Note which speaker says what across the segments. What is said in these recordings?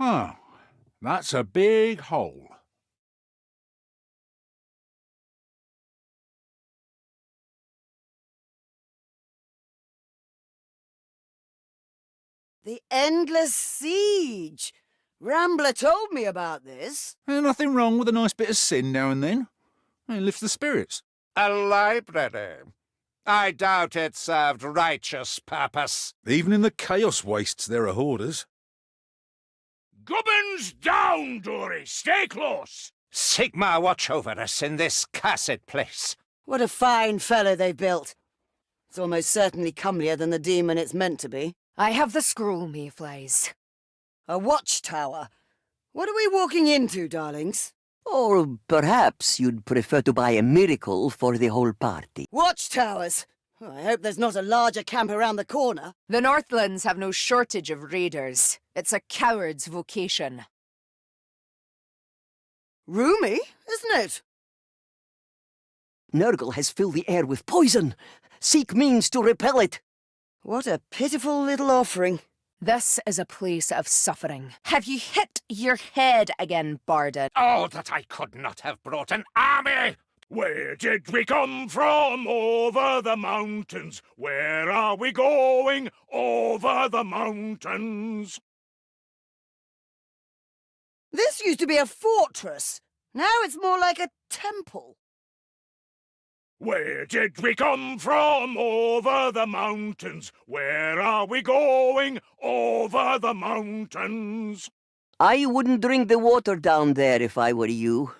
Speaker 1: Oh, that's a big hole.
Speaker 2: The endless siege. Rambler told me about this.
Speaker 1: Nothing wrong with a nice bit of sin now and then. It lifts the spirits.
Speaker 3: A library? I doubt it served righteous purpose.
Speaker 1: Even in the chaos wastes there are hoarders.
Speaker 4: Gubbins down, Dory! Stay close!
Speaker 3: Sigmar watch over us in this cursed place.
Speaker 2: What a fine fellow they've built. It's almost certainly comelier than the demon it's meant to be.
Speaker 5: I have the scroll, Mayflies.
Speaker 2: A watchtower. What are we walking into, darlings?
Speaker 6: Or perhaps you'd prefer to buy a miracle for the whole party.
Speaker 2: Watchtowers! I hope there's not a larger camp around the corner.
Speaker 5: The Northlands have no shortage of raiders. It's a coward's vocation.
Speaker 2: Roomy, isn't it?
Speaker 6: Nurgle has filled the air with poison. Seek means to repel it.
Speaker 2: What a pitiful little offering.
Speaker 5: This is a place of suffering. Have you hit your head again, Bardin?
Speaker 3: Oh, that I could not have brought an army!
Speaker 4: Where did we come from? Over the mountains. Where are we going? Over the mountains.
Speaker 2: This used to be a fortress. Now it's more like a temple.
Speaker 4: Where did we come from? Over the mountains. Where are we going? Over the mountains.
Speaker 6: I wouldn't drink the water down there if I were you.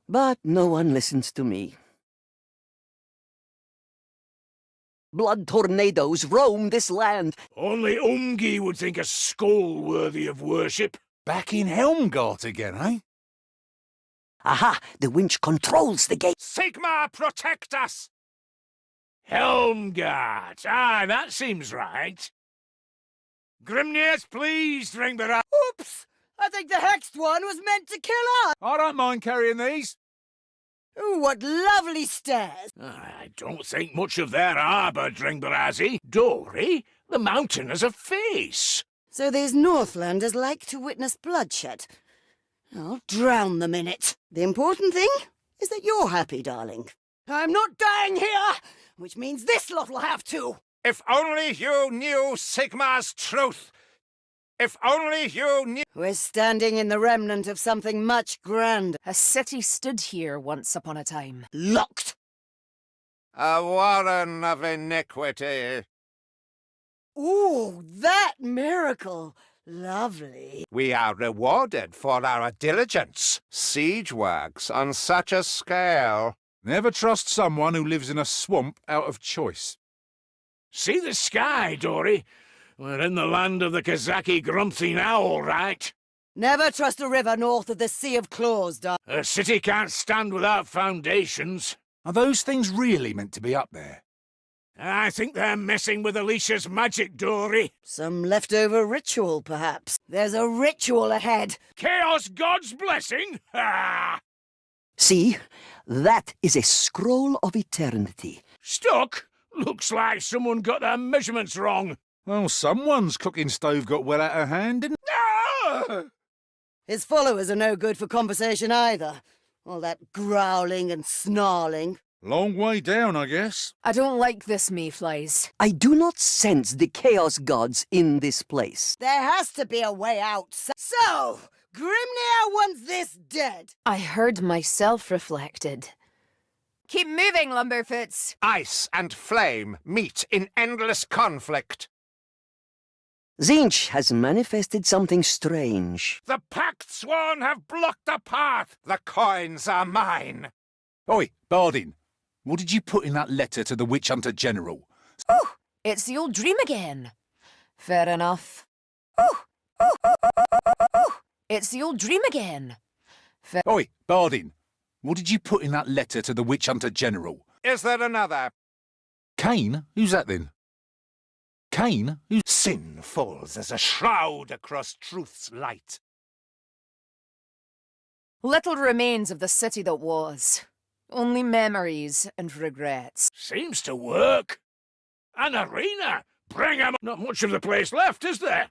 Speaker 6: But no one listens to me. Blood tornadoes roam this land.
Speaker 4: Only Umgi would think a skull worthy of worship.
Speaker 1: Back in Helmgart again, eh?
Speaker 6: Aha! The winch controls the gate.
Speaker 3: Sigmar, protect us!
Speaker 4: Helmgart. Ah, that seems right. Grimnius, please drink the
Speaker 2: Oops! I think the hexed one was meant to kill us.
Speaker 1: I don't mind carrying these.
Speaker 2: Ooh, what lovely stairs.
Speaker 4: I don't think much of their arbour, Dringbarazzi. Dory, the mountain has a face.
Speaker 2: So these Northlanders like to witness bloodshed. I'll drown them in it. The important thing is that you're happy, darling. I'm not dying here, which means this lot will have to.
Speaker 3: If only you knew Sigmar's truth. If only you knew...
Speaker 2: We're standing in the remnant of something much grander.
Speaker 5: A city stood here once upon a time.
Speaker 2: Locked.
Speaker 3: A warren of iniquity.
Speaker 2: Ooh, that miracle. Lovely.
Speaker 3: We are rewarded for our diligence. Siege works on such a scale.
Speaker 1: Never trust someone who lives in a swamp out of choice.
Speaker 4: See the sky, Dory. We're in the land of the Kazaki Grumpy now, all right.
Speaker 2: Never trust a river north of the Sea of Claws, darling.
Speaker 4: A city can't stand without foundations.
Speaker 1: Are those things really meant to be up there?
Speaker 4: I think they're messing with Alicia's magic, Dory.
Speaker 2: Some leftover ritual, perhaps. There's a ritual ahead.
Speaker 4: Chaos God's blessing? Ha!
Speaker 6: See? That is a scroll of eternity.
Speaker 4: Stuck? Looks like someone got their measurements wrong.
Speaker 1: Well, someone's cooking stove got well out of hand, didn't it?
Speaker 4: Ah!
Speaker 2: His followers are no good for conversation either. All that growling and snarling.
Speaker 1: Long way down, I guess.
Speaker 5: I don't like this, Mayflies.
Speaker 6: I do not sense the chaos gods in this place.
Speaker 2: There has to be a way out. So, Grimnir wants this dead.
Speaker 5: I heard myself reflected. Keep moving, Lumberfoots.
Speaker 3: Ice and flame meet in endless conflict.
Speaker 6: Tzinch has manifested something strange.
Speaker 3: The pact sworn have blocked the path. The coins are mine.
Speaker 1: Oi, Bardin, what did you put in that letter to the Witch Hunter General?
Speaker 5: Oh, it's the old dream again. Fair enough. It's the old dream again.
Speaker 1: Oi, Bardin, what did you put in that letter to the Witch Hunter General?
Speaker 3: Is there another?
Speaker 1: Cain? Who's that then? Cain? Who's...
Speaker 3: Sin falls as a shroud across truth's light.
Speaker 5: Little remains of the city that was. Only memories and regrets.
Speaker 4: Seems to work. An arena. Bring 'em. Not much of the place left, is there?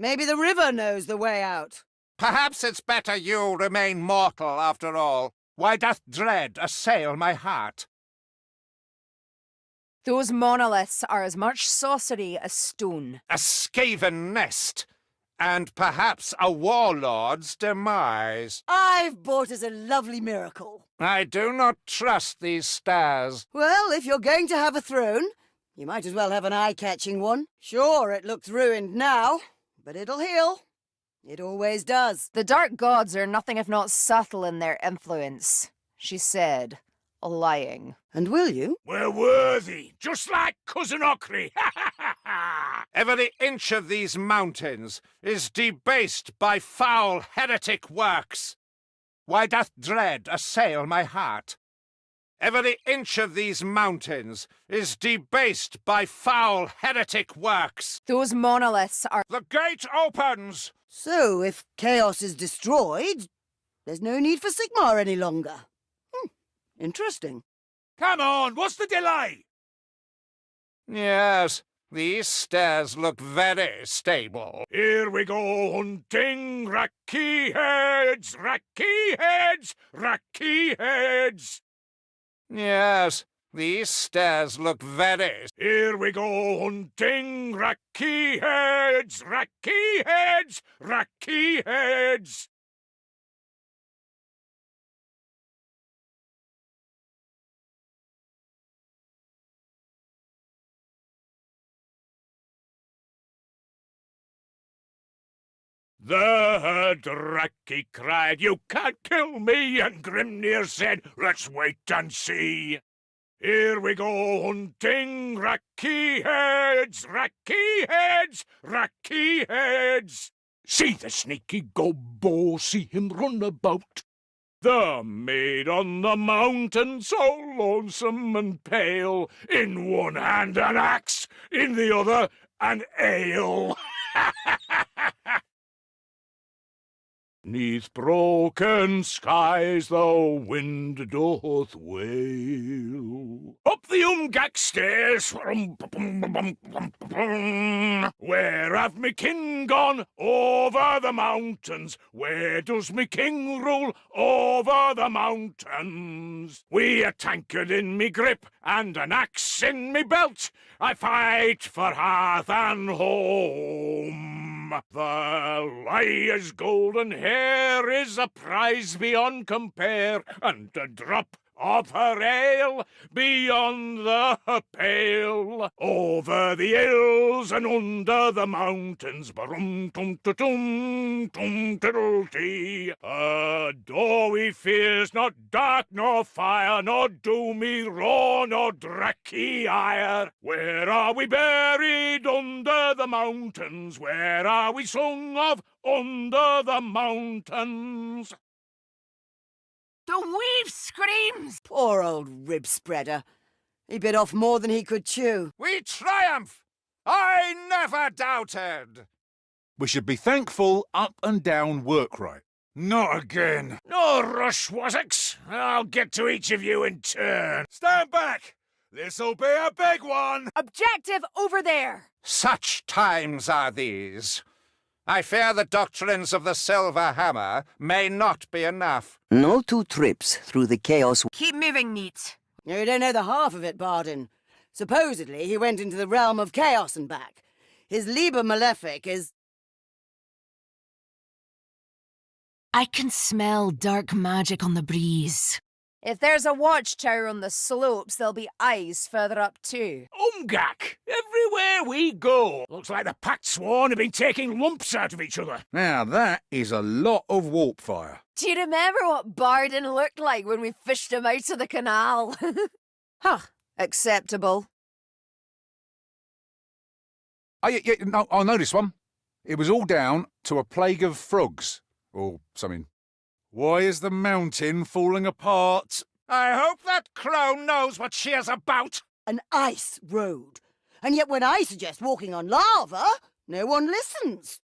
Speaker 2: Maybe the river knows the way out.
Speaker 3: Perhaps it's better you remain mortal after all. Why doth dread assail my heart?
Speaker 5: Those monoliths are as much sorcery as stone.
Speaker 3: A skaven nest, and perhaps a warlord's demise.
Speaker 2: I've bought us a lovely miracle.
Speaker 3: I do not trust these stars.
Speaker 2: Well, if you're going to have a throne, you might as well have an eye-catching one. Sure, it looks ruined now, but it'll heal. It always does.
Speaker 5: The dark gods are nothing if not subtle in their influence, she said, lying.
Speaker 2: And will you?
Speaker 4: We're worthy, just like Cousin Ockery.
Speaker 3: Every inch of these mountains is debased by foul heretic works. Why doth dread assail my heart? Every inch of these mountains is debased by foul heretic works.
Speaker 5: Those monoliths are...
Speaker 3: The gate opens!
Speaker 2: So, if chaos is destroyed, there's no need for Sigmar any longer. Interesting.
Speaker 4: Come on, what's the delay?
Speaker 3: Yes, these stairs look very stable.
Speaker 4: Here we go hunting racky heads, racky heads, racky heads.
Speaker 3: Yes, these stairs look very...
Speaker 4: Here we go hunting racky heads, racky heads, racky heads. The Draki cried, "You can't kill me," and Grimnir said, "Let's wait and see." Here we go hunting racky heads, racky heads, racky heads. See the sneaky gobbo, see him run about. The maid on the mountain, so lonesome and pale, in one hand an axe, in the other an ale. 'Neath broken skies the wind doth wail. Up the Umgak stairs, where have me king gone? Over the mountains. Where does me king rule? Over the mountains. Wi' a tankard in me grip and an axe in me belt, I fight for hearth and home. Vallaya's golden hair is a prize beyond compare, and a drop of her ale beyond the pale. Over the hills and under the mountains, barum-tum-ta-tum-tum-tiddle-tee. A doughy fears not dark nor fire, nor doomy raw nor dracky ire. Where are we buried under the mountains? Where are we sung of under the mountains?
Speaker 5: The weave screams!
Speaker 2: Poor old rib spreader. He bit off more than he could chew.
Speaker 3: We triumph! I never doubted!
Speaker 1: We should be thankful up and down work right. Not again.
Speaker 4: No rush, Wassocks. I'll get to each of you in turn.
Speaker 1: Stand back! This'll be a big one!
Speaker 5: Objective over there!
Speaker 3: Such times are these. I fear the doctrines of the Silver Hammer may not be enough.
Speaker 6: No two trips through the chaos.
Speaker 5: Keep moving, Neat.
Speaker 2: You don't know the half of it, Bardin. Supposedly, he went into the realm of chaos and back. His Liber Malefic is...
Speaker 7: I can smell dark magic on the breeze.
Speaker 5: If there's a watchtower on the slopes, there'll be eyes further up too.
Speaker 4: Umgak! Everywhere we go. Looks like the packed sworn have been taking lumps out of each other.
Speaker 1: Now that is a lot of warp fire.
Speaker 5: Do you remember what Bardin looked like when we fished him out of the canal? Huh, acceptable.
Speaker 1: Oh, yeah, no, I know this one. It was all down to a plague of frogs, or something. Why is the mountain falling apart?
Speaker 3: I hope that crone knows what she is about.
Speaker 2: an ice road. And yet when I suggest walking on lava, no one listens.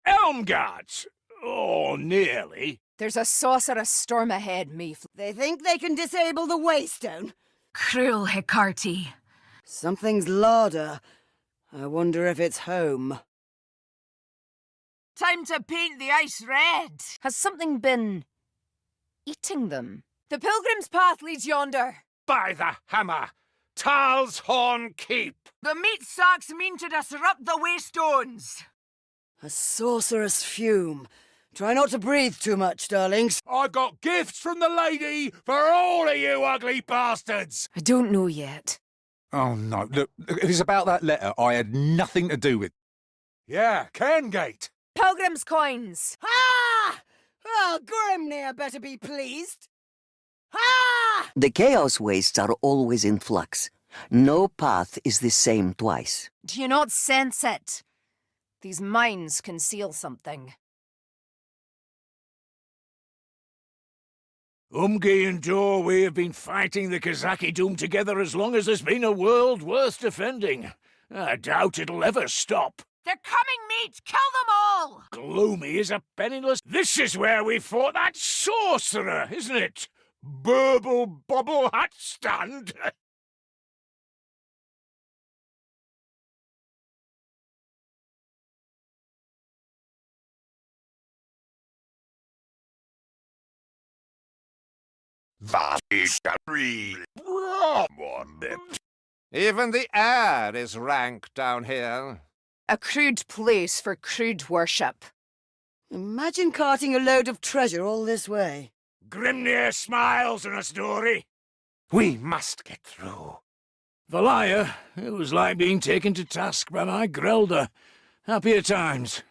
Speaker 4: Elm guards! Oh, nearly.
Speaker 5: There's a sorcerous storm ahead, Meaf.
Speaker 2: They think they can disable the Waystone.
Speaker 7: Cruel Hecate.
Speaker 2: Something's larder. I wonder if it's home.
Speaker 5: Time to paint the ice red. Has something been eating them? The pilgrim's path leads yonder.
Speaker 3: By the hammer! Tal's Horn Keep!
Speaker 5: The meat sacks mean to disrupt the waystones.
Speaker 2: A sorcerous fume. Try not to breathe too much, darlings.
Speaker 4: I've got gifts from the lady for all of you ugly bastards.
Speaker 5: I don't know yet.
Speaker 1: Oh, no. Look, if it's about that letter, I had nothing to do with.
Speaker 4: Yeah, Cairngate.
Speaker 5: Pilgrim's coins.
Speaker 2: Ah! Oh, Grimnir better be pleased. Ah!
Speaker 6: The Chaos Wastes are always in flux. No path is the same twice.
Speaker 5: Do you not sense it? These mines conceal something.
Speaker 4: Umgi and Dor, we have been fighting the Kazaki Doom together as long as there's been a world worth defending. I doubt it'll ever stop.
Speaker 5: They're coming, mate! Kill them all!
Speaker 4: Gloomy is a penniless... This is where we fought that sorcerer, isn't it? Burble Bobble Hat Stand.
Speaker 3: Even the air is rank down here.
Speaker 5: A crude place for crude worship.
Speaker 2: Imagine carting a load of treasure all this way.
Speaker 4: Grimnir smiles on us, Dory.
Speaker 3: We must get through.
Speaker 4: Vallaya, it was like being taken to task by my Grelda. Happier times.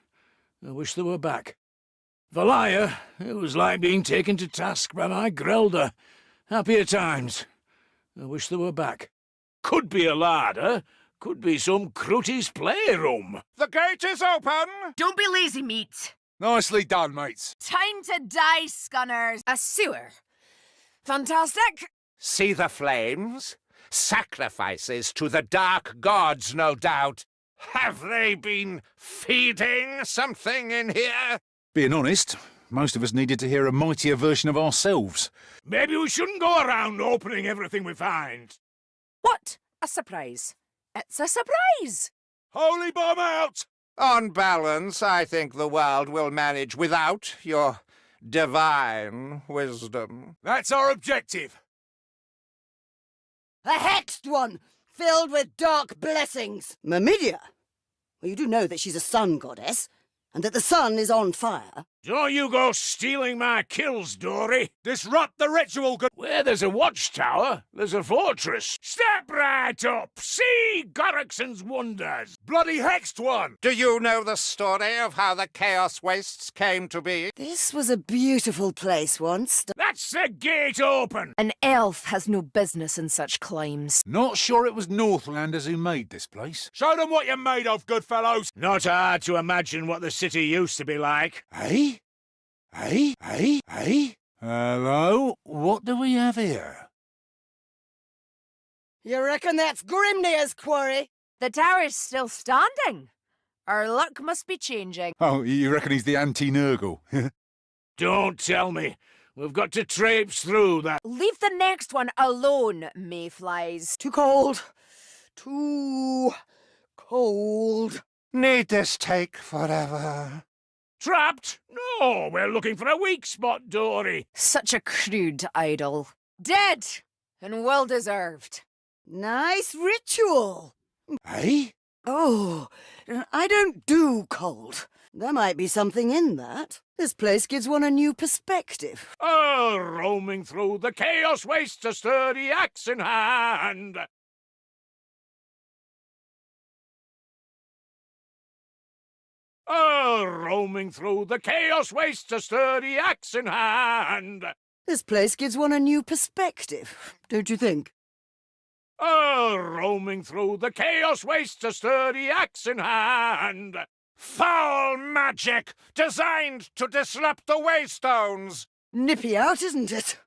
Speaker 4: I wish they were back. Vallaya, it was like being taken to task by my Grelda. Happier times. I wish they were back. Could be a larder. Could be some Crutty's playroom.
Speaker 3: The gate is open!
Speaker 5: Don't be lazy, mate.
Speaker 1: Nicely done, mates.
Speaker 5: Time to die, scunners. A sewer. Fantastic.
Speaker 3: See the flames? Sacrifices to the dark gods, no doubt. Have they been feeding something in here?
Speaker 1: Being honest, most of us needed to hear a mightier version of ourselves.
Speaker 4: Maybe we shouldn't go around opening everything we find.
Speaker 5: What? A surprise. It's a surprise.
Speaker 4: Holy bomb out!
Speaker 3: On balance, I think the world will manage without your divine wisdom.
Speaker 4: That's our objective.
Speaker 2: A hexed one, filled with dark blessings. Myrmidia? Well, you do know that she's a sun goddess, and that the sun is on fire.
Speaker 4: Don't you go stealing my kills, Dory. Disrupt the ritual. Where there's a watchtower, there's a fortress. Step right up. See Gorickson's wonders. Bloody hexed one.
Speaker 3: Do you know the story of how the Chaos Wastes came to be?
Speaker 2: This was a beautiful place once.
Speaker 4: That's the gate open.
Speaker 5: An elf has no business in such climes.
Speaker 1: Not sure it was Northlanders who made this place.
Speaker 4: Show them what you're made of, good fellows. Not hard to imagine what the city used to be like.
Speaker 1: Eh? Hello? What do we have here?
Speaker 2: You reckon that's Grimnir's quarry?
Speaker 5: The tower's still standing. Our luck must be changing.
Speaker 1: Oh, you reckon he's the anti-Nurgle?
Speaker 4: Don't tell me. We've got to traipse through that.
Speaker 5: Leave the next one alone, mayflies.
Speaker 2: Too cold. Too cold.
Speaker 3: Need this take forever?
Speaker 4: Trapped? No, we're looking for a weak spot, Dory.
Speaker 5: Such a crude idol. Dead! And well deserved.
Speaker 2: Nice ritual.
Speaker 1: Eh?
Speaker 2: Oh, I don't do cold. There might be something in that. This place gives one a new perspective.
Speaker 4: Oh, roaming through the chaos wastes, a sturdy axe in hand. Oh, roaming through the chaos wastes, a sturdy axe in hand.
Speaker 2: This place gives one a new perspective, don't you think?
Speaker 4: Oh, roaming through the chaos wastes, a sturdy axe in hand.
Speaker 3: Foul magic designed to disrupt the waystones.
Speaker 2: Nippy out, isn't it?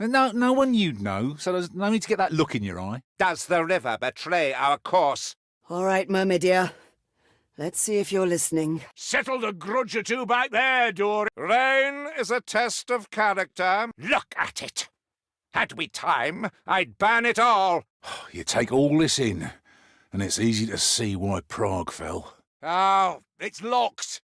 Speaker 1: No one you'd know, so there's no need to get that look in your eye.
Speaker 3: Does the river betray our course?
Speaker 2: All right, Myrmidia. Let's see if you're listening.
Speaker 4: Settled a grudge or two back there, Dory.
Speaker 3: Rain is a test of character. Look at it. Had we time, I'd ban it all.
Speaker 1: You take all this in, and it's easy to see why Prague fell.
Speaker 4: Oh, it's locked.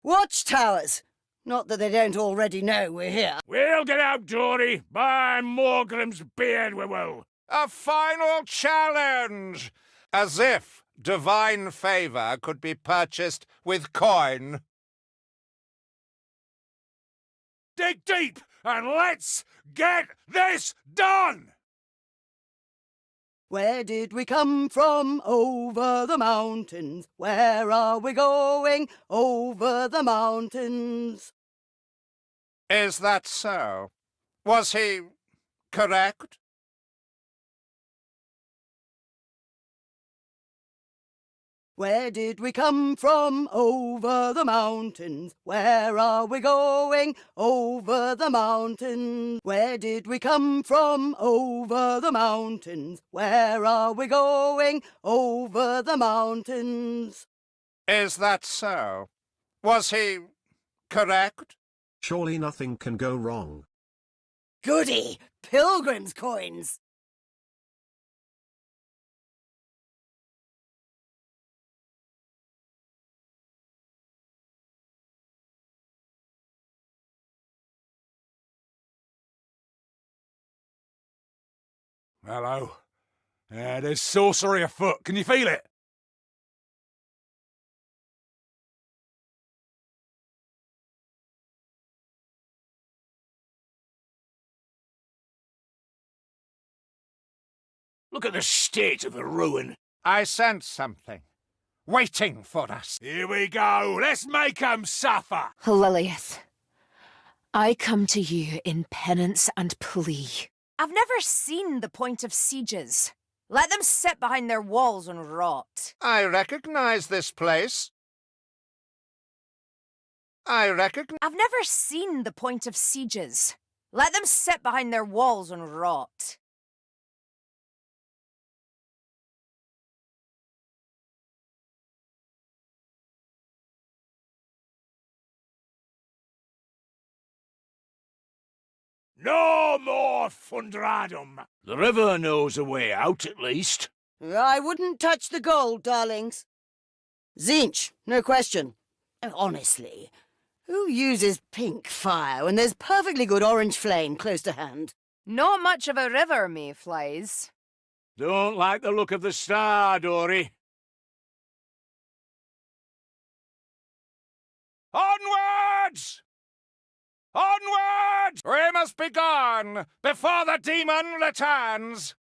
Speaker 2: Watchtowers! Not that they don't already know we're here.
Speaker 4: We'll get out, Dory. By Morgrim's beard we will.
Speaker 3: A final challenge! As if divine favour could be purchased with coin.
Speaker 4: Dig deep and let's get this done!
Speaker 2: Where did we come from? Over the mountains. Where are we going? Over the mountains.
Speaker 3: Is that so? Was he correct?
Speaker 2: Where did we come from? Over the mountains. Where are we going? Over the mountains. Where did we come from? Over the mountains. Where are we going? Over the mountains.
Speaker 3: Is that so? Was he correct?
Speaker 8: Surely nothing can go wrong.
Speaker 2: Goody! Pilgrim's coins!
Speaker 1: Hello. There's sorcery afoot. Can you feel it?
Speaker 4: Look at the state of the ruin.
Speaker 3: I sense something. Waiting for us.
Speaker 4: Here we go. Let's make 'em suffer.
Speaker 7: Lileath, I come to you in penance and plea.
Speaker 5: I've never seen the point of sieges. Let them sit behind their walls and rot.
Speaker 3: I recognize this place.
Speaker 5: I've never seen the point of sieges. Let them sit behind their walls and rot.
Speaker 4: No more Fundradum. The river knows a way out, at least.
Speaker 2: I wouldn't touch the gold, darlings. Zinch, no question. Honestly, who uses pink fire when there's perfectly good orange flame close to hand?
Speaker 5: Not much of a river, mayflies.
Speaker 4: Don't like the look of the star, Dory.
Speaker 3: Onwards! Onward! We must be gone before the demon returns.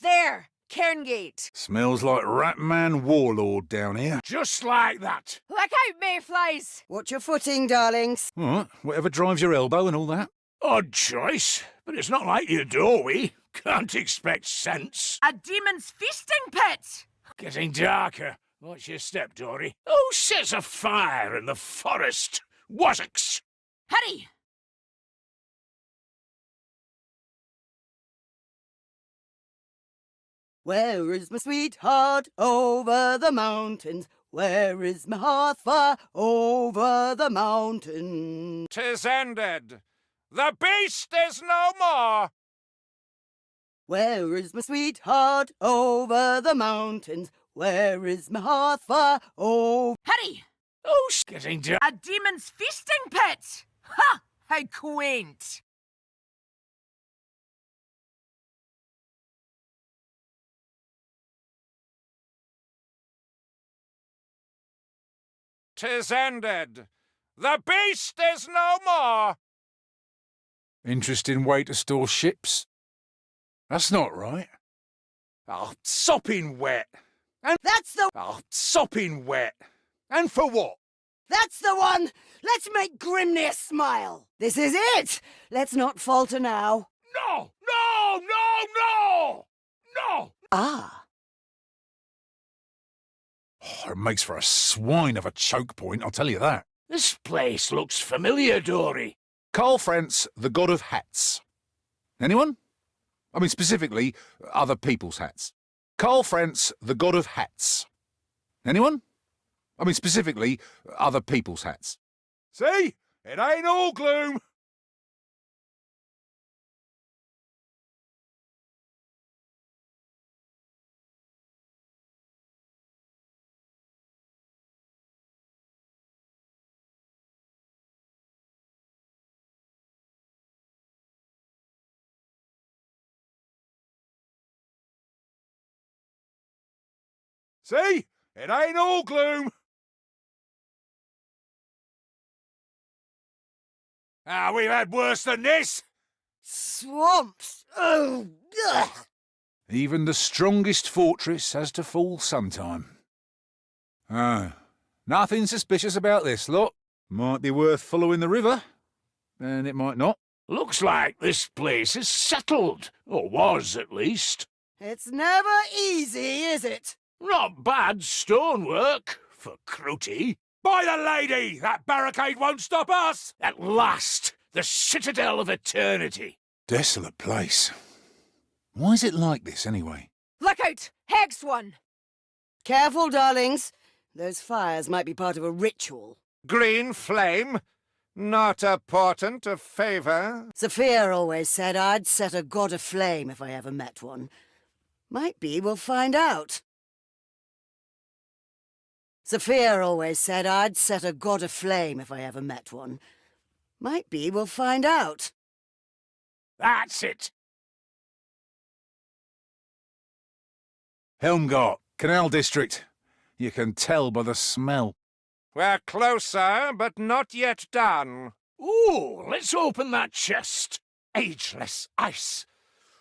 Speaker 5: There, Cairngate.
Speaker 1: Smells like Ratman Warlord down here.
Speaker 4: Just like that.
Speaker 5: Look out, mayflies!
Speaker 2: Watch your footing, darlings.
Speaker 1: All right, whatever drives your elbow and all that.
Speaker 4: Odd choice, but it's not like you, Dory. Can't expect sense.
Speaker 5: A demon's feasting pit!
Speaker 4: Getting darker. Watch your step, Dory. Who sets a fire in the forest? Wassocks!
Speaker 5: Hurry!
Speaker 2: Where is my sweetheart? Over the mountains. Where is my hearth fire? Over the mountains.
Speaker 3: 'Tis ended. The beast is no more.
Speaker 2: Where is my sweetheart? Over the mountains. Where is my hearth fire? Oh,
Speaker 5: Hurry!
Speaker 4: Who's getting dark?
Speaker 5: A demon's feasting pit! Ha! How quaint!
Speaker 3: "'Tis ended. The beast is no more."
Speaker 1: Interesting way to store ships. That's not right.
Speaker 3: Oh, sopping wet.
Speaker 2: that's the
Speaker 3: Sopping wet. And for what?
Speaker 2: That's the one! Let's make Grimnir smile! This is it! Let's not falter now.
Speaker 4: No! No! No! No! No!
Speaker 2: Ah.
Speaker 1: Oh, it makes for a swine of a choke point, I'll tell you that.
Speaker 4: This place looks familiar, Dory.
Speaker 1: Karl Franz, the god of hats. Anyone? I mean, specifically, other people's hats. Karl Franz, the god of hats. Anyone? I mean, specifically, other people's hats.
Speaker 4: See? It ain't all gloom. See? It ain't all gloom. We've had worse than this.
Speaker 2: Swamps! Oh, ugh.
Speaker 1: Even the strongest fortress has to fall sometime. Nothing suspicious about this lot. Might be worth following the river, and it might not.
Speaker 4: Looks like this place is settled, or was at least.
Speaker 2: It's never easy, is it?
Speaker 4: Not bad stonework for Crooty. By the lady, that barricade won't stop us! At last, the citadel of eternity.
Speaker 1: Desolate place. Why is it like this, anyway?
Speaker 5: Look out! Hexed one!
Speaker 2: Careful, darlings. Those fires might be part of a ritual.
Speaker 3: Green flame? Not a portent of favour.
Speaker 2: Sofia always said I'd set a god aflame if I ever met one. Might be we'll find out. Sofia always said I'd set a god aflame if I ever met one. Might be we'll find out.
Speaker 4: That's it.
Speaker 1: Helmgart, Canal District. You can tell by the smell.
Speaker 3: We're closer, but not yet done.
Speaker 4: Ooh, let's open that chest.
Speaker 3: Ageless ice.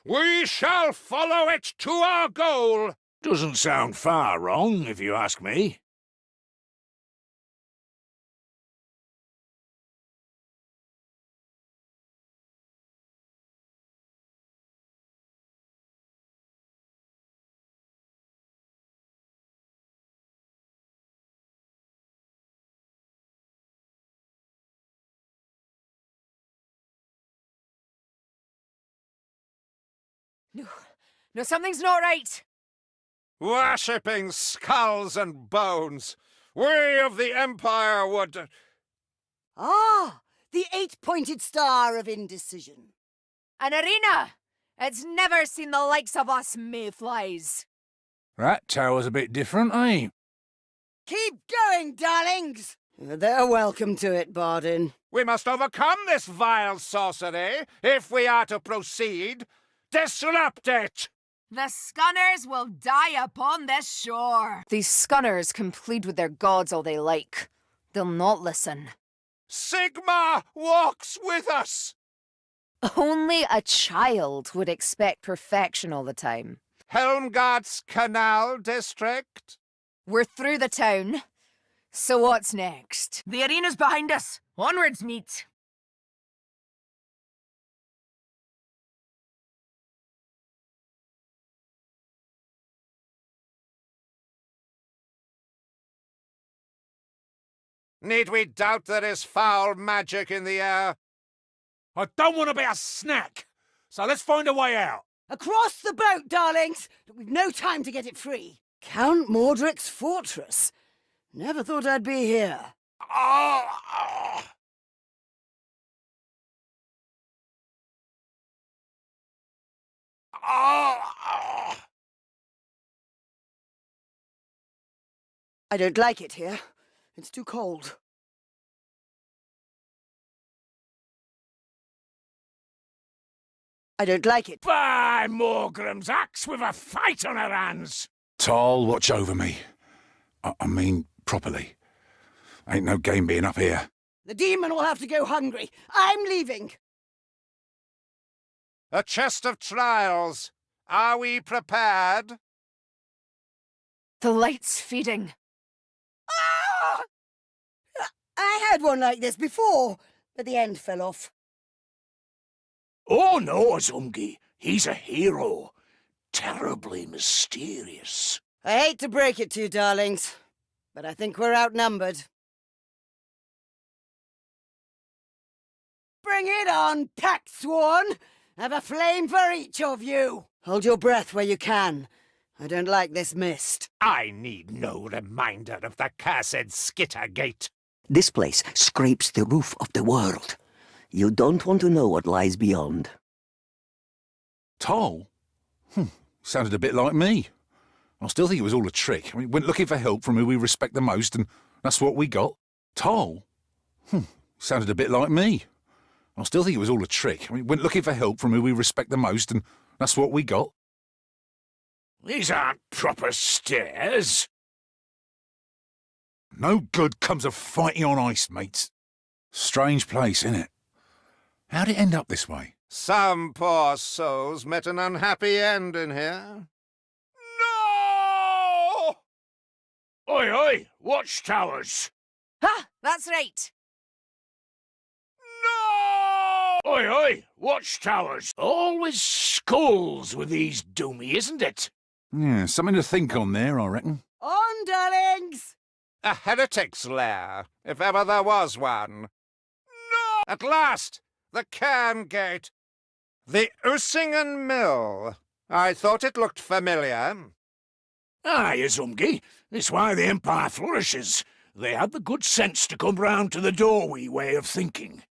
Speaker 3: We shall follow it to our goal.
Speaker 4: Doesn't sound far wrong, if you ask me.
Speaker 5: No, something's not right.
Speaker 3: Worshipping skulls and bones. We of the Empire would...
Speaker 2: Ah, the 8-pointed star of indecision.
Speaker 5: An arena! It's never seen the likes of us mayflies.
Speaker 1: That tower's a bit different, eh?
Speaker 2: Keep going, darlings! They're welcome to it, Bardin.
Speaker 3: We must overcome this vile sorcery if we are to proceed. Disrupt it!
Speaker 5: The Scunners will die upon this shore. These Scunners can plead with their gods all they like. They'll not listen.
Speaker 3: Sigma walks with us!
Speaker 5: Only a child would expect perfection all the time.
Speaker 3: Helmgart's Canal District?
Speaker 5: We're through the town. So what's next? The arena's behind us. Onwards, meet.
Speaker 3: Need we doubt there is foul magic in the air?
Speaker 4: I don't want to be a snack, so let's find a way out.
Speaker 2: Across the boat, darlings! We've no time to get it free. Count Mordrick's fortress. Never thought I'd be here.
Speaker 4: Oh.
Speaker 2: I don't like it here. It's too cold. I don't like it.
Speaker 4: By Morgrim's axe with a fight on her hands!
Speaker 1: Tal, watch over me. I mean, properly. Ain't no game being up here.
Speaker 2: The demon will have to go hungry. I'm leaving.
Speaker 3: A chest of trials. Are we prepared?
Speaker 5: The light's feeding.
Speaker 2: Ah! I had one like this before, but the end fell off.
Speaker 4: Oh no, Azungi. He's a hero. Terribly mysterious.
Speaker 2: I hate to break it to you, darlings, but I think we're outnumbered. Bring it on, pack sworn! Have a flame for each of you! Hold your breath where you can. I don't like this mist.
Speaker 3: I need no reminder of the cursed Skittergate.
Speaker 6: This place scrapes the roof of the world. You don't want to know what lies beyond.
Speaker 1: Tal? Sounded a bit like me. I still think it was all a trick. I mean, went looking for help from who we respect the most, and that's what we got. Tal? Sounded a bit like me. I still think it was all a trick. I mean, went looking for help from who we respect the most, and that's what we got.
Speaker 4: These aren't proper stairs.
Speaker 1: No good comes of fighting on ice, mates. Strange place, innit? How'd it end up this way?
Speaker 3: Some poor souls met an unhappy end in here.
Speaker 4: No! Oi, oi! Watchtowers!
Speaker 5: Ha! That's right.
Speaker 4: No! Oi, oi! Watchtowers! Always skulls with these doomy, isn't it?
Speaker 1: Yeah, something to think on there, I reckon.
Speaker 2: On, darlings!
Speaker 3: A heretic's lair, if ever there was one. No! At last! The Cairn Gate. The Usingen Mill. I thought it looked familiar.
Speaker 4: Aye, Azumgi. It's why the Empire flourishes. They had the good sense to come round to the doorway way of thinking.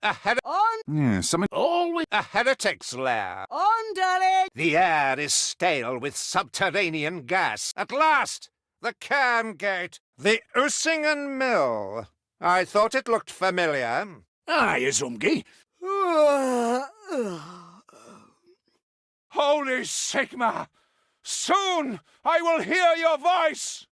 Speaker 2: On!
Speaker 1: Yeah, something...
Speaker 4: Always...
Speaker 3: A heretic's lair.
Speaker 2: On, darling!
Speaker 3: The air is stale with subterranean gas. At last! The Cairn Gate. The Usingen Mill. I thought it looked familiar.
Speaker 4: Aye, Azumgi.
Speaker 3: Holy Sigma! Soon I will hear your voice!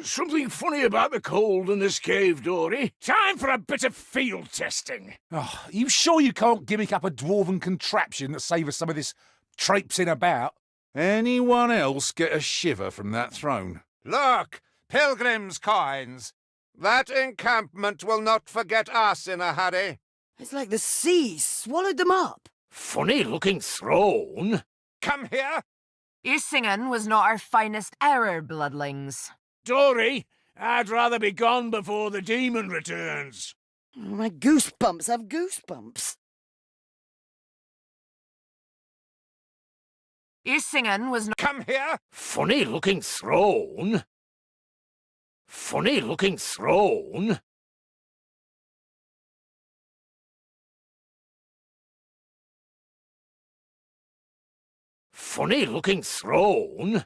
Speaker 4: Something funny about the cold in this cave, Dory. Time for a bit of field testing.
Speaker 1: Oh, are you sure you can't gimmick up a dwarven contraption to save us some of this traipsing about? Anyone else get a shiver from that throne?
Speaker 3: Look! Pilgrims' coins! That encampment will not forget us in a hurry.
Speaker 2: It's like the sea swallowed them up.
Speaker 4: Funny-looking throne.
Speaker 3: Come here!
Speaker 5: Usingen was not our finest hour, bloodlings.
Speaker 4: Dory, I'd rather be gone before the demon returns.
Speaker 2: My goosebumps have goosebumps.
Speaker 5: Usingen was not...
Speaker 3: Come here!
Speaker 4: Funny-looking throne. Funny-looking throne. Funny-looking throne.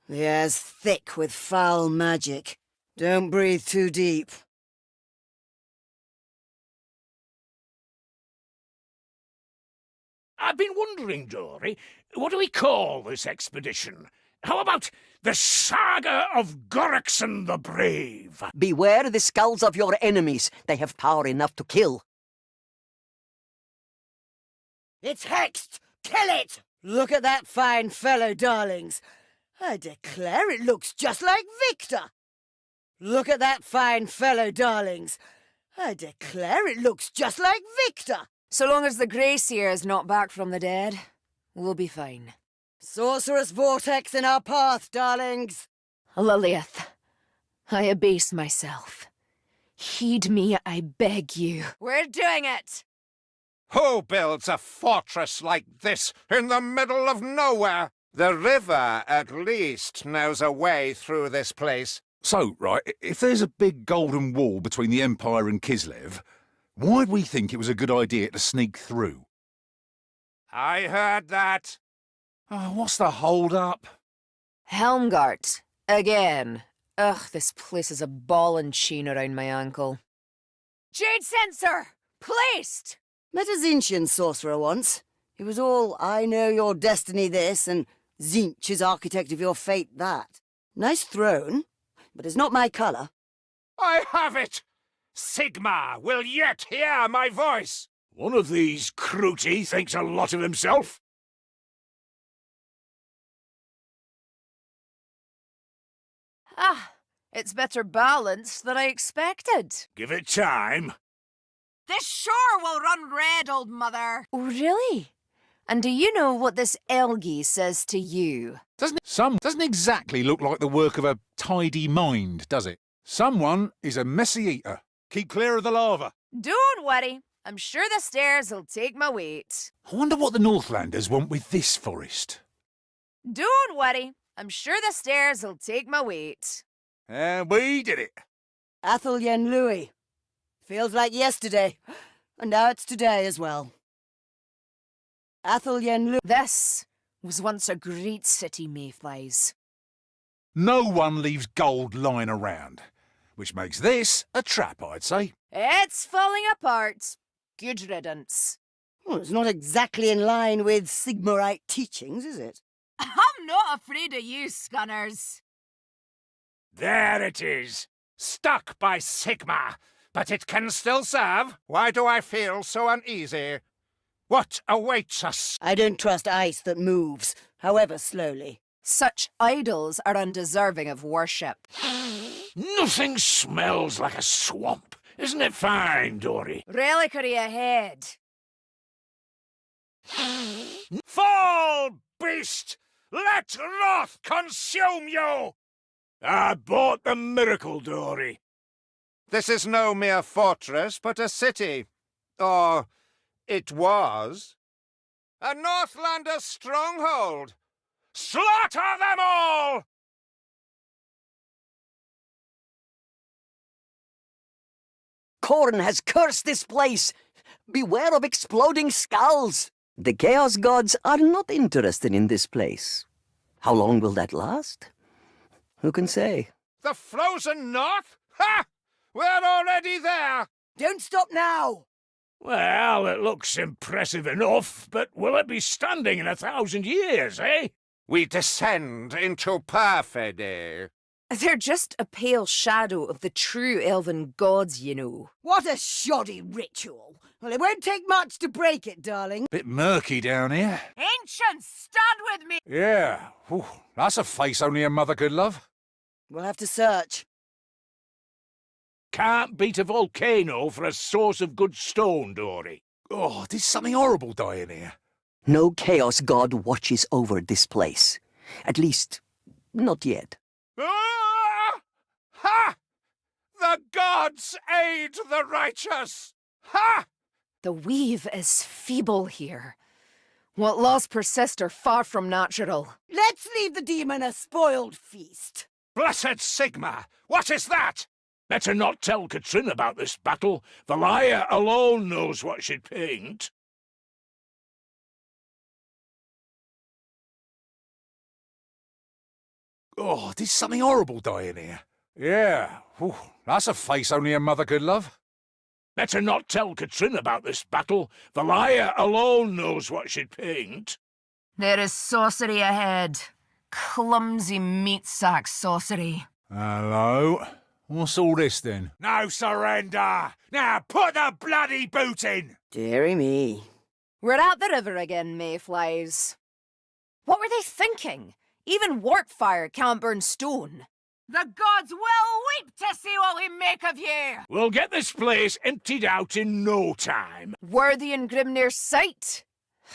Speaker 2: The air's thick with foul magic. Don't breathe too deep.
Speaker 4: I've been wondering, Dory, what do we call this expedition? How about the Saga of Gorikson the Brave?
Speaker 6: Beware the skulls of your enemies. They have power enough to kill.
Speaker 2: It's hexed! Kill it! Look at that fine fellow, darlings. I declare it looks just like Victor. Look at that fine fellow, darlings. I declare it looks just like Victor.
Speaker 5: So long as the Grey Seer is not back from the dead, we'll be fine.
Speaker 2: Sorcerous vortex in our path, darlings.
Speaker 7: Lileath, I abase myself. Heed me, I beg you.
Speaker 5: We're doing it!
Speaker 3: Who builds a fortress like this in the middle of nowhere? The river, at least, knows a way through this place.
Speaker 1: So, right, if there's a big golden wall between the Empire and Kislev, why'd we think it was a good idea to sneak through?
Speaker 3: I heard that.
Speaker 1: Oh, what's the hold-up?
Speaker 5: Helmgart. Again. Ugh, this place is a ball and chain around my ankle. Jade sensor! Placed!
Speaker 2: Met a Zinchian sorcerer once. It was all, I know your destiny this, and Zinch is architect of your fate that. Nice throne, but it's not my colour.
Speaker 3: I have it! Sigma will yet hear my voice!
Speaker 4: One of these Cruti thinks a lot of himself.
Speaker 5: Ah, it's better balanced than I expected.
Speaker 4: Give it time.
Speaker 5: This shore will run red, old mother.
Speaker 7: Oh, really? And do you know what this Elgie says to you?
Speaker 1: Doesn't exactly look like the work of a tidy mind, does it? Someone is a messy eater. Keep clear of the lava.
Speaker 5: Don't worry. I'm sure the stairs will take my weight.
Speaker 1: I wonder what the Northlanders want with this forest.
Speaker 5: Don't worry. I'm sure the stairs will take my weight.
Speaker 1: And we did it.
Speaker 2: Athelyen Louis. Feels like yesterday, and now it's today as well. Athelyen Louis.
Speaker 7: This was once a great city, mayflies.
Speaker 1: No one leaves gold lying around. Which makes this a trap, I'd say.
Speaker 5: It's falling apart. Good riddance.
Speaker 2: Well, it's not exactly in line with Sigmarite teachings, is it?
Speaker 7: I'm not afraid of you, Scunners.
Speaker 4: There it is.
Speaker 3: Stuck by Sigma, but it can still serve. Why do I feel so uneasy? What awaits us?
Speaker 2: I don't trust ice that moves, however slowly.
Speaker 5: Such idols are undeserving of worship.
Speaker 4: Nothing smells like a swamp. Isn't it fine, Dory?
Speaker 5: Reliquary ahead.
Speaker 3: Fall, beast! Let wrath consume you!
Speaker 4: I bought the miracle, Dory.
Speaker 3: This is no mere fortress, but a city. Or it was. A Northlander stronghold. Slaughter them all!
Speaker 6: Khorne has cursed this place. Beware of exploding skulls. The Chaos Gods are not interested in this place. How long will that last? Who can say?
Speaker 3: The frozen north? Ha! We're already there!
Speaker 2: Don't stop now!
Speaker 4: Well, it looks impressive enough, but will it be standing in 1,000 years, eh?
Speaker 3: We descend into perfidy.
Speaker 5: They're just a pale shadow of the true elven gods, you know.
Speaker 2: What a shoddy ritual. Well, it won't take much to break it, darling.
Speaker 1: Bit murky down here.
Speaker 7: Ancients, stand with me.
Speaker 1: Yeah, whew, that's a face only a mother could love.
Speaker 2: We'll have to search.
Speaker 4: Can't beat a volcano for a source of good stone, Dory.
Speaker 1: Oh, did something horrible die in here?
Speaker 6: No Chaos God watches over this place. At least, not yet.
Speaker 3: Ah! Ha! The gods aid the righteous! Ha!
Speaker 5: The weave is feeble here. What laws persist are far from natural.
Speaker 2: Let's leave the demon a spoiled feast.
Speaker 3: Blessed Sigma! What is that?
Speaker 4: Better not tell Catrinne about this battle. Vallaya alone knows what she'd paint.
Speaker 1: Oh, did something horrible die in here? Yeah, whew, that's a face only a mother could love.
Speaker 4: Better not tell Catrinne about this battle. Vallaya alone knows what she'd paint.
Speaker 7: There is sorcery ahead. Clumsy meat sack sorcery.
Speaker 1: Hello? What's all this then?
Speaker 4: No surrender! Now put the bloody boot in!
Speaker 2: Deary me.
Speaker 5: We're at the river again, mayflies. What were they thinking? Even warp fire can't burn stone.
Speaker 7: The gods will weep to see what we make of you.
Speaker 4: We'll get this place emptied out in no time.
Speaker 5: Worthy in Grimnir's sight?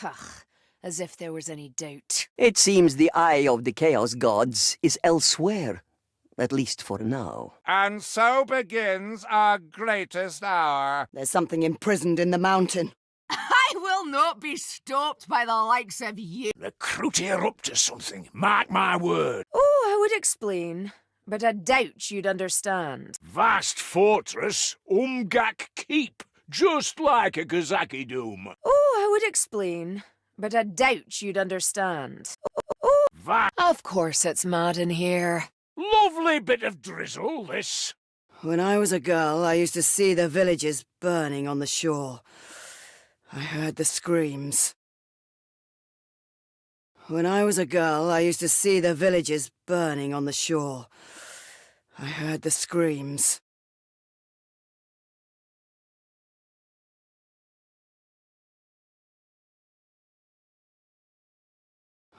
Speaker 5: Ugh, as if there was any doubt.
Speaker 6: It seems the eye of the Chaos Gods is elsewhere. At least for now.
Speaker 3: And so begins our greatest hour.
Speaker 2: There's something imprisoned in the mountain.
Speaker 7: I will not be stopped by the likes of you.
Speaker 4: The Cruti are up to something, mark my word.
Speaker 5: Oh, I would explain, but I doubt you'd understand.
Speaker 4: Vast fortress, Umgak Keep, just like a Kazaki Doom.
Speaker 5: Oh, I would explain, but I doubt you'd understand. Of course it's mad in here.
Speaker 4: Lovely bit of drizzle, this.
Speaker 2: When I was a girl, I used to see the villages burning on the shore. I heard the screams. When I was a girl, I used to see the villages burning on the shore. I heard the screams.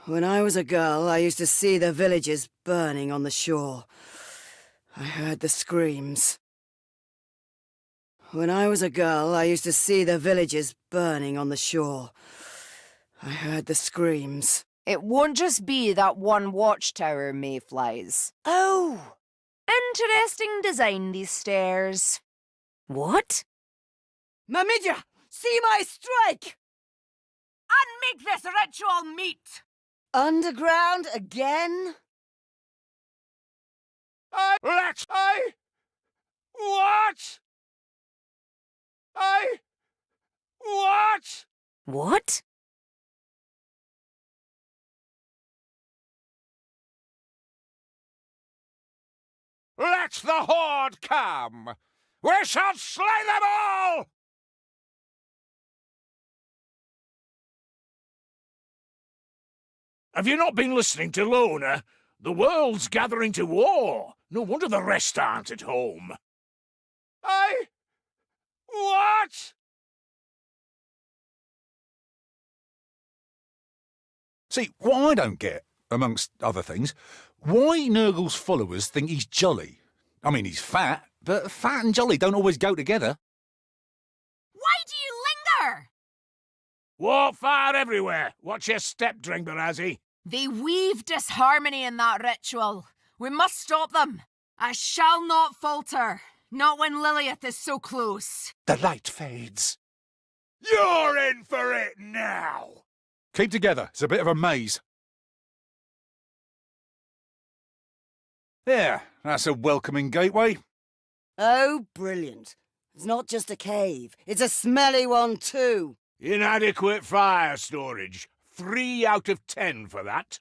Speaker 2: When I was a girl, I used to see the villages burning on the shore. I heard the screams. When I was a girl, I used to see the villages burning on the shore. I heard the screams.
Speaker 5: It won't just be that one watchtower, mayflies. Oh! Interesting design, these stairs. What?
Speaker 2: Mamidja, see my strike!
Speaker 7: And make this ritual meet.
Speaker 2: Underground again?
Speaker 3: What? What?
Speaker 5: What?
Speaker 3: Let the horde come! We shall slay them all!
Speaker 4: Have you not been listening to Lona? The world's gathering to war. No wonder the rest aren't at home.
Speaker 3: What?
Speaker 1: See, what I don't get, amongst other things, why Nurgle's followers think he's jolly. I mean, he's fat, but fat and jolly don't always go together.
Speaker 7: Why do you linger?
Speaker 4: Warfare everywhere. Watch your step, Dringberazzi.
Speaker 7: They weave disharmony in that ritual. We must stop them. I shall not falter. Not when Lileath is so close.
Speaker 3: The light fades.
Speaker 4: You're in for it now.
Speaker 1: Keep together, it's a bit of a maze. There, that's a welcoming gateway.
Speaker 2: Oh, brilliant. It's not just a cave. It's a smelly one, too.
Speaker 4: Inadequate fire storage. 3 out of 10 for that.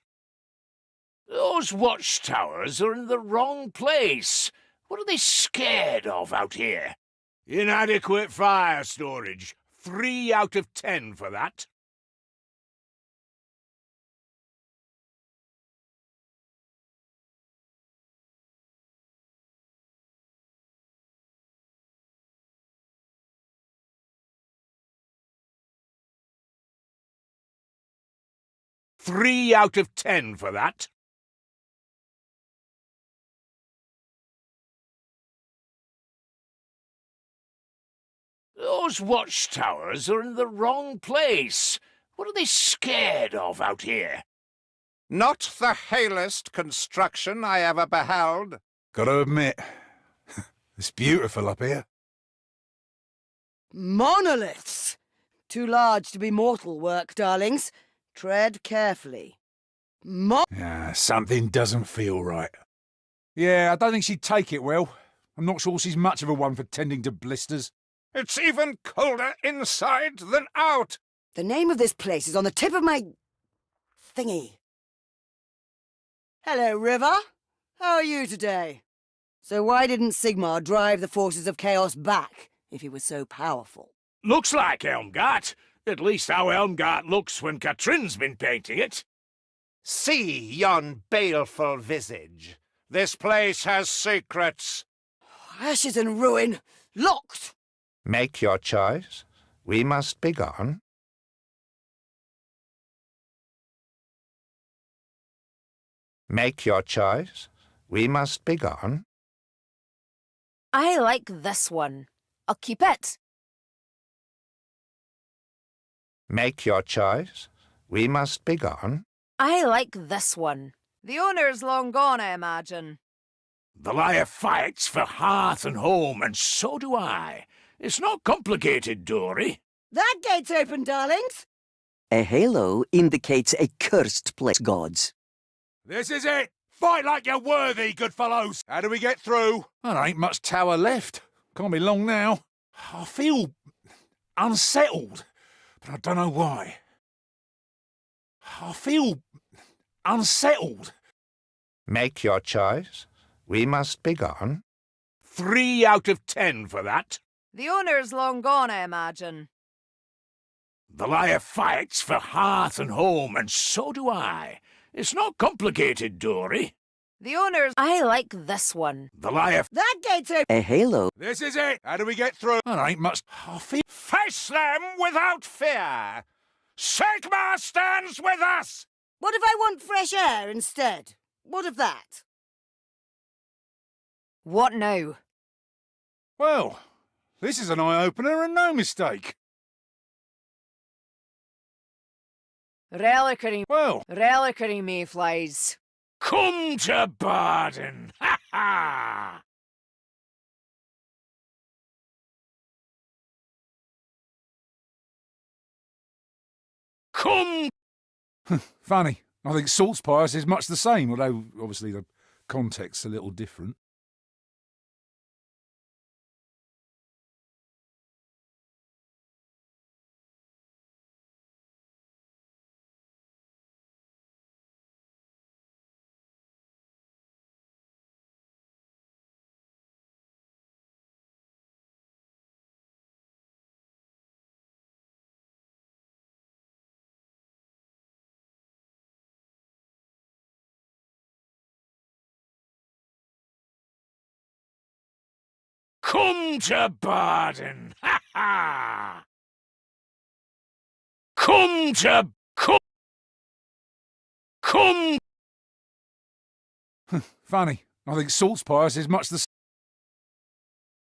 Speaker 4: Those watchtowers are in the wrong place. What are they scared of out here? Inadequate fire storage. 3 out of 10 for that. Three out of 10 for that. Those watchtowers are in the wrong place. What are they scared of out here?
Speaker 3: Not the halest construction I ever beheld.
Speaker 1: Gotta admit, it's beautiful up here.
Speaker 2: Monoliths! Too large to be mortal work, darlings. Tread carefully.
Speaker 1: Yeah, something doesn't feel right. Yeah, I don't think she'd take it well. I'm not sure she's much of a one for tending to blisters.
Speaker 3: It's even colder inside than out.
Speaker 2: The name of this place is on the tip of my... thingy. Hello, River. How are you today? So why didn't Sigmar drive the forces of chaos back, if he was so powerful?
Speaker 4: Looks like Elmgart. At least how Elmgart looks when Catrinne's been painting it.
Speaker 3: See yon baleful visage. This place has secrets.
Speaker 2: Ashes and ruin. Locked!
Speaker 3: Make your choice. We must be gone. Make your choice. We must be gone.
Speaker 7: I like this one. I'll keep it.
Speaker 3: Make your choice. We must be gone.
Speaker 7: I like this one. The owner's long gone, I imagine.
Speaker 4: Vallaya fights for hearth and home, and so do I. It's not complicated, Dory.
Speaker 2: That gate's open, darlings.
Speaker 6: A halo indicates a cursed place, gods.
Speaker 4: This is it! Fight like you're worthy, good fellows!
Speaker 1: How do we get through? Well, there ain't much tower left. Can't be long now. I feel unsettled, but I don't know why. I feel unsettled.
Speaker 3: Make your choice. We must be gone.
Speaker 4: 3 out of 10 for that.
Speaker 7: The owner's long gone, I imagine.
Speaker 4: Vallaya fights for hearth and home, and so do I. It's not complicated, Dory.
Speaker 7: The owner's... I like this one.
Speaker 4: Vallaya...
Speaker 2: That gate's open.
Speaker 6: A halo.
Speaker 4: This is it!
Speaker 1: How do we get through? Well, there ain't much. I feel...
Speaker 3: Face them without fear. Sigmar stands with us.
Speaker 2: What if I want fresh air instead? What of that?
Speaker 7: What now?
Speaker 1: Well, this is an eye-opener and no mistake.
Speaker 7: Reliquary...
Speaker 1: Well,
Speaker 7: Reliquary mayflies.
Speaker 4: Come to Bardin! Ha ha! Come!
Speaker 1: funny. I think Saltzpyre'd is much the same, although obviously the context's a little different.
Speaker 4: Come to Bardin. Ha ha! Come to... Come...
Speaker 1: Funny. I think Saltzpyre'd is much the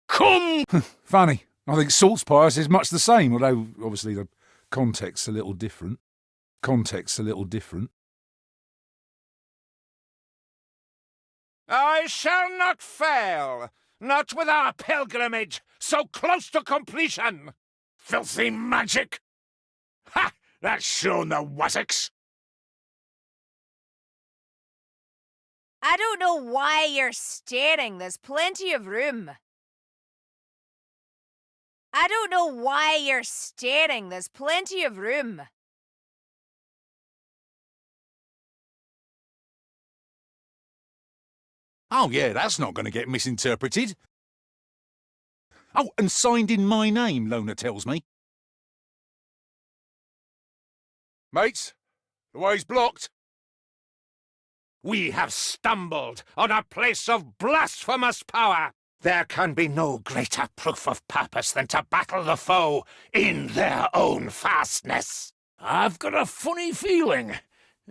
Speaker 4: Come...
Speaker 1: Funny. I think Saltzpyre'd is much the same, although obviously the context's a little different.
Speaker 3: I shall not fail, not with our pilgrimage so close to completion.
Speaker 4: Filthy magic! Ha! That's shown the wassocks.
Speaker 5: I don't know why you're staring. There's plenty of room. I don't know why you're staring. There's plenty of room.
Speaker 1: Oh, yeah, that's not going to get misinterpreted. Oh, and signed in my name, Lona tells me. Mates, the way's blocked.
Speaker 3: We have stumbled on a place of blasphemous power. There can be no greater proof of purpose than to battle the foe in their own fastness.
Speaker 4: I've got a funny feeling.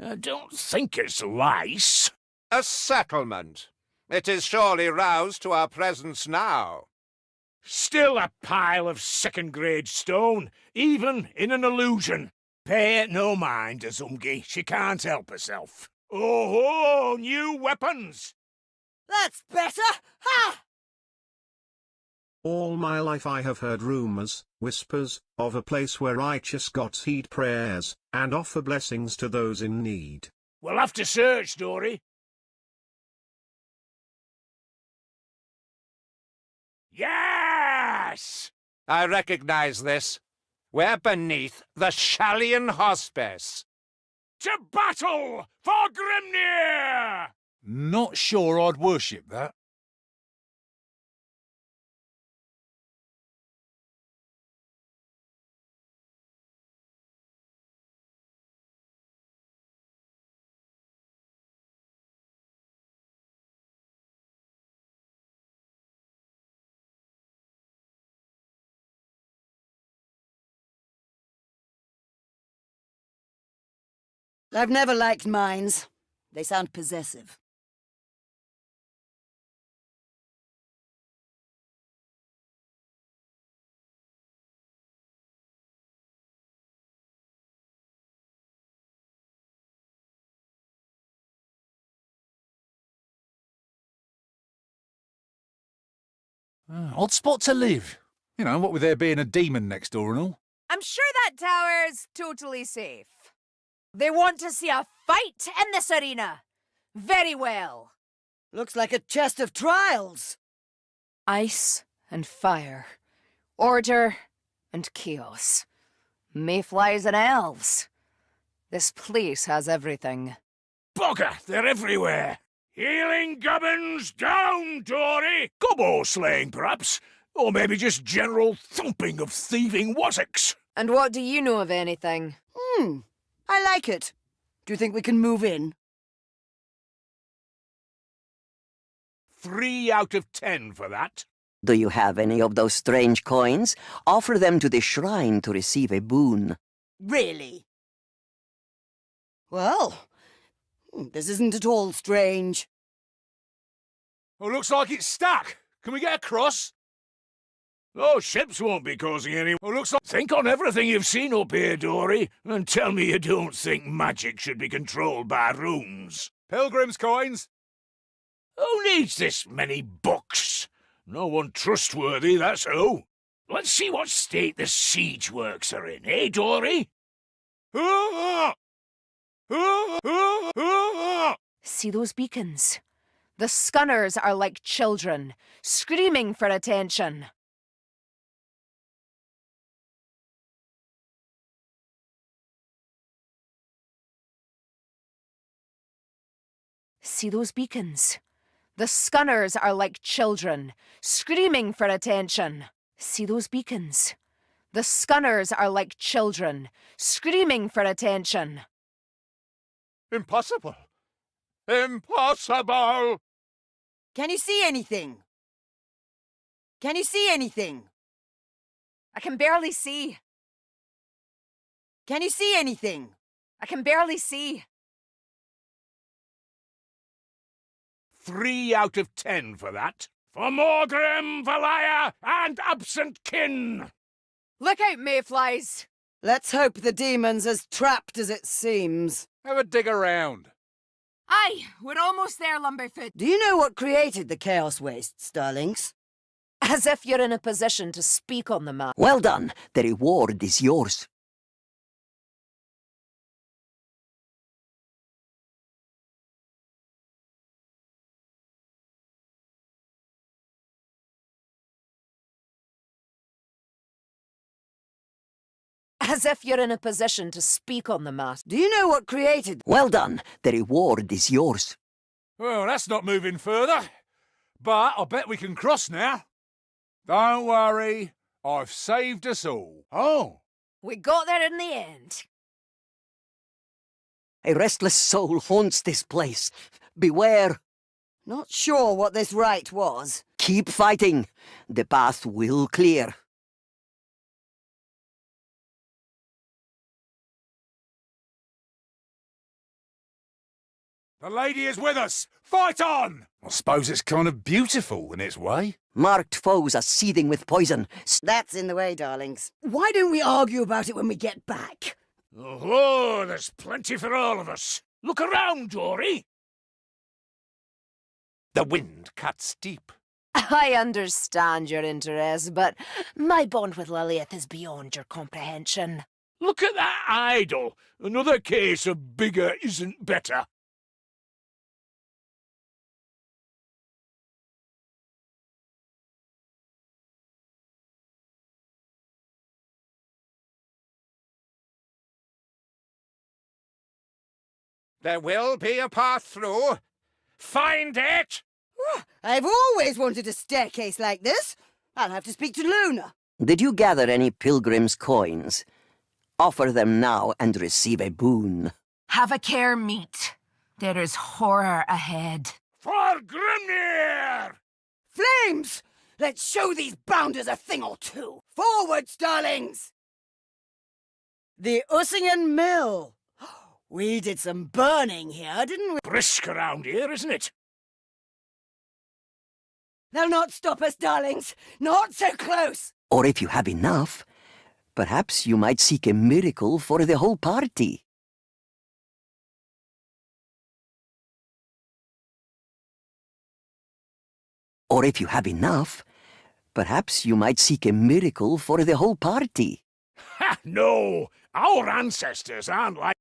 Speaker 4: I don't think it's lice.
Speaker 3: A settlement. It is surely roused to our presence now.
Speaker 4: Still a pile of second-grade stone, even in an illusion. Pay it no mind, Azumgi. She can't help herself. Oh, new weapons!
Speaker 2: That's better! Ha!
Speaker 8: All my life I have heard rumors, whispers, of a place where righteous gods heed prayers, and offer blessings to those in need.
Speaker 4: We'll have to search, Dory. Yes!
Speaker 3: I recognize this. We're beneath the Shallian Hospice.
Speaker 4: To battle for Grimnir!
Speaker 1: Not sure I'd worship that.
Speaker 2: I've never liked mines. They sound possessive.
Speaker 1: Odd spot to live. You know, what with there being a demon next door and all.
Speaker 5: I'm sure that tower's totally safe. They want to see a fight in this arena. Very well.
Speaker 2: Looks like a chest of trials.
Speaker 5: Ice and fire. Order and chaos. Mayflies and elves. This place has everything.
Speaker 4: Bugger, they're everywhere. Healing gubbins down, Dory! Gobbo slaying, perhaps. Or maybe just general thumping of thieving wassocks.
Speaker 5: And what do you know of anything?
Speaker 2: I like it. Do you think we can move in?
Speaker 4: 3 out of 10 for that.
Speaker 6: Do you have any of those strange coins? Offer them to the shrine to receive a boon.
Speaker 2: Really? Well, this isn't at all strange.
Speaker 1: Oh, looks like it's stuck. Can we get across?
Speaker 4: Those ships won't be causing any...
Speaker 1: Oh, looks like...
Speaker 4: Think on everything you've seen up here, Dory, and tell me you don't think magic should be controlled by runes.
Speaker 1: Pilgrim's coins.
Speaker 4: Who needs this many books? No one trustworthy, that's who. Let's see what state the siege works are in, eh, Dory?
Speaker 5: See those beacons? The Skunners are like children, screaming for attention. See those beacons? The Skunners are like children, screaming for attention. See those beacons? The Skunners are like children, screaming for attention.
Speaker 3: Impossible. Impossible!
Speaker 2: Can you see anything? Can you see anything?
Speaker 5: I can barely see.
Speaker 2: Can you see anything?
Speaker 5: I can barely see.
Speaker 4: 3 out of 10 for that. For Morgrim, Vallaya, and absent kin!
Speaker 5: Look out, mayflies!
Speaker 2: Let's hope the demon's as trapped as it seems.
Speaker 1: Have a dig around.
Speaker 7: Aye, we're almost there, Lumberfoot.
Speaker 2: Do you know what created the Chaos Wastes, darlings?
Speaker 5: As if you're in a position to speak on the matter.
Speaker 6: Well done. The reward is yours.
Speaker 5: As if you're in a position to speak on the matter.
Speaker 2: Do you know what created...
Speaker 6: Well done. The reward is yours.
Speaker 1: Well, that's not moving further. But I bet we can cross now. Don't worry. I've saved us all.
Speaker 4: Oh,
Speaker 5: We got there in the end.
Speaker 6: A restless soul haunts this place. Beware.
Speaker 2: Not sure what this rite was.
Speaker 6: Keep fighting. The path will clear.
Speaker 4: the lady is with us! Fight on!
Speaker 1: I suppose it's kind of beautiful in its way.
Speaker 6: Marked foes are seething with poison.
Speaker 2: That's in the way, darlings. Why don't we argue about it when we get back?
Speaker 4: Oh, there's plenty for all of us. Look around, Jory.
Speaker 3: The wind cuts deep.
Speaker 5: I understand your interest, but my bond with Lileath is beyond your comprehension.
Speaker 4: Look at that idol. Another case of bigger isn't better.
Speaker 3: There will be a path through. Find it!
Speaker 2: I've always wanted a staircase like this. I'll have to speak to Luna.
Speaker 6: Did you gather any pilgrim's coins? Offer them now and receive a boon.
Speaker 7: Have a care, meat. There is horror ahead.
Speaker 4: For Grimnir!
Speaker 2: Flames! Let's show these bounders a thing or two. Forwards, darlings! The Ussingen Mill. We did some burning here, didn't we?
Speaker 4: Brisk around here, isn't it?
Speaker 2: They'll not stop us, darlings. Not so close.
Speaker 6: Or if you have enough, perhaps you might seek a miracle for the whole party. Or if you have enough, perhaps you might seek a miracle for the whole party.
Speaker 4: Ha! No! Our ancestors aren't like...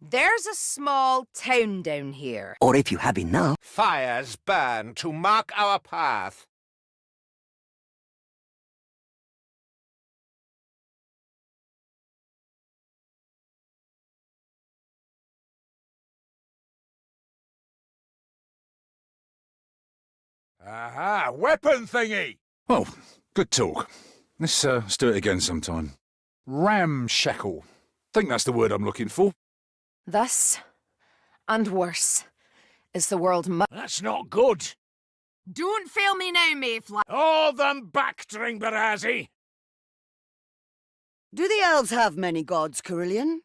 Speaker 5: There's a small town down here.
Speaker 6: Or if you have enough,
Speaker 3: Fires burn to mark our path.
Speaker 4: Aha! Weapon thingy!
Speaker 1: Oh, good talk. Let's do it again sometime. Ramshackle. Think that's the word I'm looking for.
Speaker 5: Thus, and worse, is the world
Speaker 4: That's not good.
Speaker 7: Don't fail me now, Mayfly.
Speaker 4: All them back, Dringbarazi!
Speaker 2: Do the elves have many gods, Kerillian?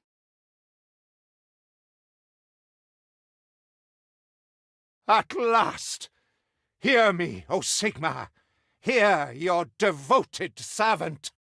Speaker 3: At last! Hear me, O Sigmar. Hear your devoted servant.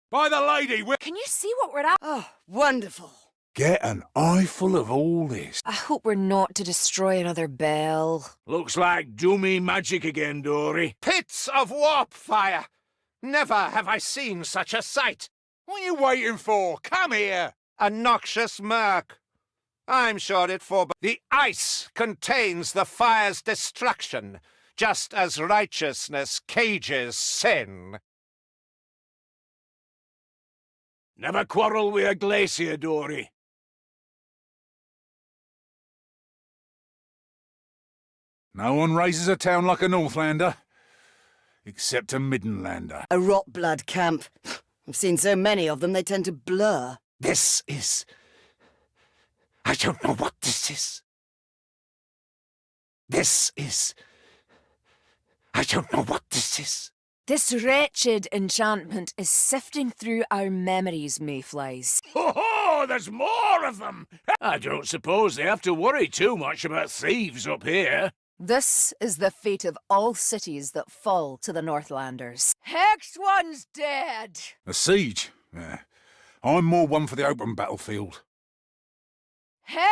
Speaker 4: By the lady,
Speaker 5: Can you see what we're at?
Speaker 2: Oh, wonderful.
Speaker 1: Get an eyeful of all this.
Speaker 5: I hope we're not to destroy another bell.
Speaker 4: Looks like doomy magic again, Dory.
Speaker 3: Pits of warp fire! Never have I seen such a sight.
Speaker 1: What are you waiting for? Come here.
Speaker 3: A noxious murk. I'm sure it for the ice contains the fire's destruction, just as righteousness cages sin.
Speaker 4: Never quarrel with a glacier, Dory.
Speaker 1: No one raises a town like a Northlander, except a Middenlander.
Speaker 2: A rot blood camp. I've seen so many of them they tend to blur.
Speaker 3: This is... I don't know what this is. This is... I don't know what this is.
Speaker 5: This wretched enchantment is sifting through our memories, mayflies.
Speaker 4: Ho ho! There's more of them! I don't suppose they have to worry too much about thieves up here.
Speaker 5: This is the fate of all cities that fall to the Northlanders. Hex one's dead!
Speaker 1: A siege? Yeah. I'm more one for the open battlefield.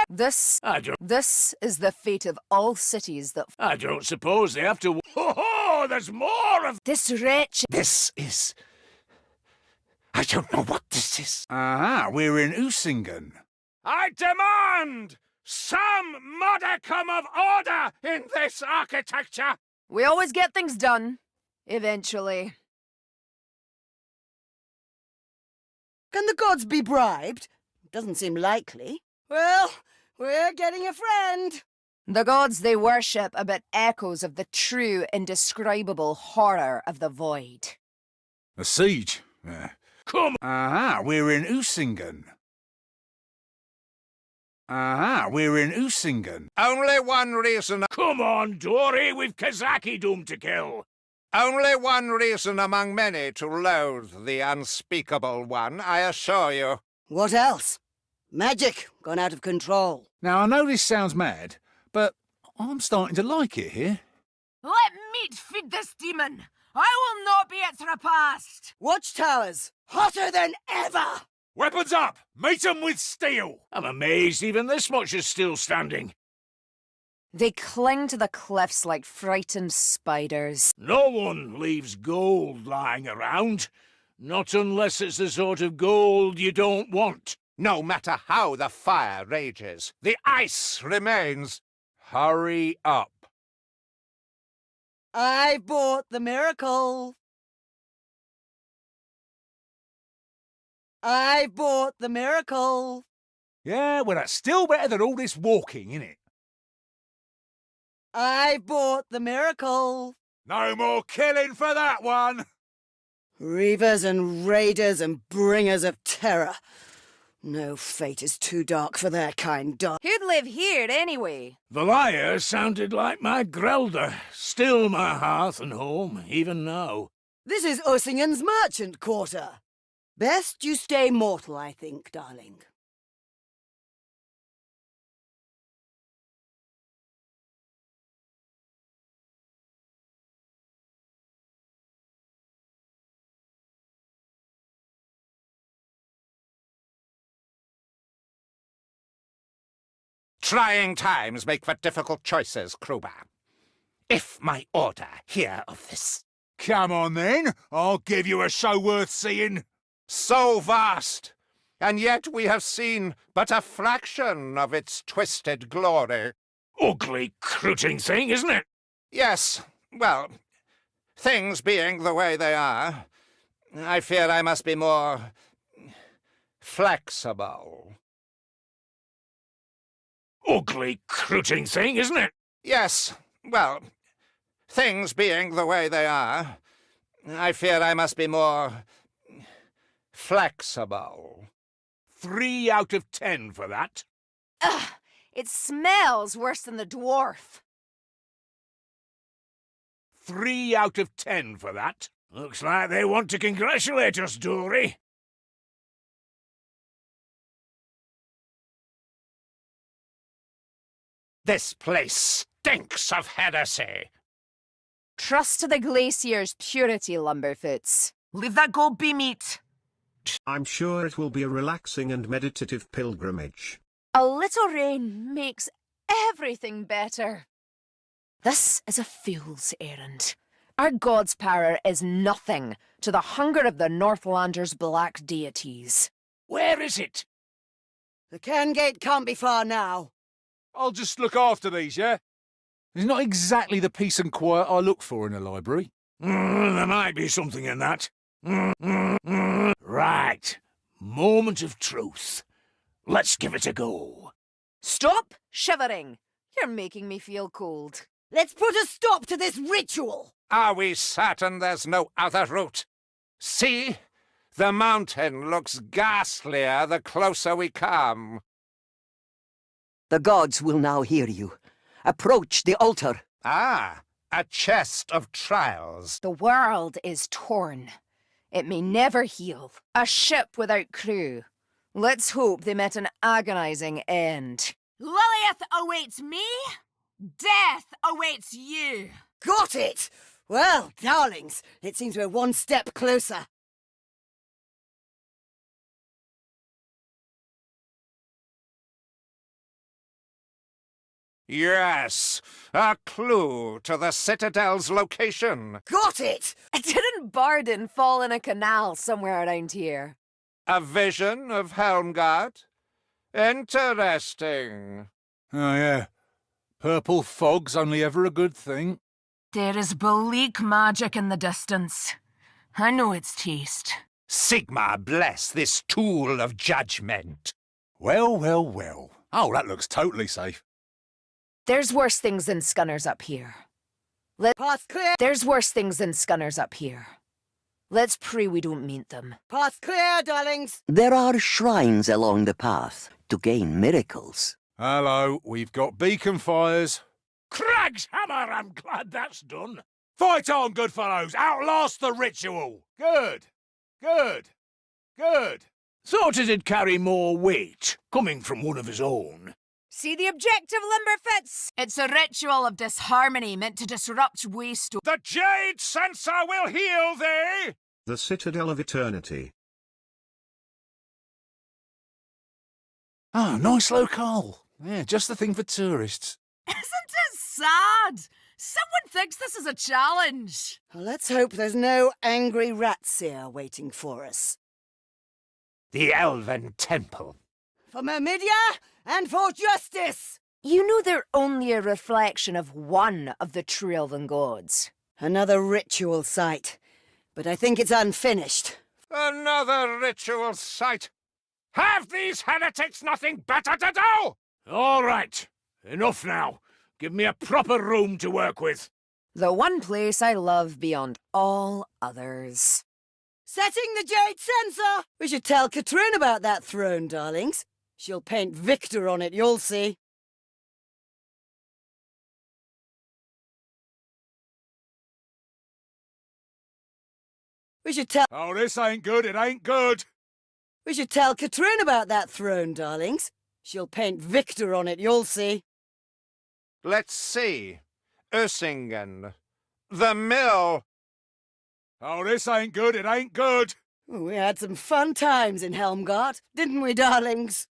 Speaker 5: This is the fate of all cities that...
Speaker 4: I don't suppose they have to... Ho ho! There's more of...
Speaker 5: This wretched...
Speaker 3: This is... I don't know what this is.
Speaker 1: Aha, we're in Usingen.
Speaker 3: I demand some modicum of order in this architecture.
Speaker 5: We always get things done. Eventually.
Speaker 2: Can the gods be bribed? Doesn't seem likely. Well, we're getting a friend.
Speaker 5: The gods they worship are but echoes of the true, indescribable horror of the void.
Speaker 1: A siege? Yeah.
Speaker 4: Come
Speaker 1: Aha, we're in Usingen. Aha, we're in Usingen.
Speaker 3: Only one reason...
Speaker 4: Come on, Dory, we've Kazaki-doom to kill.
Speaker 3: Only one reason among many to loathe the unspeakable one, I assure you.
Speaker 2: What else? Magic gone out of control.
Speaker 1: Now, I know this sounds mad, but I'm starting to like it here.
Speaker 7: Let meat feed this demon. I will not be its repast.
Speaker 2: Watchtowers, hotter than ever.
Speaker 4: Weapons up! Meet 'em with steel! I'm amazed even this much is still standing.
Speaker 5: They cling to the cliffs like frightened spiders.
Speaker 4: No one leaves gold lying around. Not unless it's the sort of gold you don't want.
Speaker 3: No matter how the fire rages, the ice remains.
Speaker 1: Hurry up.
Speaker 2: I bought the miracle. I bought the miracle.
Speaker 1: Yeah, well, that's still better than all this walking, innit?
Speaker 2: I bought the miracle.
Speaker 1: No more killing for that one.
Speaker 2: Reavers and raiders and bringers of terror. No fate is too dark for their kind, darling.
Speaker 5: Who'd live here anyway?
Speaker 4: Vallaya sounded like my Grelda. Still my hearth and home, even now.
Speaker 2: This is Usingen's merchant quarter. Best you stay mortal, I think, darling.
Speaker 3: Trying times make for difficult choices, Kruber. If my order hear of this...
Speaker 1: Come on, then. I'll give you a show worth seeing.
Speaker 3: So vast, and yet we have seen but a fraction of its twisted glory.
Speaker 4: Ugly, crooting thing, isn't it?
Speaker 3: Yes, well, things being the way they are, I fear I must be more... flexible.
Speaker 4: Ugly, crooting thing, isn't it?
Speaker 3: Yes, well, things being the way they are, I fear I must be more... flexible.
Speaker 4: 3 out of 10 for that.
Speaker 5: Ugh! It smells worse than the dwarf.
Speaker 4: 3 out of 10 for that. Looks like they want to congratulate us, Dory.
Speaker 3: This place stinks of heresy.
Speaker 5: Trust to the glacier's purity, Lumberfoots.
Speaker 7: Leave that gold be meat.
Speaker 8: I'm sure it will be a relaxing and meditative pilgrimage.
Speaker 5: A little rain makes everything better. This is a fool's errand. Our god's power is nothing to the hunger of the Northlanders' black deities.
Speaker 4: Where is it?
Speaker 2: The can gate can't be far now.
Speaker 1: I'll just look after these, yeah? It's not exactly the peace and quiet I look for in a library.
Speaker 4: There might be something in that. Right. Moment of truth. Let's give it a go.
Speaker 5: Stop shivering. You're making me feel cold.
Speaker 2: Let's put a stop to this ritual.
Speaker 3: Are we certain there's no other route? See? The mountain looks ghastlier the closer we come.
Speaker 6: The gods will now hear you. Approach the altar.
Speaker 3: Ah, a chest of trials.
Speaker 5: The world is torn. It may never heal. A ship without crew. Let's hope they met an agonizing end.
Speaker 7: Lileath awaits me. Death awaits you.
Speaker 2: Got it! Well, darlings, it seems we're one step closer.
Speaker 3: Yes, a clue to the Citadel's location.
Speaker 2: Got it!
Speaker 5: Didn't Bardin fall in a canal somewhere around here?
Speaker 3: A vision of Helmgard? Interesting.
Speaker 1: Oh, yeah. Purple fog's only ever a good thing.
Speaker 7: There is bleak magic in the distance. I know its taste.
Speaker 3: Sigma bless this tool of judgment.
Speaker 1: Well, well, well. Oh, that looks totally safe.
Speaker 5: There's worse things than scunners up here.
Speaker 2: Path clear!
Speaker 5: There's worse things than scunners up here. Let's pray we don't meet them.
Speaker 2: Path clear, darlings!
Speaker 6: There are shrines along the path to gain miracles.
Speaker 1: Hello, we've got beacon fires.
Speaker 4: Crag's hammer, I'm glad that's done. Fight on, good fellows. Outlast the ritual. Good. Good. Good. Thought it'd carry more weight, coming from one of his own.
Speaker 5: See the objective, Limberfits?
Speaker 7: It's a ritual of disharmony meant to disrupt waste.
Speaker 4: The Jade Censer will heal thee!
Speaker 8: The Citadel of Eternity.
Speaker 1: Oh, nice locale. Yeah, just the thing for tourists.
Speaker 7: Isn't it sad? Someone thinks this is a challenge.
Speaker 2: Well, let's hope there's no angry rats here waiting for us.
Speaker 3: The Elven Temple.
Speaker 2: For Myrmidia and for justice!
Speaker 5: You know they're only a reflection of one of the true elven gods.
Speaker 2: Another ritual site, but I think it's unfinished.
Speaker 3: Another ritual site. Have these heretics nothing better to do?
Speaker 4: All right. Enough now. Give me a proper room to work with.
Speaker 5: The one place I love beyond all others.
Speaker 2: Setting the Jade Censer! We should tell Catrinne about that throne, darlings. She'll paint Victor on it, you'll see. We should tell...
Speaker 4: Oh, this ain't good, it ain't good.
Speaker 2: We should tell Catrinne about that throne, darlings. She'll paint Victor on it, you'll see.
Speaker 3: Let's see. Ursingen. The mill.
Speaker 4: Oh, this ain't good, it ain't good.
Speaker 2: We had some fun times in Helmgard, didn't we, darlings?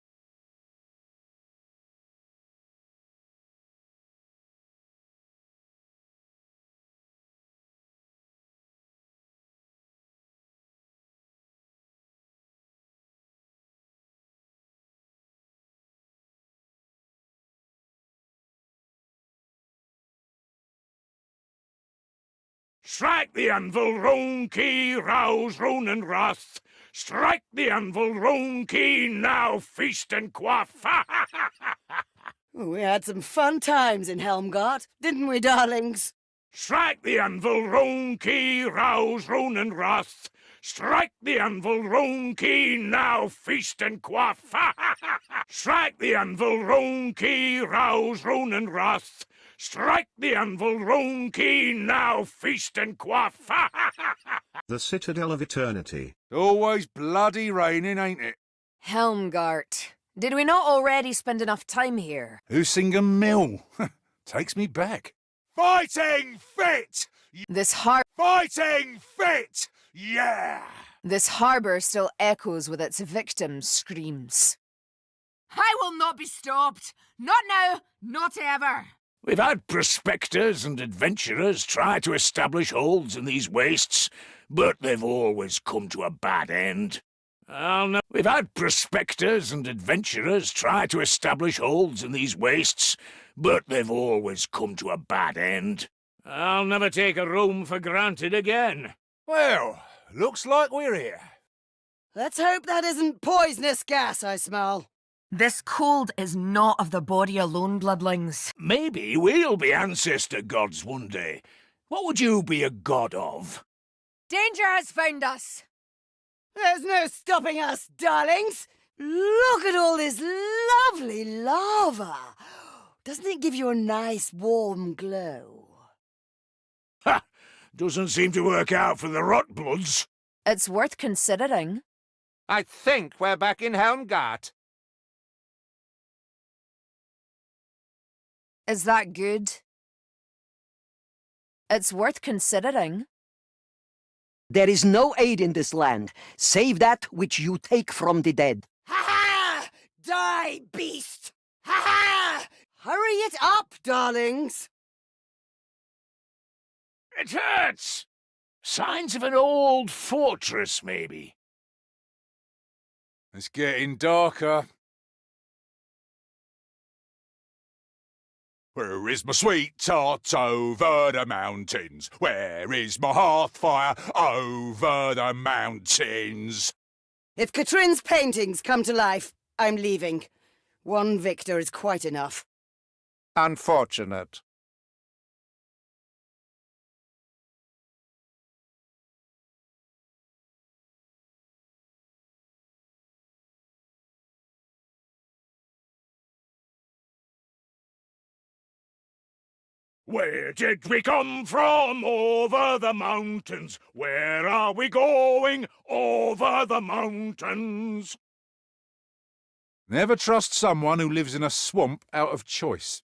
Speaker 4: Strike the anvil, rune key, rouse rune and wrath. Strike the anvil, rune key, now feast and quaff.
Speaker 2: We had some fun times in Helmgard, didn't we, darlings?
Speaker 4: Strike the anvil, rune key, rouse rune and wrath. Strike the anvil, rune key, now feast and quaff. Strike the anvil, rune key, rouse rune and wrath. Strike the anvil, rune key, now feast and quaff.
Speaker 8: The Citadel of Eternity.
Speaker 1: Always bloody raining, ain't it?
Speaker 5: Helmgart. Did we not already spend enough time here?
Speaker 1: Usingen Mill. Takes me back.
Speaker 4: Fighting fit!
Speaker 5: This hard...
Speaker 4: Fighting fit! Yeah!
Speaker 5: This harbour still echoes with its victims' screams.
Speaker 7: I will not be stopped. Not now, not ever.
Speaker 4: We've had prospectors and adventurers try to establish holds in these wastes, but they've always come to a bad end. We've had prospectors and adventurers try to establish holds in these wastes, but they've always come to a bad end. I'll never take a room for granted again.
Speaker 1: Well, looks like we're here.
Speaker 2: Let's hope that isn't poisonous gas I smell.
Speaker 7: This cold is not of the body alone, bloodlings.
Speaker 4: Maybe we'll be ancestor gods one day. What would you be a god of?
Speaker 5: Danger has found us!
Speaker 2: There's no stopping us, darlings. Look at all this lovely lava. Doesn't it give you a nice warm glow?
Speaker 4: Ha! Doesn't seem to work out for the Rotbloods.
Speaker 5: It's worth considering.
Speaker 3: I think we're back in Helmgart.
Speaker 5: Is that good? It's worth considering.
Speaker 6: There is no aid in this land, save that which you take from the dead.
Speaker 2: Ha-ha! Die, beast! Ha-ha! Hurry it up, darlings.
Speaker 4: It hurts! Signs of an old fortress, maybe.
Speaker 1: It's getting darker. Where is my sweetheart over the mountains? Where is my hearth fire over the mountains?
Speaker 2: If Catrinne's paintings come to life, I'm leaving. One victor is quite enough.
Speaker 3: Unfortunate.
Speaker 4: Where did we come from? Over the mountains. Where are we going? Over the mountains.
Speaker 1: Never trust someone who lives in a swamp out of choice.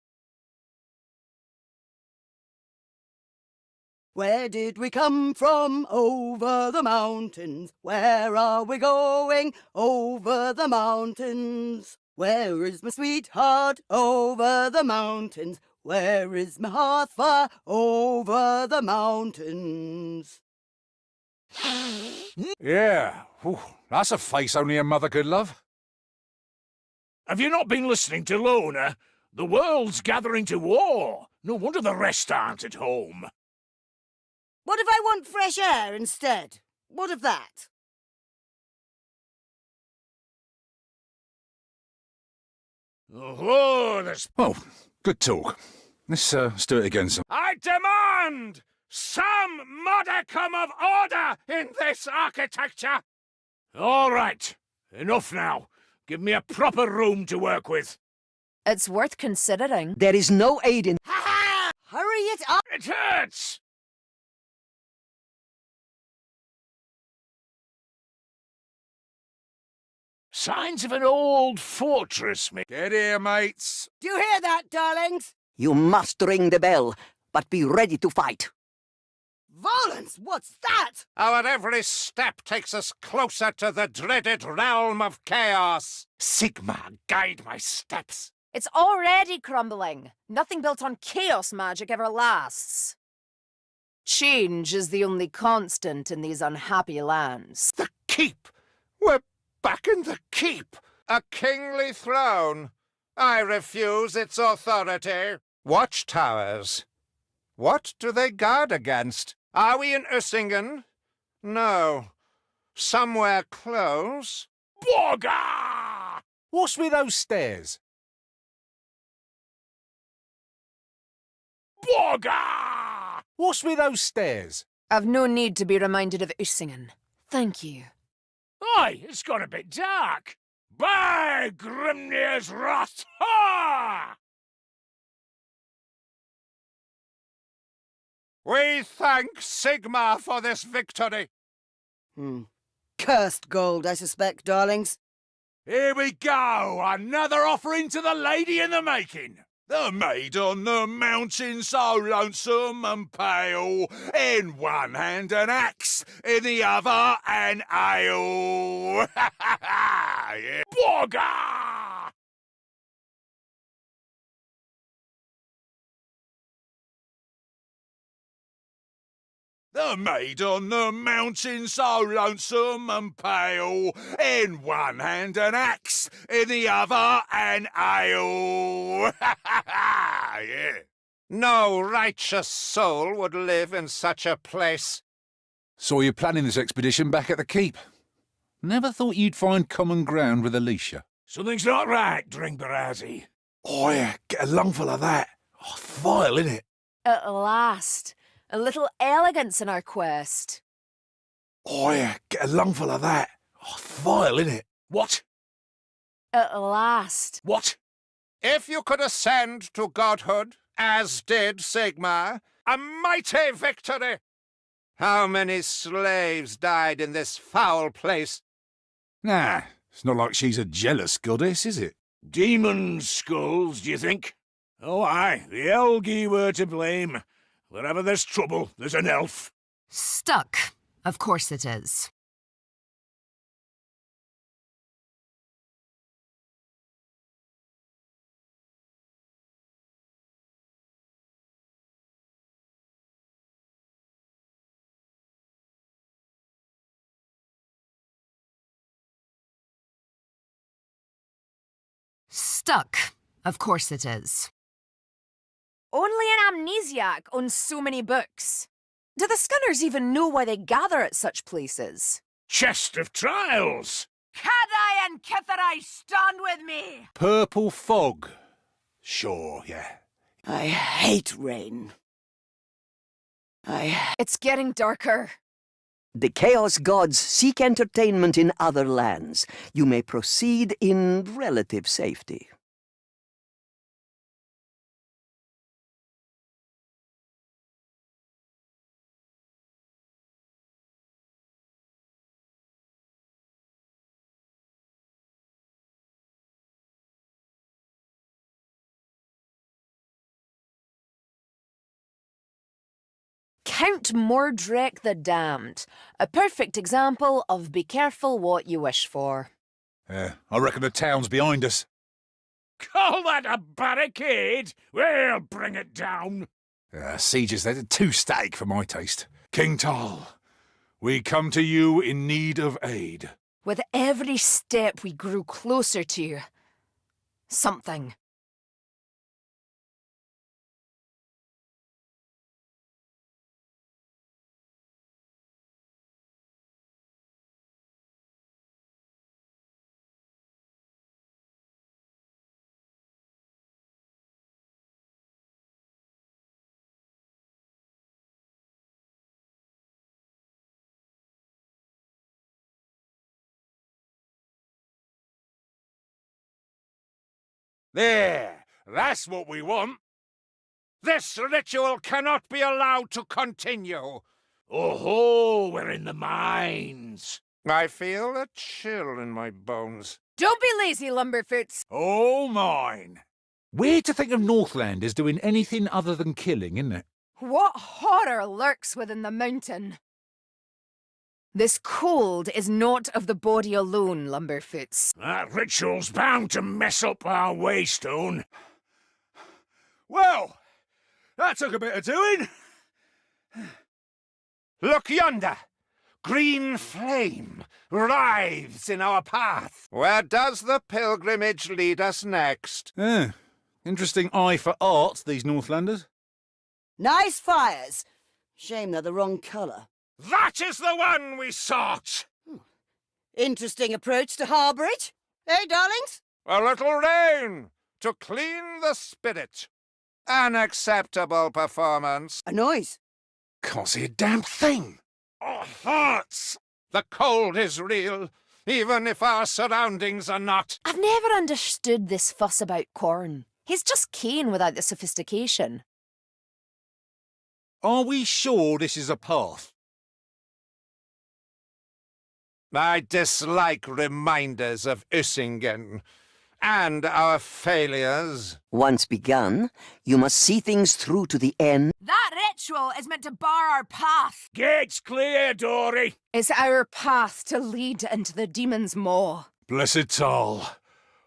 Speaker 2: Where did we come from? Over the mountains. Where are we going? Over the mountains. Where is my sweetheart? Over the mountains. Where is my hearth fire? Over the mountains.
Speaker 1: Yeah, whew, that's a face only a mother could love.
Speaker 4: Have you not been listening to Lona? The world's gathering to war. No wonder the rest aren't at home.
Speaker 2: What if I want fresh air instead? What of that?
Speaker 4: Oh, there's...
Speaker 1: Oh, good talk. Let's do it again.
Speaker 3: I demand some modicum of order in this architecture.
Speaker 4: All right. Enough now. Give me a proper room to work with.
Speaker 5: It's worth considering.
Speaker 6: There is no aid in...
Speaker 2: Ha-ha! Hurry it up!
Speaker 4: It hurts! Signs of an old fortress, mate.
Speaker 1: Get here, mates.
Speaker 2: Do you hear that, darlings?
Speaker 6: You must ring the bell, but be ready to fight.
Speaker 2: Violence! What's that?
Speaker 3: Our every step takes us closer to the dreaded realm of chaos. Sigma, guide my steps.
Speaker 5: It's already crumbling. Nothing built on chaos magic ever lasts. Change is the only constant in these unhappy lands.
Speaker 3: The keep! We're back in the keep! A kingly throne. I refuse its authority. Watchtowers. What do they guard against? Are we in Ussingen? No. Somewhere close.
Speaker 4: Bogger!
Speaker 1: What's with those stairs?
Speaker 4: Bogger!
Speaker 1: What's with those stairs?
Speaker 5: I've no need to be reminded of Ussingen. Thank you.
Speaker 4: Aye, it's got a bit dark. By Grimnir's wrath! Ha!
Speaker 3: We thank Sigma for this victory.
Speaker 2: Cursed gold, I suspect, darlings.
Speaker 4: Here we go! Another offering to the lady in the making! The maid on the mountain so lonesome and pale, in one hand an axe, in the other an ale. Yeah. Bogger! The maid on the mountain so lonesome and pale, in one hand an axe, in the other an ale. Yeah.
Speaker 3: No righteous soul would live in such a place.
Speaker 1: Saw you planning this expedition back at the keep. Never thought you'd find common ground with Alicia.
Speaker 4: Something's not right, Dringbarazzi. Oh yeah, get a lungful of that. Oh, vile, innit?
Speaker 5: At last, a little elegance in our quest.
Speaker 4: Oh yeah, get a lungful of that. Oh, vile, innit? What?
Speaker 5: At last.
Speaker 4: What?
Speaker 3: If you could ascend to godhood, as did Sigmar, a mighty victory! How many slaves died in this foul place?
Speaker 1: Nah, it's not like she's a jealous goddess, is it?
Speaker 4: Demon skulls, do you think? Oh aye, the Elgi were to blame. Wherever there's trouble, there's an elf.
Speaker 7: Stuck. Of course it is. Stuck. Of course it is.
Speaker 5: Only an amnesiac owns so many books. Do the Skunners even know why they gather at such places?
Speaker 4: Chest of trials.
Speaker 7: Cadai and Kitharai, stand with me!
Speaker 1: Purple fog.
Speaker 4: Sure, yeah.
Speaker 2: I hate rain.
Speaker 5: It's getting darker.
Speaker 6: The Chaos Gods seek entertainment in other lands. You may proceed in relative safety.
Speaker 5: Count Mordrek the Damned, a perfect example of be careful what you wish for.
Speaker 1: Yeah, I reckon the town's behind us.
Speaker 4: Call that a barricade? We'll bring it down.
Speaker 1: Sieges, they're too static for my taste. King Tal, we come to you in need of aid.
Speaker 5: With every step we grew closer to something.
Speaker 3: There, that's what we want. This ritual cannot be allowed to continue.
Speaker 4: Oh, we're in the mines.
Speaker 3: I feel a chill in my bones.
Speaker 5: Don't be lazy, Lumberfoots.
Speaker 4: All mine.
Speaker 1: Weird to think of Northlanders doing anything other than killing, isn't it?
Speaker 5: What horror lurks within the mountain? This cold is not of the body alone, Lumberfoots.
Speaker 4: That ritual's bound to mess up our waystone. Well, that took a bit of doing.
Speaker 3: Look yonder! Green flame writhes in our path. Where does the pilgrimage lead us next?
Speaker 1: Interesting eye for art, these Northlanders.
Speaker 2: Nice fires. Shame they're the wrong colour.
Speaker 3: That is the one we sought!
Speaker 2: Interesting approach to harbourage. Eh, darlings?
Speaker 3: A little rain to clean the spirit. An acceptable performance.
Speaker 2: A noise.
Speaker 1: Can't see a damn thing.
Speaker 3: Our hearts! The cold is real, even if our surroundings are not.
Speaker 5: I've never understood this fuss about corn. He's just Cain without the sophistication.
Speaker 1: Are we sure this is a path?
Speaker 3: I dislike reminders of Ussingen. And our failures.
Speaker 6: Once begun, you must see things through to the end.
Speaker 7: That ritual is meant to bar our path.
Speaker 4: Gates clear, Dory.
Speaker 5: Is our path to lead into the demon's maw.
Speaker 1: Blessed Tal.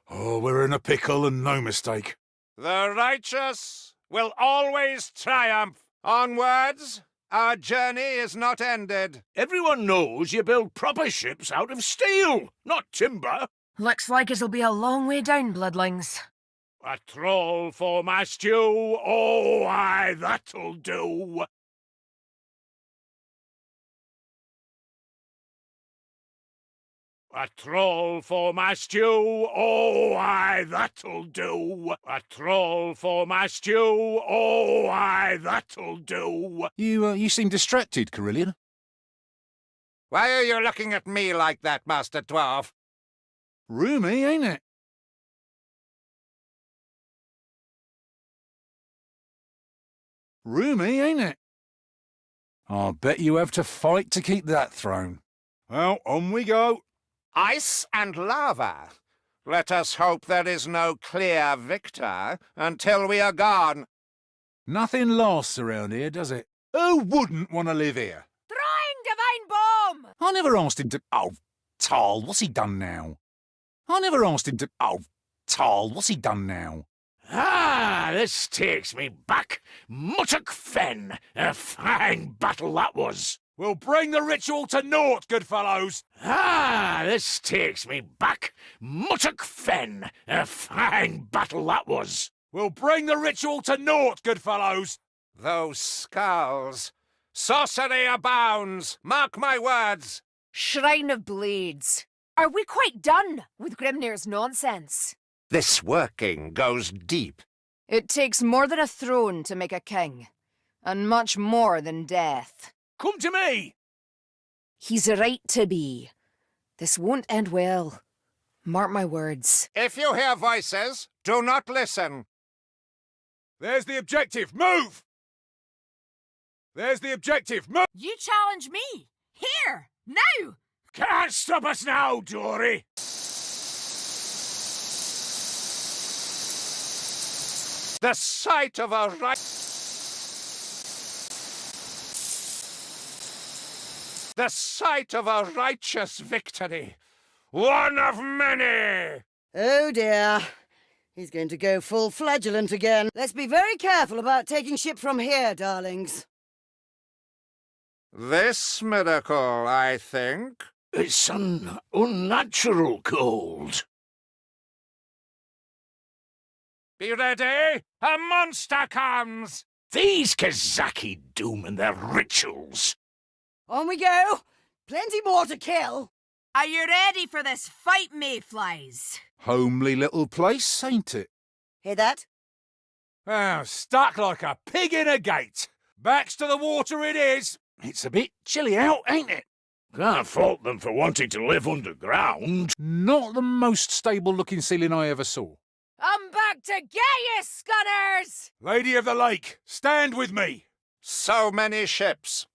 Speaker 1: Oh, we're in a pickle and no mistake.
Speaker 3: The righteous will always triumph. Onwards, our journey is not ended.
Speaker 4: Everyone knows you build proper ships out of steel, not timber.
Speaker 7: Looks like it'll be a long way down, bloodlings.
Speaker 4: A troll for my stew, oh aye, that'll do. A troll for my stew, oh aye, that'll do. A troll for my stew, oh aye, that'll do.
Speaker 1: You seem distracted, Kerillian.
Speaker 3: Why are you looking at me like that, Master Dwarf?
Speaker 1: Roomy, ain't it? Roomy, ain't it? I bet you have to fight to keep that throne. Well, on we go.
Speaker 3: Ice and lava. Let us hope there is no clear victor until we are gone.
Speaker 1: Nothing lasts around here, does it? Who wouldn't want to live here?
Speaker 7: Throwing divine bomb!
Speaker 1: I never asked him to... Oh, Tal, what's he done now? I never asked him to... Oh, Tal, what's he done now?
Speaker 4: Ah, this takes me back. Muttock Fen. A fine battle that was.
Speaker 1: We'll bring the ritual to naught, good fellows.
Speaker 4: Ah, this takes me back. Muttock Fen. A fine battle that was.
Speaker 1: We'll bring the ritual to naught, good fellows.
Speaker 3: Those skulls. Sorcery abounds. Mark my words.
Speaker 5: Shrine of Blades. Are we quite done with Grimnir's nonsense?
Speaker 3: This working goes deep.
Speaker 5: It takes more than a throne to make a king, and much more than death.
Speaker 4: Come to me.
Speaker 5: He's right to be. This won't end well. Mark my words.
Speaker 3: If you hear voices, do not listen.
Speaker 1: There's the objective. Move! There's the objective. Move!
Speaker 7: You challenge me. Here, now!
Speaker 4: Can't stop us now, Dory.
Speaker 3: The sight of a The sight of a righteous victory. One of many.
Speaker 2: Oh dear. He's going to go full flagellant again. Let's be very careful about taking ship from here, darlings.
Speaker 3: This miracle, I think.
Speaker 4: It's an unnatural cold.
Speaker 3: Be ready. A monster comes.
Speaker 4: These Kazaki doom and their rituals.
Speaker 2: On we go. Plenty more to kill.
Speaker 7: Are you ready for this fight, mayflies?
Speaker 1: Homely little place, ain't it?
Speaker 2: Hear that?
Speaker 1: Ah, stuck like a pig in a gate. Backs to the water it is. It's a bit chilly out, ain't it?
Speaker 4: Can't fault them for wanting to live underground.
Speaker 1: Not the most stable-looking ceiling I ever saw.
Speaker 5: I'm back to get you, Scunners!
Speaker 1: Lady of the Lake, stand with me.
Speaker 3: So many ships.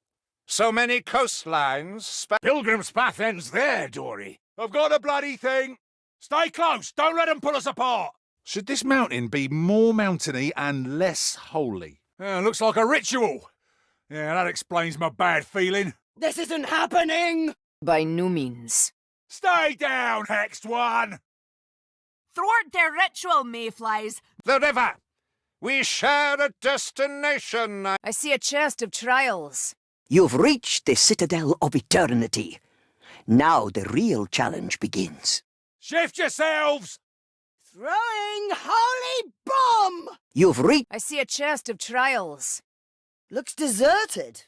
Speaker 3: So many coastlines.
Speaker 4: Pilgrim's Path ends there, Dory.
Speaker 1: I've got a bloody thing. Stay close. Don't let them pull us apart. Should this mountain be more mountainy and less holy? Looks like a ritual. Yeah, that explains my bad feeling.
Speaker 2: This isn't happening!
Speaker 5: By no means.
Speaker 1: Stay down, hexed one.
Speaker 7: Thwart their ritual, mayflies.
Speaker 3: The river. We share a destination.
Speaker 5: I see a chest of trials.
Speaker 6: You've reached the Citadel of Eternity. Now the real challenge begins.
Speaker 1: Shift yourselves.
Speaker 2: Throwing holy bomb!
Speaker 6: You've reached...
Speaker 5: I see a chest of trials.
Speaker 2: Looks deserted.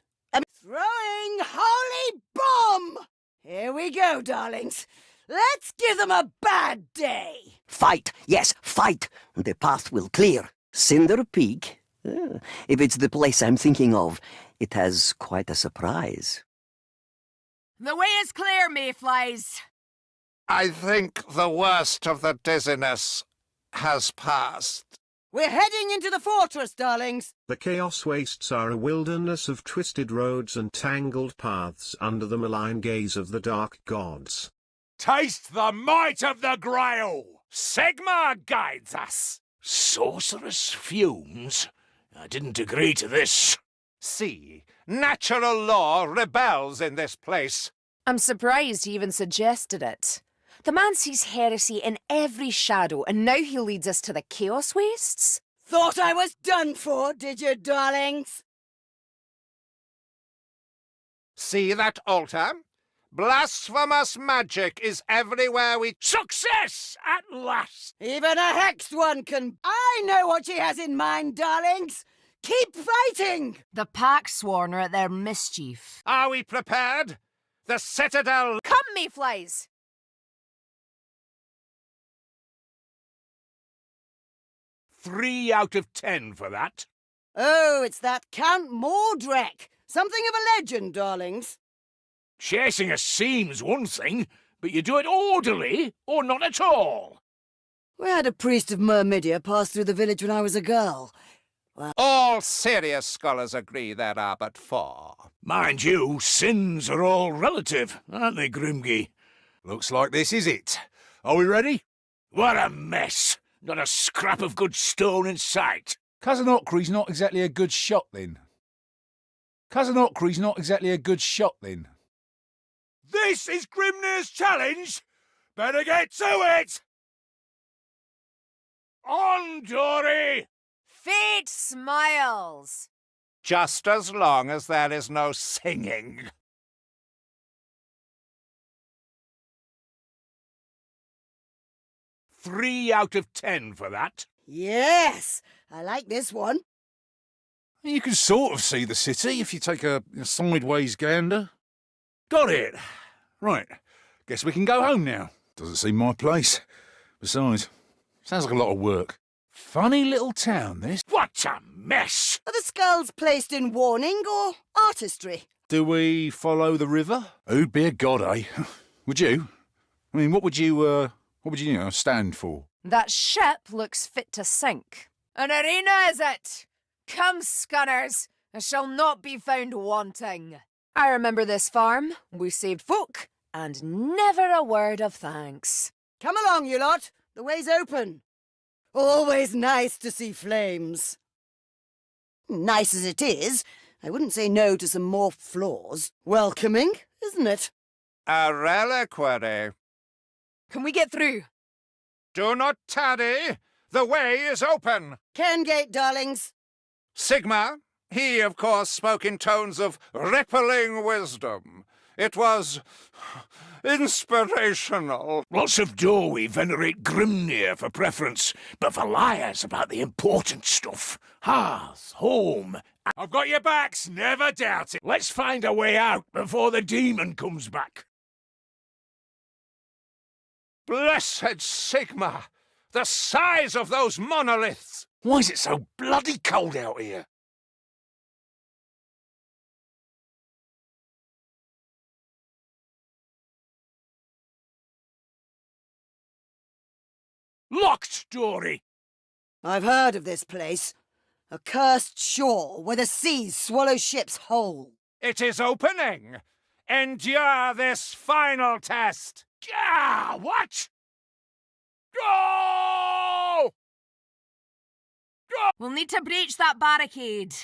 Speaker 2: Throwing holy bomb! Here we go, darlings. Let's give them a bad day.
Speaker 6: Fight, yes, fight. The path will clear. Cinder Peak. If it's the place I'm thinking of, it has quite a surprise.
Speaker 7: The way is clear, mayflies.
Speaker 3: I think the worst of the dizziness has passed.
Speaker 2: We're heading into the fortress, darlings.
Speaker 8: The Chaos Wastes are a wilderness of twisted roads and tangled paths under the malign gaze of the dark gods.
Speaker 1: Taste the might of the Grail.
Speaker 3: Sigma guides us.
Speaker 4: Sorcerous fumes? I didn't agree to this.
Speaker 3: See, natural law rebels in this place.
Speaker 5: I'm surprised he even suggested it. The man sees heresy in every shadow, and now he leads us to the Chaos Wastes?
Speaker 2: Thought I was done for, did you, darlings?
Speaker 3: See that altar? Blasphemous magic is everywhere we...
Speaker 4: Success at last!
Speaker 2: Even a hexed one can... I know what she has in mind, darlings! Keep fighting!
Speaker 7: The Packsworn are at their mischief.
Speaker 3: Are we prepared? The Citadel...
Speaker 5: Come, mayflies!
Speaker 4: 3 out of 10 for that.
Speaker 2: Oh, it's that Count Mordrek. Something of a legend, darlings.
Speaker 4: Chasing a seam's one thing, but you do it orderly or not at all.
Speaker 2: We had a priest of Myrmidia pass through the village when I was a girl.
Speaker 3: All serious scholars agree there are but 4.
Speaker 4: Mind you, sins are all relative, aren't they, Grimgy?
Speaker 1: Looks like this is it. Are we ready?
Speaker 4: What a mess! Not a scrap of good stone in sight.
Speaker 1: Cousin Ockery's not exactly a good shot, then. Cousin Ockery's not exactly a good shot, then.
Speaker 4: This is Grimnir's challenge! Better get to it! On, Dory!
Speaker 5: Fate smiles!
Speaker 3: Just as long as there is no singing.
Speaker 4: Three out of 10 for that.
Speaker 2: Yes, I like this one.
Speaker 1: You can sort of see the city if you take a sideways gander.
Speaker 4: Got it.
Speaker 1: Right, guess we can go home now. Doesn't seem my place. Besides, sounds like a lot of work. Funny little town, this.
Speaker 4: What a mess!
Speaker 2: Are the skulls placed in warning or artistry?
Speaker 1: Do we follow the river? Who'd be a god, eh? Would you? I mean, what would you stand for?
Speaker 5: That ship looks fit to sink. An arena, is it? Come, scunners, I shall not be found wanting. I remember this farm, we saved folk, and never a word of thanks.
Speaker 2: Come along, you lot. The way's open. Always nice to see flames. Nice as it is, I wouldn't say no to some more floors. Welcoming, isn't it?
Speaker 3: A reliquary.
Speaker 5: Can we get through?
Speaker 3: Do not tarry. The way is open.
Speaker 2: Cairngate, darlings.
Speaker 3: Sigma, he, of course, spoke in tones of rippling wisdom. It was inspirational.
Speaker 4: Lots of Dory venerate Grimnir for preference, but Vallaya's about the important stuff. Hearth, home. I've got your backs, never doubt it. Let's find a way out before the demon comes back.
Speaker 3: Blessed Sigma! The size of those monoliths!
Speaker 4: Why is it so bloody cold out here? Locked, Dory!
Speaker 2: I've heard of this place. A cursed shore where the seas swallow ships whole.
Speaker 3: It is opening! Endure this final test!
Speaker 4: Ah, what? Go!
Speaker 7: We'll need to breach that barricade.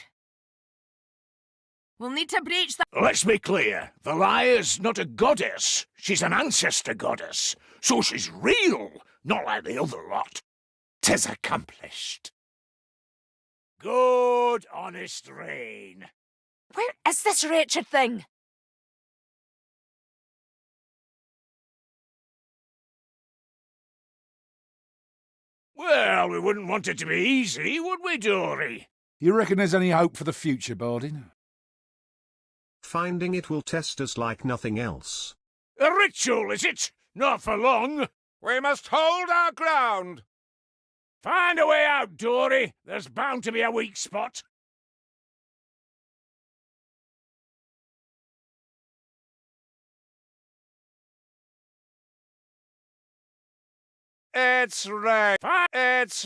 Speaker 7: We'll need to breach that...
Speaker 4: Let's be clear. Vallaya's not a goddess. She's an ancestor goddess. So she's real, not like the other lot.
Speaker 3: 'Tis accomplished.
Speaker 4: Good, honest rain.
Speaker 5: Where is this wretched thing?
Speaker 4: Well, we wouldn't want it to be easy, would we, Dory?
Speaker 1: You reckon there's any hope for the future, Bardin?
Speaker 8: Finding it will test us like nothing else.
Speaker 4: A ritual, is it? Not for long.
Speaker 3: We must hold our ground.
Speaker 4: Find a way out, Dory. There's bound to be a weak spot.
Speaker 3: It's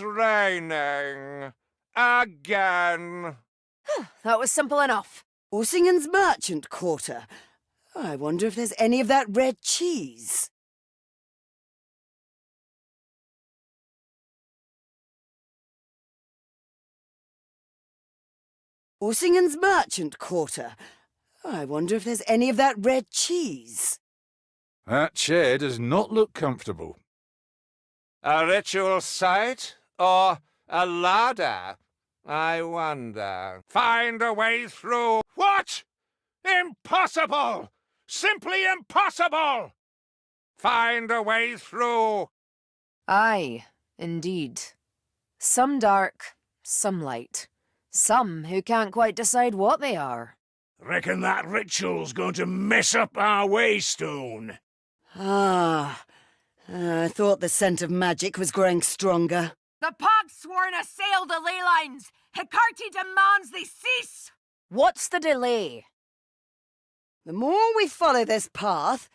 Speaker 3: raining. Again.
Speaker 5: That was simple enough.
Speaker 2: Orsingen's merchant quarter. I wonder if there's any of that red cheese. Orsingen's merchant quarter. I wonder if there's any of that red cheese.
Speaker 1: That chair does not look comfortable.
Speaker 3: A ritual site or a ladder? I wonder. Find a way through. What? Impossible! Simply impossible! Find a way through.
Speaker 5: Aye, indeed. Some dark, some light. Some who can't quite decide what they are.
Speaker 4: Reckon that ritual's going to mess up our waystone.
Speaker 2: Ah, I thought the scent of magic was growing stronger.
Speaker 7: The Pog sworn assail the ley lines. Hecate demands they cease.
Speaker 5: What's the delay?
Speaker 2: The more we follow this path,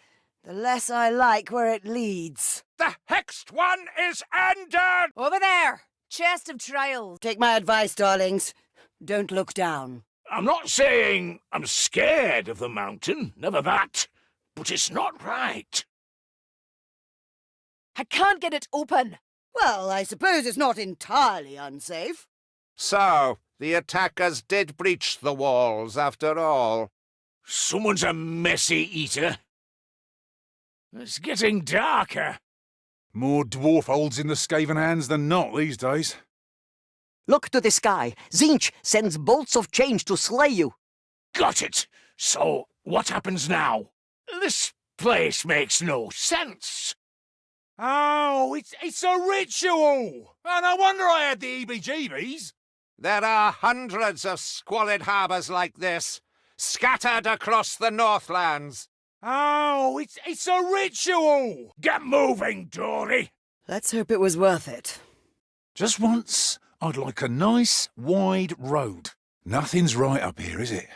Speaker 2: the less I like where it leads.
Speaker 3: The hexed one is ended!
Speaker 5: Over there! Chest of trials.
Speaker 2: Take my advice, darlings. Don't look down.
Speaker 4: I'm not saying I'm scared of the mountain, never that. But it's not right.
Speaker 5: I can't get it open.
Speaker 2: Well, I suppose it's not entirely unsafe.
Speaker 3: So, the attackers did breach the walls after all.
Speaker 4: Someone's a messy eater. It's getting darker.
Speaker 1: More dwarf holds in the Skaven hands than not these days.
Speaker 6: Look to the sky. Zinch sends bolts of change to slay you.
Speaker 4: Got it. So, what happens now? This place makes no sense.
Speaker 1: Oh, it's a ritual! And no wonder I had the heebie-jeebies.
Speaker 3: There are hundreds of squalid harbours like this, scattered across the Northlands.
Speaker 1: Oh, it's a ritual!
Speaker 4: Get moving, Dory.
Speaker 2: Let's hope it was worth it.
Speaker 1: Just once, I'd like a nice, wide road. Nothing's right up here, is it?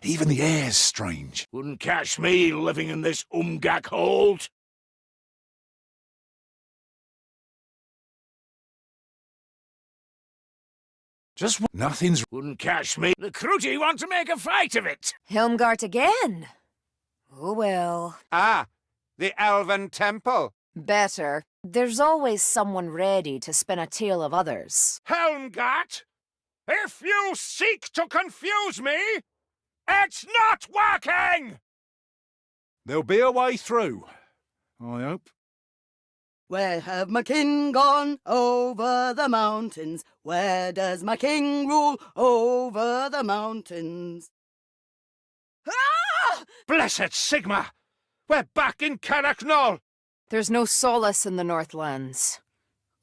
Speaker 1: Even the air's strange.
Speaker 4: Wouldn't catch me living in this umgak hold.
Speaker 1: Nothing's...
Speaker 4: Wouldn't catch me. The Crooty want to make a fight of it.
Speaker 5: Helmgart again. Oh well.
Speaker 3: Ah, the Elven Temple.
Speaker 5: Better. There's always someone ready to spin a tale of others.
Speaker 3: Helmgart, if you seek to confuse me, it's not working!
Speaker 1: There'll be a way through, I hope.
Speaker 2: Where have my kin gone? Over the mountains. Where does my king rule? Over the mountains.
Speaker 3: Ah! Blessed Sigma! We're back in Carricknall!
Speaker 5: There's no solace in the Northlands.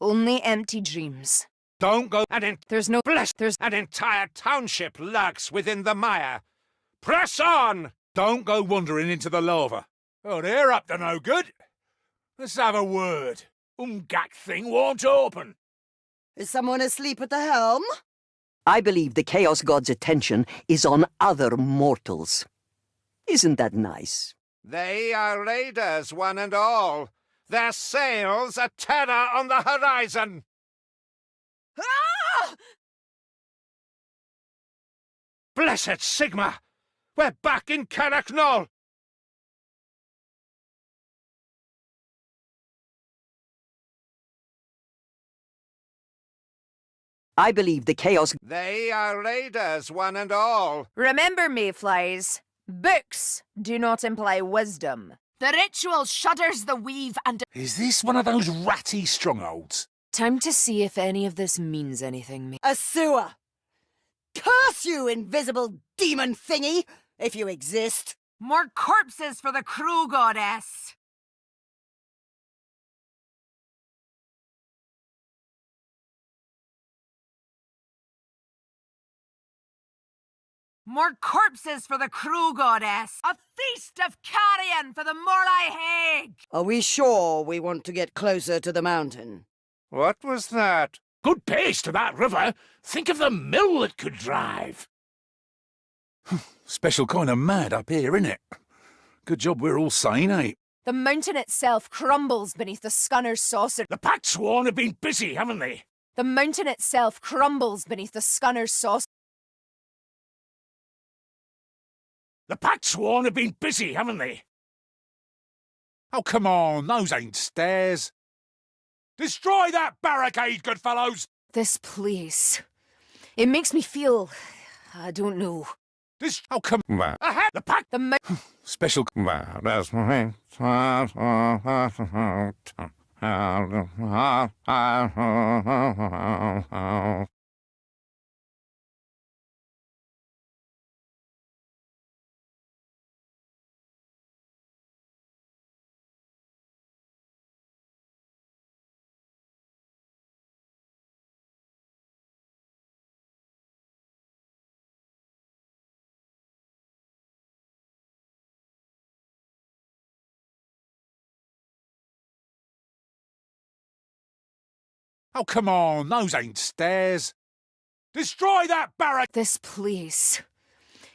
Speaker 5: Only empty dreams.
Speaker 1: Don't go...
Speaker 5: There's no...
Speaker 3: An entire township lurks within the mire. Press on!
Speaker 1: Don't go wandering into the lava. Oh, they're up to no good. Let's have a word.
Speaker 4: Umgak thing won't open.
Speaker 2: Is someone asleep at the helm?
Speaker 6: I believe the Chaos God's attention is on other mortals. Isn't that nice?
Speaker 3: They are raiders, one and all. Their sails a terror on the horizon.
Speaker 7: Ah!
Speaker 3: Blessed Sigma! We're back in Carricknall!
Speaker 6: I believe the Chaos...
Speaker 3: They are raiders, one and all.
Speaker 5: Remember, mayflies, books do not imply wisdom.
Speaker 7: The ritual shudders the weave and...
Speaker 1: Is this one of those ratty strongholds?
Speaker 5: Time to see if any of this means anything.
Speaker 2: A sewer. Curse you, invisible demon thingy, if you exist.
Speaker 7: More corpses for the crew goddess. More corpses for the crew goddess. A feast of carrion for the Morlai Hague.
Speaker 2: Are we sure we want to get closer to the mountain?
Speaker 3: What was that?
Speaker 4: Good pace to that river. Think of the mill it could drive.
Speaker 1: Special kind of mad up here, innit? Good job we're all sane, eh?
Speaker 5: The mountain itself crumbles beneath the Scunner's saucer.
Speaker 4: The Pact Sworn have been busy, haven't they?
Speaker 5: The mountain itself crumbles beneath the Scunner's saucer.
Speaker 4: The Pact Sworn have been busy, haven't they?
Speaker 1: Oh, come on, those ain't stairs. Destroy that barricade, good fellows!
Speaker 5: This place. It makes me feel I don't know.
Speaker 1: This... Oh, come...
Speaker 3: Ahead! The pact!
Speaker 5: The mo-
Speaker 1: Special... Oh, come on, those ain't stairs. Destroy that barrack!
Speaker 5: This place.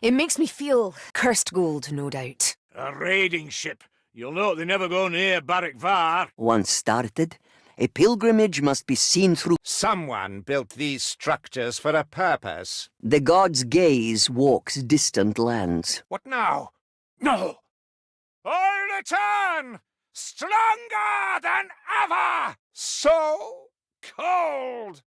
Speaker 5: It makes me feel cursed gold, no doubt.
Speaker 4: A raiding ship. You'll note they never go near Barrack Var.
Speaker 6: Once started, a pilgrimage must be seen through.
Speaker 3: Someone built these structures for a purpose.
Speaker 6: The god's gaze walks distant lands.
Speaker 3: What now? No! I return! Stronger than ever! So cold!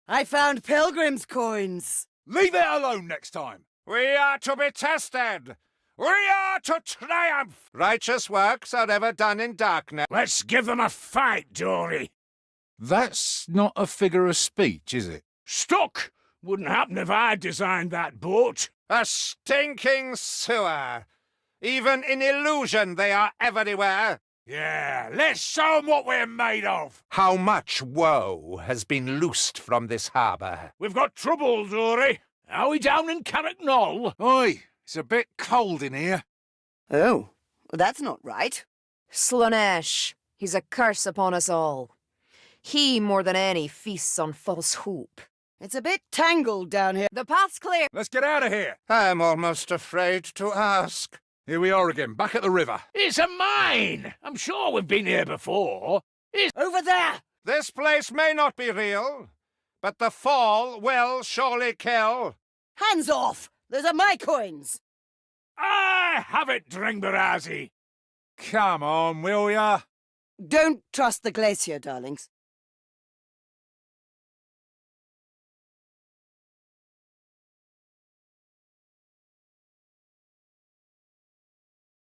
Speaker 2: I found pilgrim's coins.
Speaker 1: Leave it alone next time.
Speaker 3: We are to be tested! We are to triumph! Righteous works are ever done in darkness.
Speaker 4: Let's give them a fight, Dory.
Speaker 1: That's not a figure of speech, is it?
Speaker 4: Stuck! Wouldn't happen if I designed that boat.
Speaker 3: A stinking sewer! Even in illusion they are everywhere.
Speaker 4: Yeah, let's show 'em what we're made of.
Speaker 3: How much woe has been loosed from this harbour?
Speaker 4: We've got trouble, Dory. Are we down in Carrick Knoll?
Speaker 1: Oi, it's a bit cold in here.
Speaker 2: Oh, well, that's not right.
Speaker 5: Slanesh. He's a curse upon us all. He, more than any, feasts on false hope.
Speaker 2: It's a bit tangled down here.
Speaker 5: The path's clear.
Speaker 1: Let's get out of here.
Speaker 3: I'm almost afraid to ask.
Speaker 1: Here we are again, back at the river.
Speaker 4: It's a mine. I'm sure we've been here before.
Speaker 2: Over there!
Speaker 3: This place may not be real, but the fall will surely kill.
Speaker 2: Hands off! Those are my coins!
Speaker 4: I have it, Dringbarazi.
Speaker 1: Come on, will ya?
Speaker 2: Don't trust the glacier, darlings.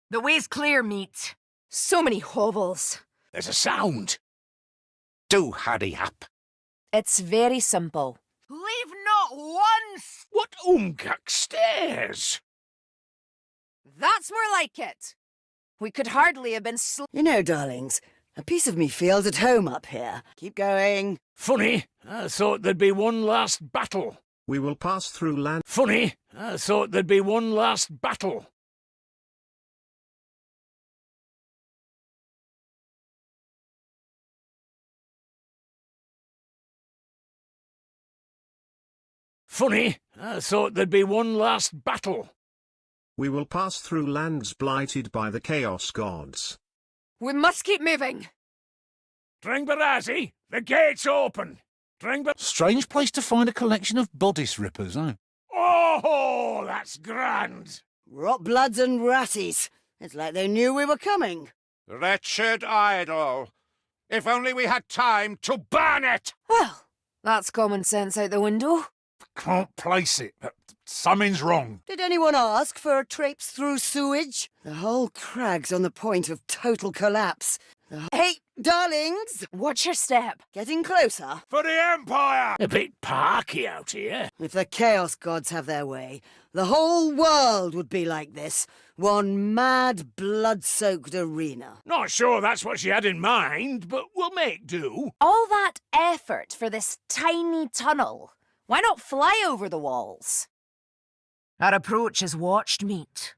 Speaker 7: The way's clear, meat.
Speaker 5: So many hovels.
Speaker 4: There's a sound.
Speaker 3: Do hurry up.
Speaker 5: It's very simple.
Speaker 7: Leave not one
Speaker 4: What stairs?
Speaker 5: That's more like it. We could hardly have been
Speaker 2: You know, darlings, a piece of me feels at home up here. Keep going.
Speaker 4: Funny, I thought there'd be one last battle.
Speaker 8: We will pass through land.
Speaker 4: Funny, I thought there'd be one last battle. Funny, I thought there'd be one last battle.
Speaker 8: We will pass through lands blighted by the Chaos Gods.
Speaker 5: We must keep moving.
Speaker 4: Dringbarazi, the gate's open.
Speaker 1: Strange place to find a collection of bodice rippers, eh?
Speaker 4: Oh, that's grand.
Speaker 2: Rot bloods and ratties. It's like they knew we were coming.
Speaker 3: Wretched idol. If only we had time to burn it!
Speaker 5: Well, that's common sense out the window.
Speaker 1: Can't place it, but something's wrong.
Speaker 2: Did anyone ask for a traipse through sewage? The whole crag's on the point of total collapse. Hey, darlings!
Speaker 5: Watch your step.
Speaker 2: Getting closer.
Speaker 4: For the Empire! A bit parky out here.
Speaker 2: If the Chaos Gods have their way, the whole world would be like this. One mad, blood-soaked arena.
Speaker 4: Not sure that's what she had in mind, but we'll make do.
Speaker 5: All that effort for this tiny tunnel. Why not fly over the walls?
Speaker 7: Our approach is watched, meat.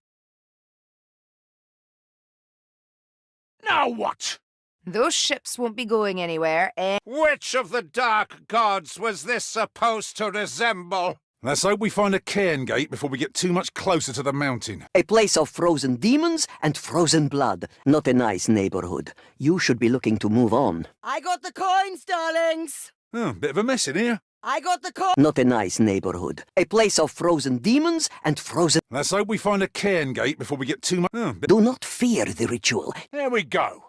Speaker 4: Now what?
Speaker 5: Those ships won't be going anywhere,
Speaker 3: Which of the dark gods was this supposed to resemble?
Speaker 1: Let's hope we find a cairn gate before we get too much closer to the mountain.
Speaker 6: A place of frozen demons and frozen blood. Not a nice neighborhood. You should be looking to move on.
Speaker 2: I got the coins, darlings!
Speaker 1: Oh, bit of a mess in here.
Speaker 2: I got the coins!
Speaker 6: Not a nice neighborhood. A place of frozen demons and frozen...
Speaker 1: Let's hope we find a cairn gate before we get too much... Oh,
Speaker 6: Do not fear the ritual.
Speaker 1: there we go.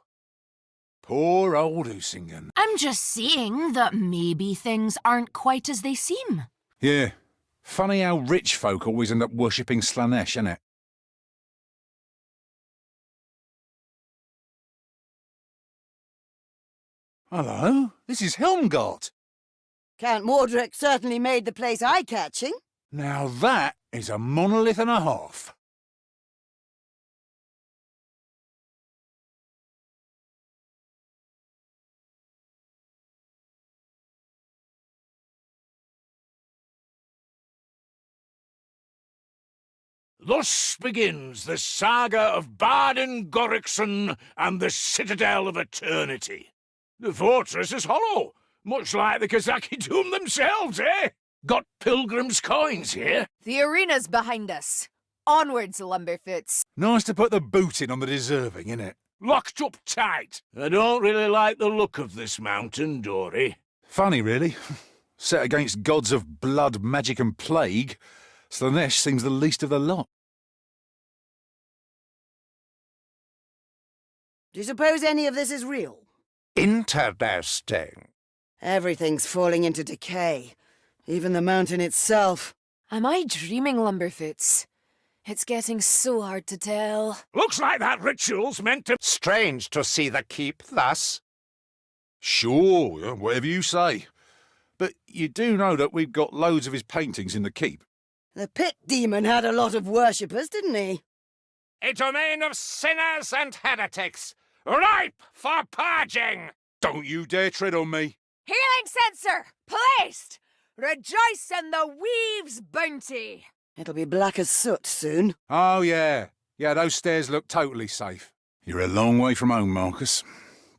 Speaker 1: Poor old Usingen.
Speaker 7: I'm just saying that maybe things aren't quite as they seem.
Speaker 1: Yeah, Funny how rich folk always end up worshipping Slaanesh, isn't it? Hello, this is Helmgart.
Speaker 2: Count Mordred certainly made the place eye-catching.
Speaker 1: Now that is a monolith and a half.
Speaker 4: Thus begins the saga of Bardin Gorickson and the Citadel of Eternity. The fortress is hollow, much like the Kazaki tomb themselves, eh? Got pilgrims' coins here?
Speaker 5: The arena's behind us. Onwards, Lumberfoots.
Speaker 1: Nice to put the boot in on the deserving, innit?
Speaker 4: Locked up tight. I don't really like the look of this mountain, Dory.
Speaker 1: Funny, really. Set against gods of blood, magic and plague, Slaanesh seems the least of the lot.
Speaker 2: Do you suppose any of this is real?
Speaker 3: Interesting.
Speaker 2: Everything's falling into decay. Even the mountain itself.
Speaker 5: Am I dreaming, Lumberfoots? It's getting so hard to tell.
Speaker 4: Looks like that ritual's meant to...
Speaker 3: Strange to see the keep thus.
Speaker 1: Sure, whatever you say. But you do know that we've got loads of his paintings in the keep.
Speaker 2: The pit demon had a lot of worshippers, didn't he?
Speaker 3: A domain of sinners and heretics, ripe for purging.
Speaker 1: Don't you dare tread on me.
Speaker 5: Healing sensor placed! Rejoice in the weave's bounty!
Speaker 2: It'll be black as soot soon.
Speaker 1: Oh, yeah. Yeah, those stairs look totally safe. You're a long way from home, Marcus.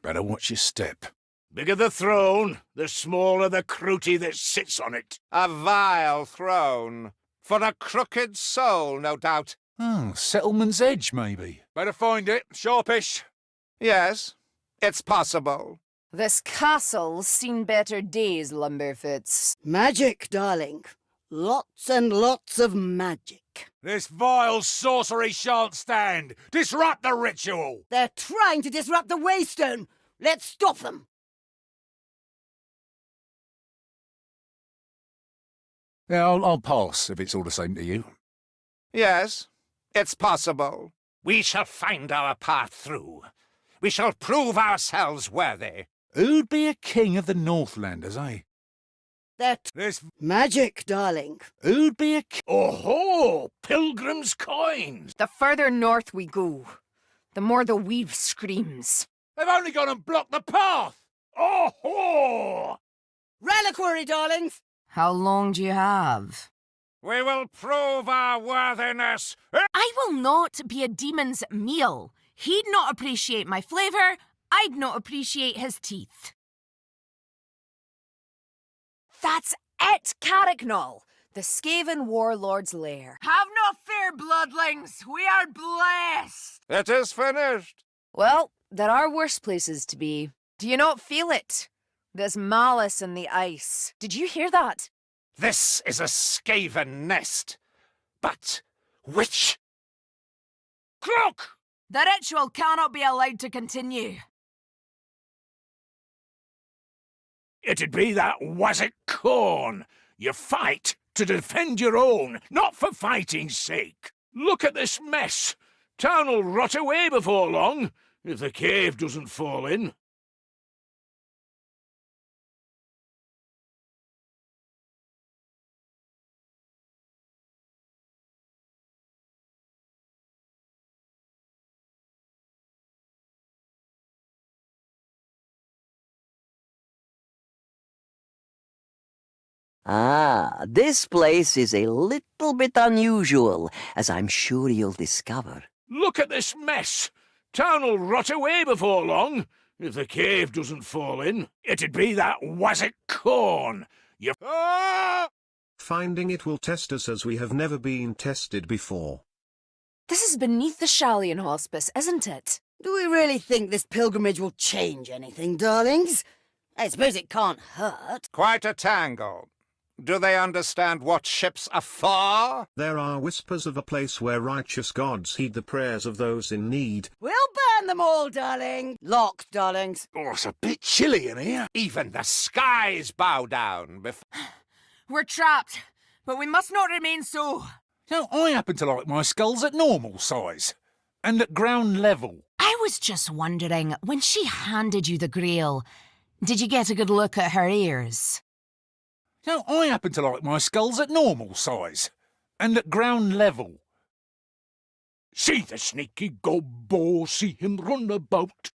Speaker 1: Better watch your step.
Speaker 4: Bigger the throne, the smaller the crooty that sits on it.
Speaker 3: A vile throne. For a crooked soul, no doubt.
Speaker 1: Oh, Settlement's Edge, maybe. Better find it. Sharpish.
Speaker 3: Yes, it's possible.
Speaker 5: This castle's seen better days, Lumberfoots.
Speaker 2: Magic, darling. Lots and lots of magic.
Speaker 4: This vile sorcery shan't stand. Disrupt the ritual.
Speaker 2: They're trying to disrupt the Waystone. Let's stop them.
Speaker 1: Yeah, I'll pass if it's all the same to you.
Speaker 3: Yes, it's possible. We shall find our path through. We shall prove ourselves worthy.
Speaker 1: Who'd be a king of the Northlanders, eh?
Speaker 2: This magic, darling.
Speaker 1: Who'd be a
Speaker 4: Oh-ho! Pilgrim's coins!
Speaker 5: The further north we go, the more the weave screams.
Speaker 4: They've only gone and blocked the path! Oh-ho!
Speaker 2: Reliquary, darlings.
Speaker 7: How long do you have?
Speaker 3: We will prove our worthiness.
Speaker 7: I will not be a demon's meal. He'd not appreciate my flavour. I'd not appreciate his teeth.
Speaker 5: That's it, Carricknall, the Skaven warlord's lair.
Speaker 7: Have no fear, bloodlings. We are blessed.
Speaker 3: It is finished.
Speaker 5: Well, there are worse places to be. Do you not feel it? There's malice in the ice. Did you hear that?
Speaker 3: This is a Skaven nest. But which?
Speaker 4: Crook!
Speaker 7: The ritual cannot be allowed to continue.
Speaker 4: It'd be that wassock corn. You fight to defend your own, not for fighting's sake. Look at this mess. Town'll rot away before long, if the cave doesn't fall in.
Speaker 6: Ah, this place is a little bit unusual, as I'm sure you'll discover.
Speaker 4: Look at this mess. Town'll rot away before long, if the cave doesn't fall in. It'd be that wassock corn. You... Ah!
Speaker 8: Finding it will test us as we have never been tested before.
Speaker 5: This is beneath the Shallian Hospice, isn't it?
Speaker 2: Do we really think this pilgrimage will change anything, darlings? I suppose it can't hurt.
Speaker 3: Quite a tangle. Do they understand what ships are for?
Speaker 8: There are whispers of a place where righteous gods heed the prayers of those in need.
Speaker 2: We'll burn them all, darling. Locked, darlings.
Speaker 1: Oh, it's a bit chilly in here.
Speaker 3: Even the skies bow down before...
Speaker 7: We're trapped, but we must not remain so.
Speaker 1: Now, I happen to like my skulls at normal size. And at ground level.
Speaker 7: I was just wondering, when she handed you the Grail, did you get a good look at her ears?
Speaker 1: Now, I happen to like my skulls at normal size. And at ground level.
Speaker 4: See the sneaky gobbo, see him run about.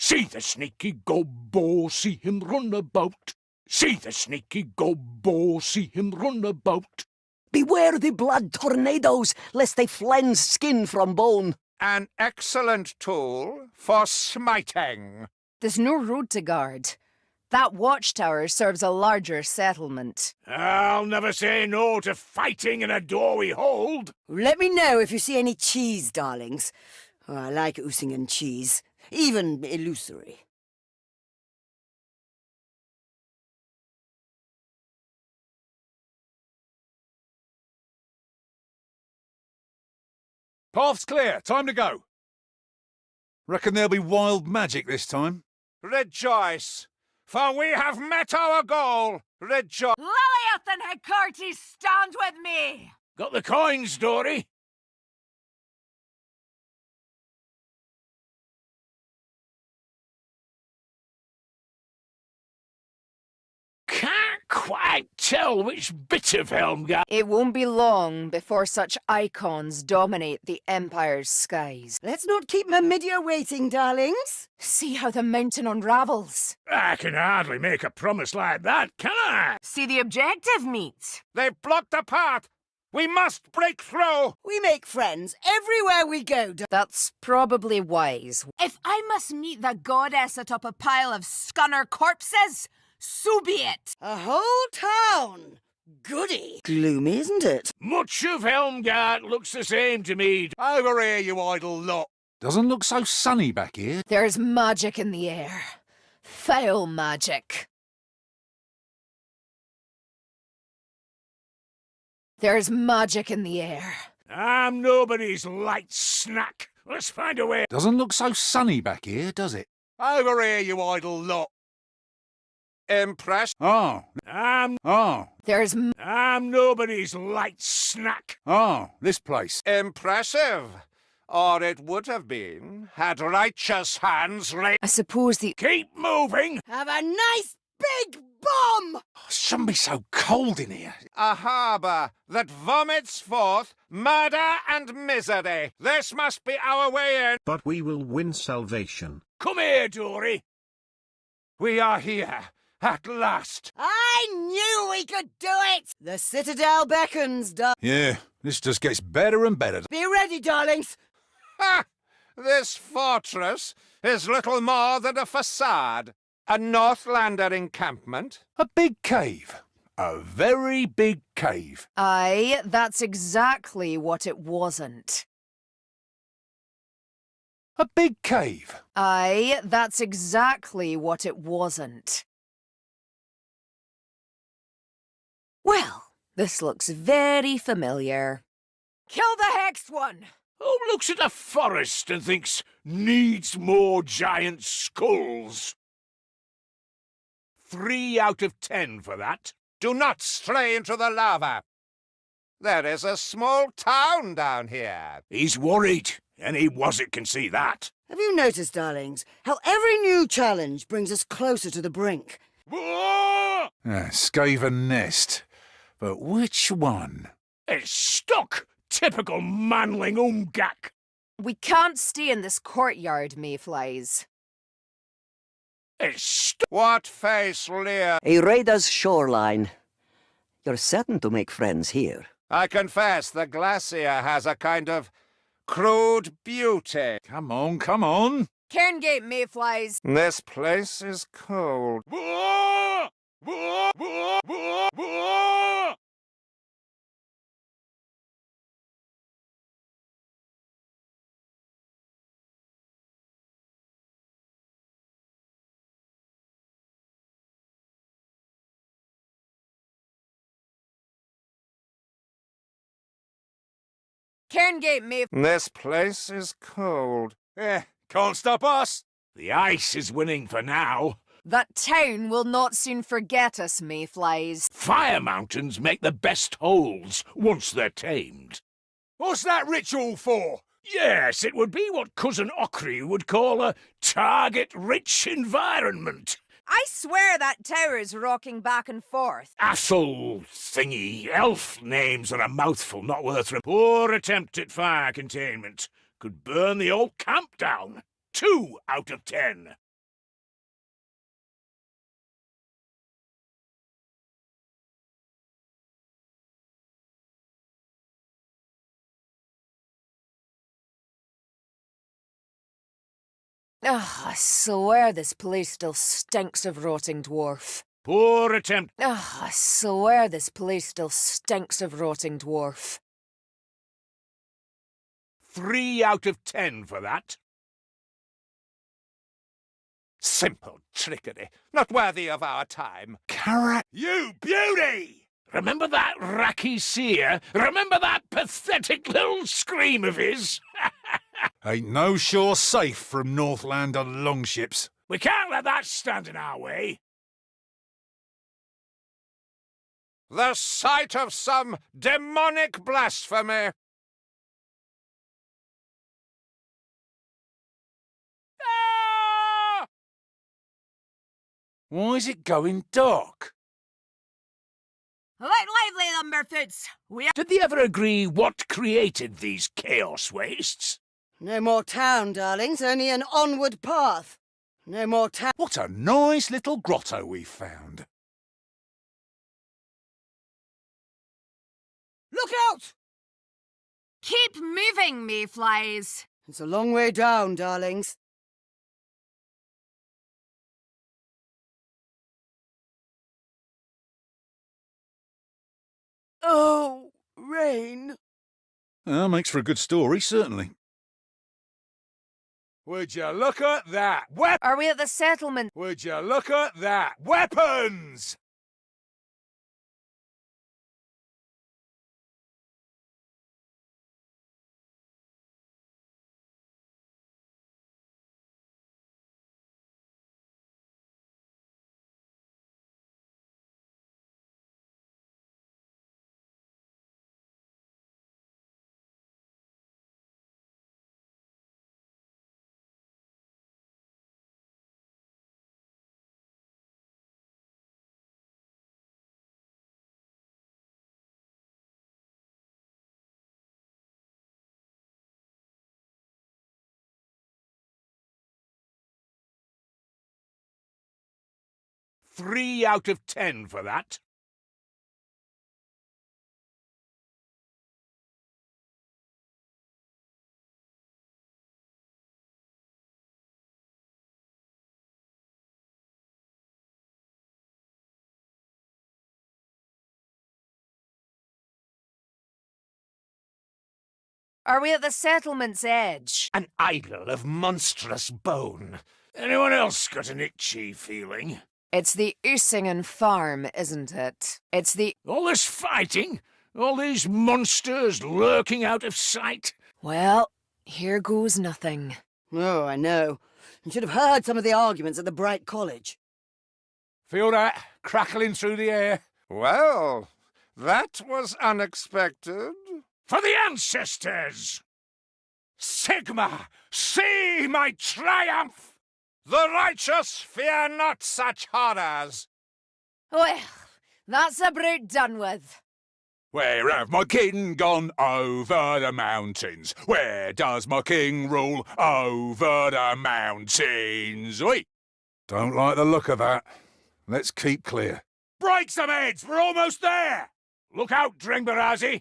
Speaker 4: See the sneaky gobbo, see him run about. See the sneaky gobbo, see him run about.
Speaker 6: Beware the blood tornadoes, lest they flens skin from bone.
Speaker 3: An excellent tool for smiting.
Speaker 5: There's no road to guard. That watchtower serves a larger settlement.
Speaker 4: I'll never say no to fighting in a door we hold.
Speaker 2: Let me know if you see any cheese, darlings. Oh, I like Usingen cheese, even illusory.
Speaker 1: Path's clear. Time to go. Reckon there'll be wild magic this time.
Speaker 3: Rejoice, for we have met our goal. Rejoice.
Speaker 7: Lileath and Hecate, stand with me!
Speaker 4: Got the coins, Dory? Can't quite tell which bit of Helmgard.
Speaker 5: It won't be long before such icons dominate the Empire's skies.
Speaker 2: Let's not keep Mamidia waiting, darlings.
Speaker 5: See how the mountain unravels.
Speaker 4: I can hardly make a promise like that, can I?
Speaker 7: See the objective meet.
Speaker 3: They've blocked the path. We must break through.
Speaker 2: We make friends everywhere we go,
Speaker 5: That's probably wise.
Speaker 7: If I must meet the goddess atop a pile of scunner corpses, so be it.
Speaker 2: A whole town. Goody. Gloomy, isn't it?
Speaker 4: Much of Helmgard looks the same to me.
Speaker 3: Over here, you idle lot.
Speaker 1: Doesn't look so sunny back here.
Speaker 5: There's magic in the air. Foul magic. There's magic in the air.
Speaker 4: I'm nobody's light snack. Let's find a way.
Speaker 1: Doesn't look so sunny back here, does it?
Speaker 3: Over here, you idle lot. Impressed.
Speaker 1: Oh.
Speaker 5: There's
Speaker 4: I'm nobody's light snack.
Speaker 1: Oh, this place.
Speaker 3: Impressive. Or it would have been, had righteous hands laid.
Speaker 5: I suppose the...
Speaker 4: Keep moving.
Speaker 2: Have a nice big bomb.
Speaker 1: Oh, it shouldn't be so cold in here.
Speaker 3: A harbour that vomits forth murder and misery. This must be our way in.
Speaker 8: But we will win salvation.
Speaker 4: Come here, Dory.
Speaker 3: We are here, at last.
Speaker 2: I knew we could do it. The Citadel beckons,
Speaker 1: Yeah, this just gets better and better.
Speaker 2: Be ready, darlings.
Speaker 3: Ha! This fortress is little more than a facade. A Northlander encampment.
Speaker 1: A big cave. A very big cave.
Speaker 5: Aye, that's exactly what it wasn't.
Speaker 1: A big cave.
Speaker 5: Aye, that's exactly what it wasn't. Well, this looks very familiar.
Speaker 7: Kill the hexed one.
Speaker 4: Who looks at a forest and thinks needs more giant skulls? 3 out of 10 for that.
Speaker 3: Do not stray into the lava. There is a small town down here.
Speaker 4: He's worried. Any Wazit can see that.
Speaker 2: Have you noticed, darlings, how every new challenge brings us closer to the brink?
Speaker 4: Whoa!
Speaker 1: Skaven nest. But which one?
Speaker 4: It's stuck. Typical manling umgak.
Speaker 5: We can't stay in this courtyard, mayflies.
Speaker 4: It's stuck.
Speaker 3: What face leer?
Speaker 6: A raider's shoreline. You're certain to make friends here.
Speaker 3: I confess the glacier has a kind of crude beauty.
Speaker 1: Come on, come on.
Speaker 5: Cairngate, mayflies.
Speaker 3: This place is cold.
Speaker 4: Whoa! Whoa! Whoa! Whoa! Whoa!
Speaker 5: Cairngate, mayflies.
Speaker 3: This place is cold.
Speaker 1: Can't stop us.
Speaker 4: The ice is winning for now.
Speaker 5: That town will not soon forget us, mayflies.
Speaker 4: Fire mountains make the best holes once they're tamed.
Speaker 3: What's that ritual for?
Speaker 4: Yes, it would be what Cousin Ochry would call a target-rich environment.
Speaker 5: I swear that tower's rocking back and forth.
Speaker 4: Athel thingy. Elf names are a mouthful not worth a poor attempt at fire containment. Could burn the old camp down. 2 out of 10.
Speaker 5: I swear this place still stinks of rotting dwarf.
Speaker 4: Poor attempt.
Speaker 5: I swear this place still stinks of rotting dwarf.
Speaker 4: 3 out of 10 for that.
Speaker 3: Simple trickery, not worthy of our time.
Speaker 4: You beauty! Remember that racky seer? Remember that pathetic little scream of his?
Speaker 1: Ain't no shore safe from Northlander longships.
Speaker 4: We can't let that stand in our way.
Speaker 3: The sight of some demonic blasphemy. Ah!
Speaker 1: Why is it going dark?
Speaker 7: Light lively, Lumberfoots!
Speaker 4: Did they ever agree what created these chaos wastes?
Speaker 2: No more town, darlings, only an onward path. No more town.
Speaker 1: What a nice little grotto we found.
Speaker 2: Look out!
Speaker 7: Keep moving, mayflies!
Speaker 2: It's a long way down, darlings. Oh, rain.
Speaker 1: Makes for a good story, certainly.
Speaker 3: Would you look at that?
Speaker 5: Are we at the settlement?
Speaker 3: Would you look at that? Weapons!
Speaker 4: Three out of 10 for that.
Speaker 5: Are we at the settlement's edge?
Speaker 4: An idol of monstrous bone. Anyone else got an itchy feeling?
Speaker 5: It's the Usingen farm, isn't it? It's the...
Speaker 4: All this fighting? All these monsters lurking out of sight?
Speaker 5: Well, here goes nothing.
Speaker 2: Oh, I know. You should have heard some of the arguments at the Bright College.
Speaker 1: Feel that crackling through the air?
Speaker 3: Well, that was unexpected.
Speaker 4: For the ancestors! Sigma, see my triumph!
Speaker 3: The righteous fear not such horrors.
Speaker 5: Well, that's about done with.
Speaker 1: Where have my king gone over the mountains? Where does my king rule over the mountains? Oi! Don't like the look of that. Let's keep clear.
Speaker 4: Break some heads, we're almost there! Look out, Dringbarazi!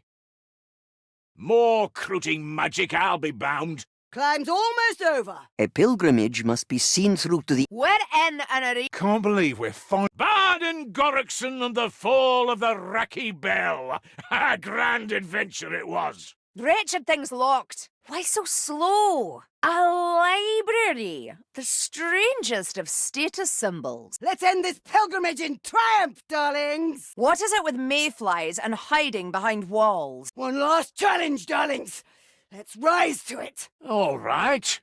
Speaker 4: More crooting magic, I'll be bound.
Speaker 2: Climb's almost over.
Speaker 6: A pilgrimage must be seen through to the...
Speaker 5: We're in an
Speaker 1: Can't believe we're fine.
Speaker 4: Bardin Gorrickson and the fall of the Racky Bell. A grand adventure it was.
Speaker 5: wretched thing's locked. Why so slow? A library. The strangest of status symbols.
Speaker 2: Let's end this pilgrimage in triumph, darlings!
Speaker 5: What is it with mayflies and hiding behind walls?
Speaker 2: One last challenge, darlings! Let's rise to it!
Speaker 4: All right.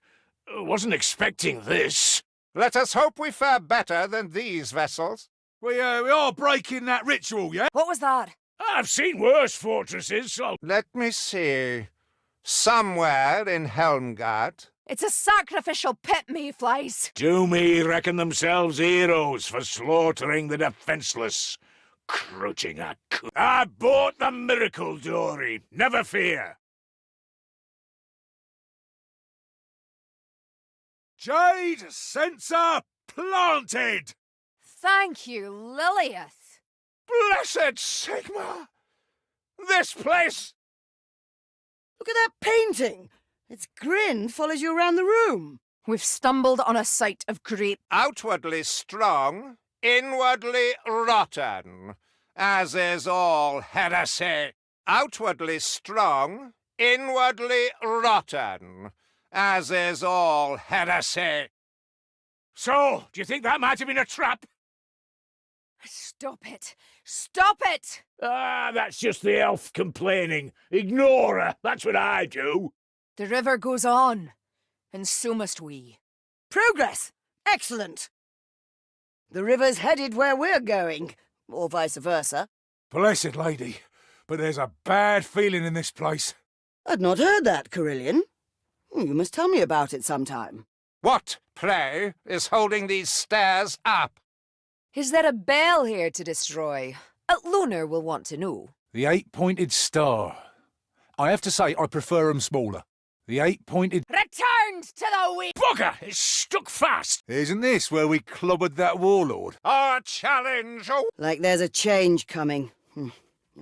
Speaker 4: Wasn't expecting this.
Speaker 3: Let us hope we fare better than these vessels.
Speaker 9: We are breaking that ritual, yeah?
Speaker 5: What was that?
Speaker 4: I've seen worse fortresses, so...
Speaker 3: Let me see. Somewhere in Helmgard.
Speaker 5: It's a sacrificial pit, mayflies.
Speaker 4: Do me reckon themselves heroes for slaughtering the defenceless. Crouching at... I bought the miracle dory, never fear.
Speaker 9: Jade censer planted!
Speaker 5: Thank you, Lileath.
Speaker 3: Blessed Sigma! This place...
Speaker 2: Look at that painting. Its grin follows you around the room.
Speaker 5: We've stumbled on a site of great...
Speaker 3: Outwardly strong, inwardly rotten, as is all heresy. Outwardly strong, inwardly rotten, as is all heresy.
Speaker 4: So, do you think that might have been a trap?
Speaker 5: Stop it! Stop it!
Speaker 4: Ah, that's just the elf complaining. Ignore her, that's what I do.
Speaker 5: The river goes on, and so must we.
Speaker 2: Progress! Excellent! The river's headed where we're going, or vice versa.
Speaker 9: Blessed lady, but there's a bad feeling in this place.
Speaker 2: I'd not heard that, Kerillian. You must tell me about it sometime.
Speaker 3: What, pray, is holding these stairs up?
Speaker 5: Is there a bell here to destroy? Loner will want to know.
Speaker 1: The 8-pointed star. I have to say, I prefer 'em smaller. The 8-pointed...
Speaker 5: Returned to the wheel!
Speaker 4: Bugger! It's stuck fast!
Speaker 1: Isn't this where we clobbered that warlord?
Speaker 3: Our challenge! Oh,
Speaker 2: Like there's a change coming.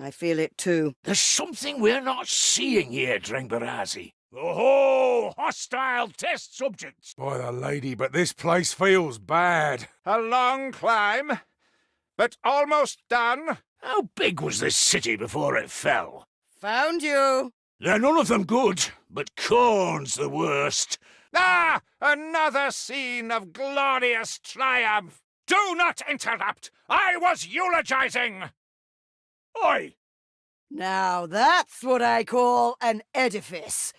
Speaker 2: I feel it too.
Speaker 4: There's something we're not seeing here, Drengbarazi. Oh, hostile test subjects!
Speaker 9: By the lady, but this place feels bad.
Speaker 3: a long climb, but almost done.
Speaker 4: How big was this city before it fell?
Speaker 2: Found you!
Speaker 4: They're none of them good, but Corn's the worst.
Speaker 3: Ah, another scene of glorious triumph. Do not interrupt. I was eulogizing.
Speaker 4: Oi!
Speaker 2: Now that's what I call an edifice.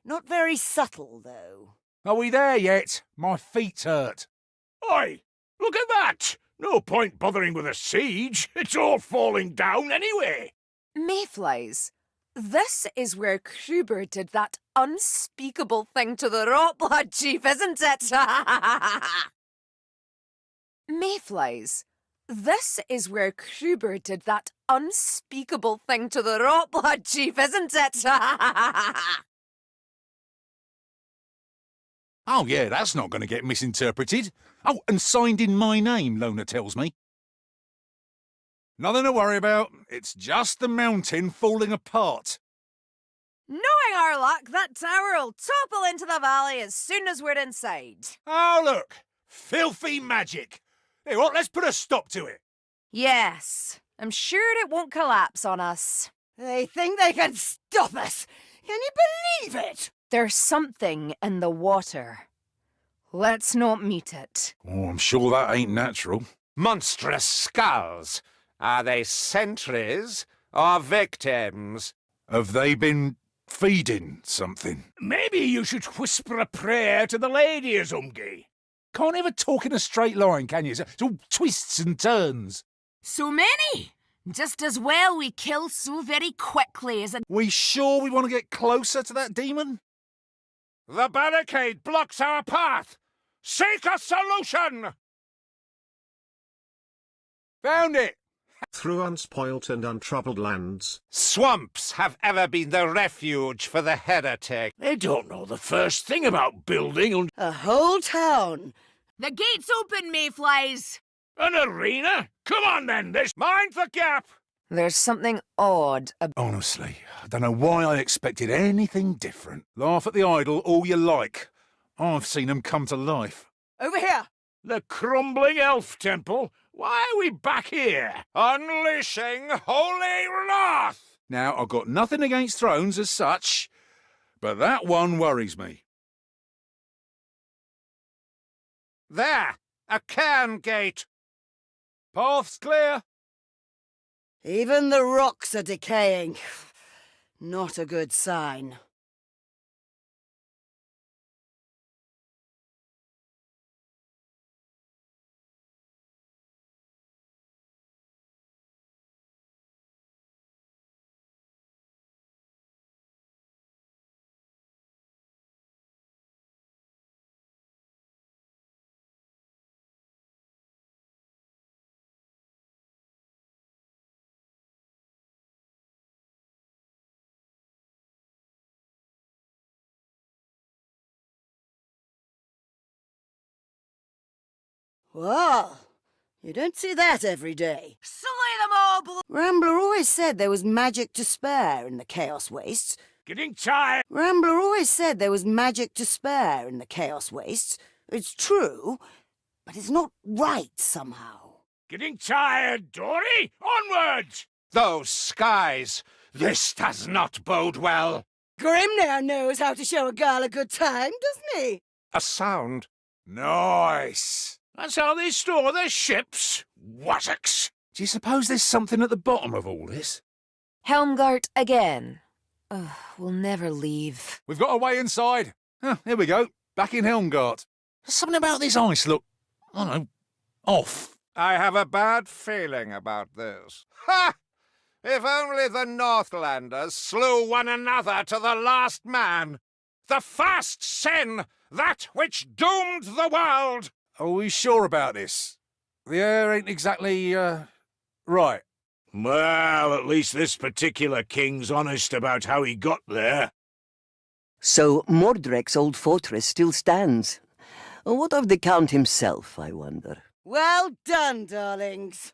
Speaker 2: Not very subtle, though.
Speaker 1: Are we there yet? My feet hurt.
Speaker 4: Oi! Look at that! No point bothering with a siege. It's all falling down anyway.
Speaker 5: Mayflies, this is where Kruber did that unspeakable thing to the Rotblood chief, isn't it? Mayflies, this is where Kruber did that unspeakable thing to the Rotblood chief, isn't it?
Speaker 1: Oh, yeah, that's not going to get misinterpreted. Oh, and signed in my name, Lona tells me. Nothing to worry about. It's just the mountain falling apart.
Speaker 5: Knowing our luck, that tower will topple into the valley as soon as we're inside.
Speaker 9: Oh, look! Filthy magic! Hey, what? Let's put a stop to it.
Speaker 5: Yes, I'm sure it won't collapse on us.
Speaker 2: They think they can stop us! Can you believe it?
Speaker 5: There's something in the water. Let's not meet it.
Speaker 1: Oh, I'm sure that ain't natural.
Speaker 3: Monstrous skulls. Are they sentries or victims?
Speaker 1: Have they been feeding something?
Speaker 4: Maybe you should whisper a prayer to the lady, Azumgi.
Speaker 1: Can't ever talk in a straight line, can you? It's all twists and turns.
Speaker 7: So many! Just as well we kill so very quickly as a...
Speaker 1: We sure we want to get closer to that demon?
Speaker 3: The barricade blocks our path. Seek a solution!
Speaker 1: Found it!
Speaker 8: Through unspoilt and untroubled lands,
Speaker 3: Swamps have ever been the refuge for the heretic.
Speaker 4: They don't know the first thing about building and
Speaker 2: A whole town.
Speaker 7: The gate's open, mayflies!
Speaker 4: an arena. Come on then, this...
Speaker 3: Mind the gap!
Speaker 5: There's something odd about...
Speaker 1: Honestly, I don't know why I expected anything different. Laugh at the idol all you like. I've seen them come to life.
Speaker 2: Over here.
Speaker 4: The crumbling elf temple. Why are we back here?
Speaker 3: Unleashing holy wrath!
Speaker 1: Now, I've got nothing against thrones as such, but that one worries me.
Speaker 3: There! A cairn gate!
Speaker 1: Path's clear.
Speaker 2: Even the rocks are decaying. Not a good sign. Well, you don't see that every day.
Speaker 7: Slay them all,
Speaker 2: Rambler always said there was magic to spare in the Chaos Wastes.
Speaker 4: Getting tired.
Speaker 2: Rambler always said there was magic to spare in the Chaos Wastes. It's true, but it's not right somehow.
Speaker 4: Getting tired, Dory. Onwards.
Speaker 3: Those skies! This does not bode well.
Speaker 2: Grimnir knows how to show a girl a good time, doesn't he?
Speaker 3: A sound.
Speaker 9: Nice.
Speaker 4: That's how they store their ships. Wassocks.
Speaker 1: Do you suppose there's something at the bottom of all this?
Speaker 5: Helmgart again. Ugh, we'll never leave.
Speaker 1: We've got a way inside. Here we go. Back in Helmgart. There's something about this ice look, I don't know, off.
Speaker 3: I have a bad feeling about this. Ha! If only the Northlanders slew one another to the last man. The first sin, that which doomed the world.
Speaker 1: Are we sure about this? The air ain't exactly, right.
Speaker 4: Well, at least this particular king's honest about how he got there.
Speaker 6: So Mordrek's old fortress still stands. What of the Count himself, I wonder?
Speaker 2: Well done, darlings.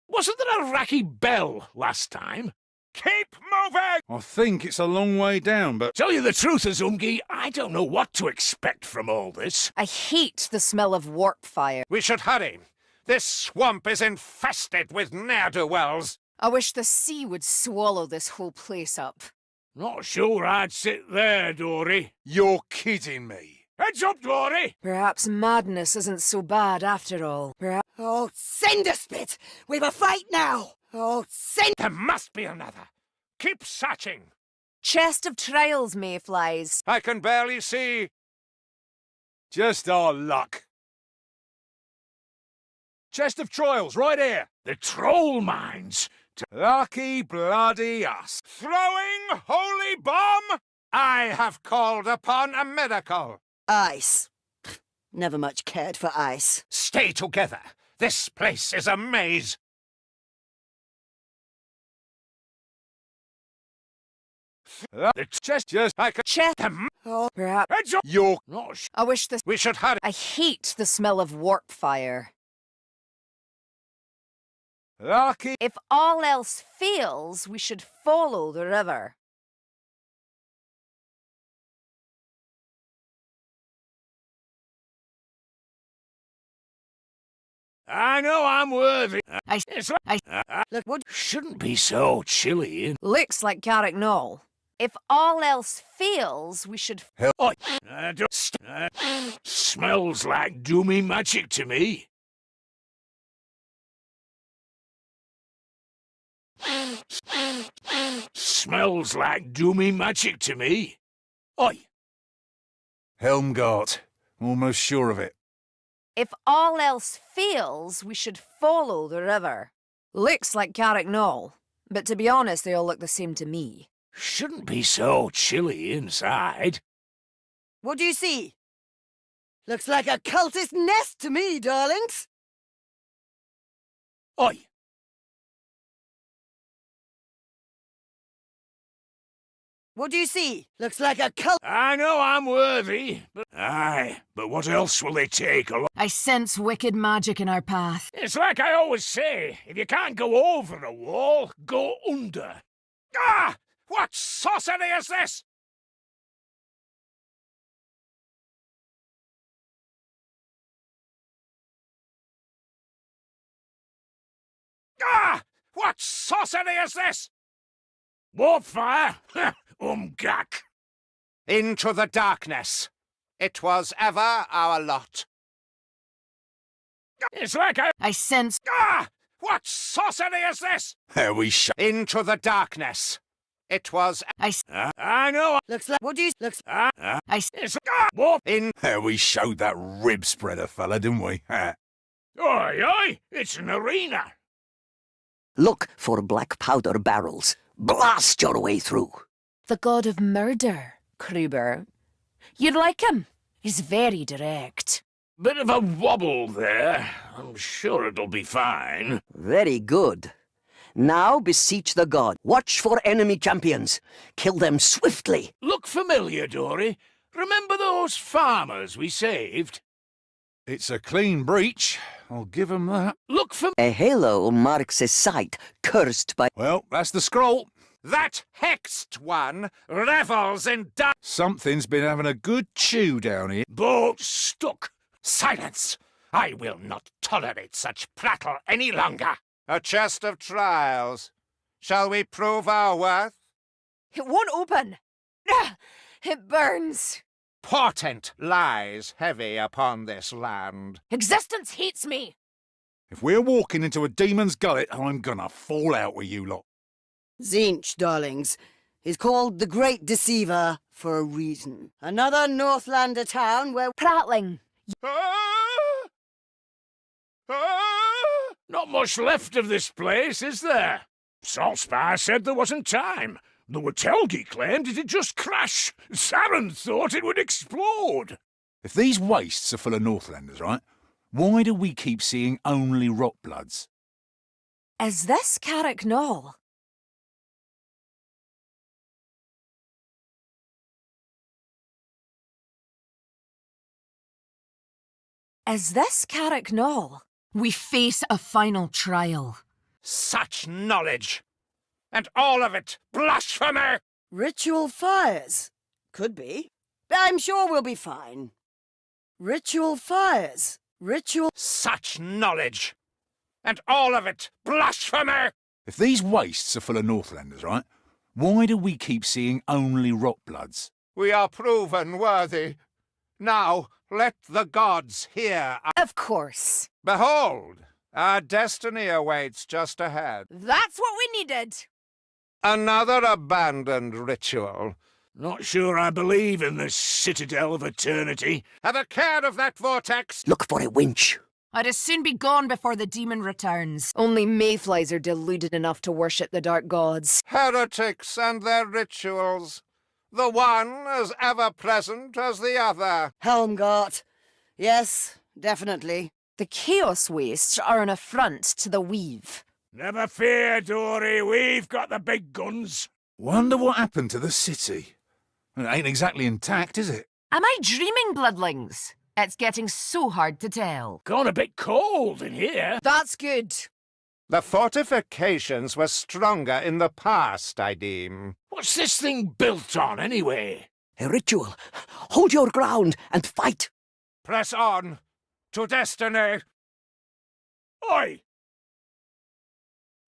Speaker 4: Wasn't there a racky bell last time? Keep moving!
Speaker 1: I think it's a long way down, but...
Speaker 4: Tell you the truth, Azumgi, I don't know what to expect from all this.
Speaker 5: I hate the smell of warp fire.
Speaker 3: We should hurry. This swamp is infested with ne'er-do-wells.
Speaker 5: I wish the sea would swallow this whole place up.
Speaker 4: Not sure I'd sit there, Dory.
Speaker 9: You're kidding me.
Speaker 4: Heads up, Dory!
Speaker 5: Perhaps madness isn't so bad after all. Perhaps...
Speaker 2: Oh, send a spit! We've a fight now! Oh, send...
Speaker 3: There must be another. Keep searching.
Speaker 5: Chest of trials, mayflies.
Speaker 3: I can barely see.
Speaker 9: Just our luck. Chest of trials, right here.
Speaker 4: The troll mines.
Speaker 9: Lucky bloody us.
Speaker 3: Throwing holy bomb? I have called upon a miracle.
Speaker 2: Ice. Never much cared for ice.
Speaker 3: Stay together. This place is a maze.
Speaker 9: The chest just...
Speaker 3: I can...
Speaker 5: Chest...
Speaker 2: Oh,
Speaker 5: Perhaps...
Speaker 4: Heads up!
Speaker 9: You're...
Speaker 4: Not sh-
Speaker 5: I wish the...
Speaker 3: We should hurry.
Speaker 5: I hate the smell of warp fire.
Speaker 9: lucky...
Speaker 5: If all else fails, we should follow the river.
Speaker 4: I know I'm worthy. It's like...
Speaker 2: look, what...
Speaker 4: Shouldn't be so chilly in...
Speaker 5: Looks like Carricknall. If all else fails, we should...
Speaker 4: Oi! Smells like doomy magic to me. Smells like doomy magic to me. Oi!
Speaker 1: Helmgart. Almost sure of it.
Speaker 5: If all else fails, we should follow the river. Looks like Carricknall, but to be honest, they all look the same to me.
Speaker 4: Shouldn't be so chilly inside.
Speaker 2: What do you see? Looks like a cultist nest to me, darlings.
Speaker 4: Oi!
Speaker 2: What do you see? Looks like a cult...
Speaker 4: I know I'm worthy, but... Aye, but what else will they take along?
Speaker 7: I sense wicked magic in our path.
Speaker 4: It's like I always say, if you can't go over a wall, go under.
Speaker 3: Ah! What sorcery is this? Ah! What sorcery is this?
Speaker 4: Warp fire? Umgak.
Speaker 3: Into the darkness. It was ever our lot.
Speaker 4: It's like
Speaker 7: I sense...
Speaker 3: Ah! What sorcery is this?
Speaker 1: There we shut.
Speaker 3: Into the darkness. It was...
Speaker 4: I know.
Speaker 2: Looks like... What do you... Looks...
Speaker 4: It's warp.
Speaker 3: In...
Speaker 1: There we showed that rib spreader fella, didn't we?
Speaker 4: Oi, oi! It's an arena.
Speaker 6: Look for black powder barrels. Blast your way through.
Speaker 5: The god of murder, Kruber. You'd like him. He's very direct.
Speaker 4: Bit of a wobble there. I'm sure it'll be fine.
Speaker 6: Very good. Now beseech the god. Watch for enemy champions. Kill them swiftly.
Speaker 4: Look familiar, Dory. Remember those farmers we saved?
Speaker 1: It's a clean breach, I'll give 'em that.
Speaker 4: Look for
Speaker 6: A halo marks a site cursed by...
Speaker 1: Well, that's the scroll.
Speaker 3: That hexed one revels in
Speaker 1: Something's been having a good chew down here.
Speaker 4: boat stuck.
Speaker 3: Silence! I will not tolerate such prattle any longer. A chest of trials. Shall we prove our worth?
Speaker 5: It won't open. Ah, it burns.
Speaker 3: Portent lies heavy upon this land.
Speaker 5: Existence hates me.
Speaker 1: If we're walking into a demon's gullet, I'm gonna fall out with you lot.
Speaker 2: Tzinch, darlings, is called the Great Deceiver for a reason. Another Northlander town where...
Speaker 5: Prattling.
Speaker 4: Not much left of this place, is there? Saltzpyre said there wasn't time. The Watelgi claimed it'd just crash. Saren thought it would explode.
Speaker 1: If these wastes are full of Northlanders, right, why do we keep seeing only rotbloods?
Speaker 5: Is this Carrick-Knoll? Is this Carrick-Knoll?
Speaker 7: We face a final trial.
Speaker 3: Such knowledge! And all of it blasphemy!
Speaker 2: Ritual fires. Could be. I'm sure we'll be fine. Ritual fires. Ritual...
Speaker 3: Such knowledge! And all of it blasphemy!
Speaker 1: If these wastes are full of Northlanders, right, why do we keep seeing only rotbloods?
Speaker 3: We are proven worthy. Now let the gods hear.
Speaker 5: Of course.
Speaker 3: Behold, our destiny awaits just ahead.
Speaker 5: That's what we needed.
Speaker 3: Another abandoned ritual.
Speaker 4: Not sure I believe in the Citadel of Eternity.
Speaker 3: Have a care of that vortex.
Speaker 6: Look for a winch.
Speaker 7: I'd as soon be gone before the demon returns.
Speaker 5: Only mayflies are deluded enough to worship the dark gods.
Speaker 3: Heretics and their rituals. The one as ever-present as the other.
Speaker 2: Helmgart. Yes, definitely.
Speaker 5: The Chaos Wastes are an affront to the Weave.
Speaker 4: Never fear, Dory, we've got the big guns.
Speaker 1: Wonder what happened to the city. It ain't exactly intact, is it?
Speaker 7: Am I dreaming, bloodlings? It's getting so hard to tell.
Speaker 4: Gone a bit cold in here.
Speaker 5: That's good.
Speaker 3: The fortifications were stronger in the past, I deem.
Speaker 4: What's this thing built on, anyway?
Speaker 6: A ritual. Hold your ground and fight.
Speaker 3: Press on to destiny.
Speaker 4: Oi!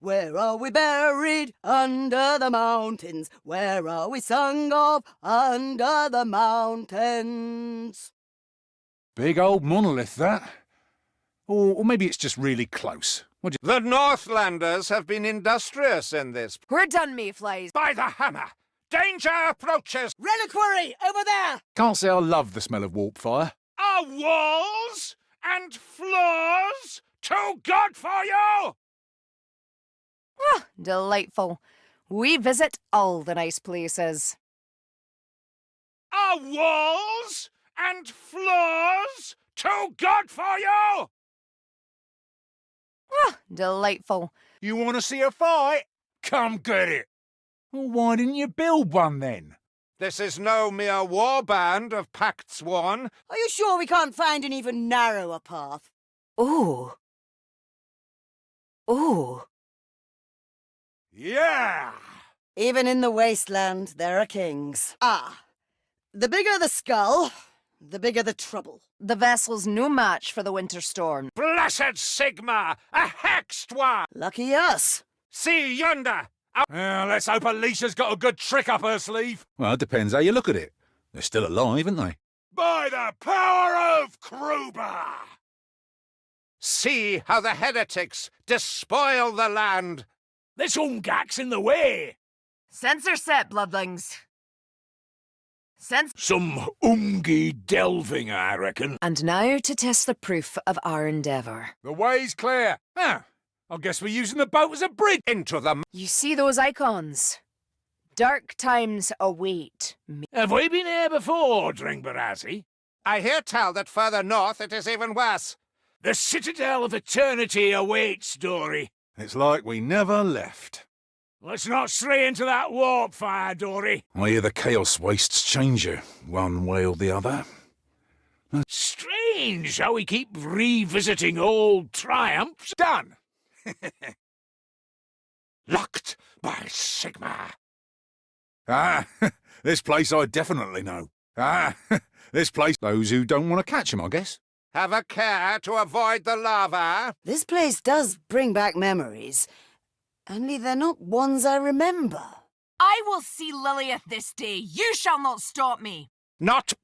Speaker 2: Where are we buried? Under the mountains. Where are we sung of? Under the mountains.
Speaker 1: Big old monolith, that. Or maybe it's just really close. What do
Speaker 3: The Northlanders have been industrious in this.
Speaker 5: We're done, mayflies.
Speaker 3: By the hammer! Danger approaches!
Speaker 2: Reliquary! Over there!
Speaker 1: Can't say I love the smell of warp fire.
Speaker 3: Are walls and floors too good for you?
Speaker 5: Ah, delightful. We visit all the nice places.
Speaker 3: Are walls and floors too good for you?
Speaker 5: Ah, delightful.
Speaker 1: You want to see a fight? Come get it. Well, why didn't you build one then?
Speaker 3: This is no mere warband of pacts won.
Speaker 2: Are you sure we can't find an even narrower path?
Speaker 5: Ooh. Ooh.
Speaker 9: Yeah!
Speaker 2: Even in the wasteland, there are kings. Ah, the bigger the skull, the bigger the trouble.
Speaker 5: The vessel's no match for the winter storm.
Speaker 3: Blessed Sigma, a hexed one!
Speaker 2: Lucky us.
Speaker 3: See yonder!
Speaker 9: Let's hope Alicia's got a good trick up her sleeve.
Speaker 1: Well, it depends how you look at it. They're still alive, aren't they?
Speaker 9: By the power of Kruber!
Speaker 3: See how the heretics despoil the land.
Speaker 4: This Umgak's in the way.
Speaker 7: Censor set, bloodlings.
Speaker 4: Some Umgi delving, I reckon.
Speaker 5: And now to test the proof of our endeavour.
Speaker 9: The way's clear. Ah, I guess we're using the boat as a bridge.
Speaker 3: Into the...
Speaker 5: You see those icons? Dark times await.
Speaker 4: Have we been here before, Dringbarazzi?
Speaker 3: I hear tell that further north it is even worse.
Speaker 4: The Citadel of Eternity awaits, Dory.
Speaker 1: It's like we never left.
Speaker 4: Let's not stray into that warp fire, Dory.
Speaker 1: I hear the Chaos Wastes change you, one way or the other.
Speaker 4: Strange Strange how we keep revisiting old triumphs.
Speaker 9: Done.
Speaker 3: Locked by Sigma.
Speaker 1: Ah, this place I definitely know. Ah, this place those who don't want to catch 'em, I guess.
Speaker 3: Have a care to avoid the lava.
Speaker 2: This place does bring back memories, only they're not ones I remember.
Speaker 7: I will see Lileath this day. You shall not stop me.
Speaker 3: Not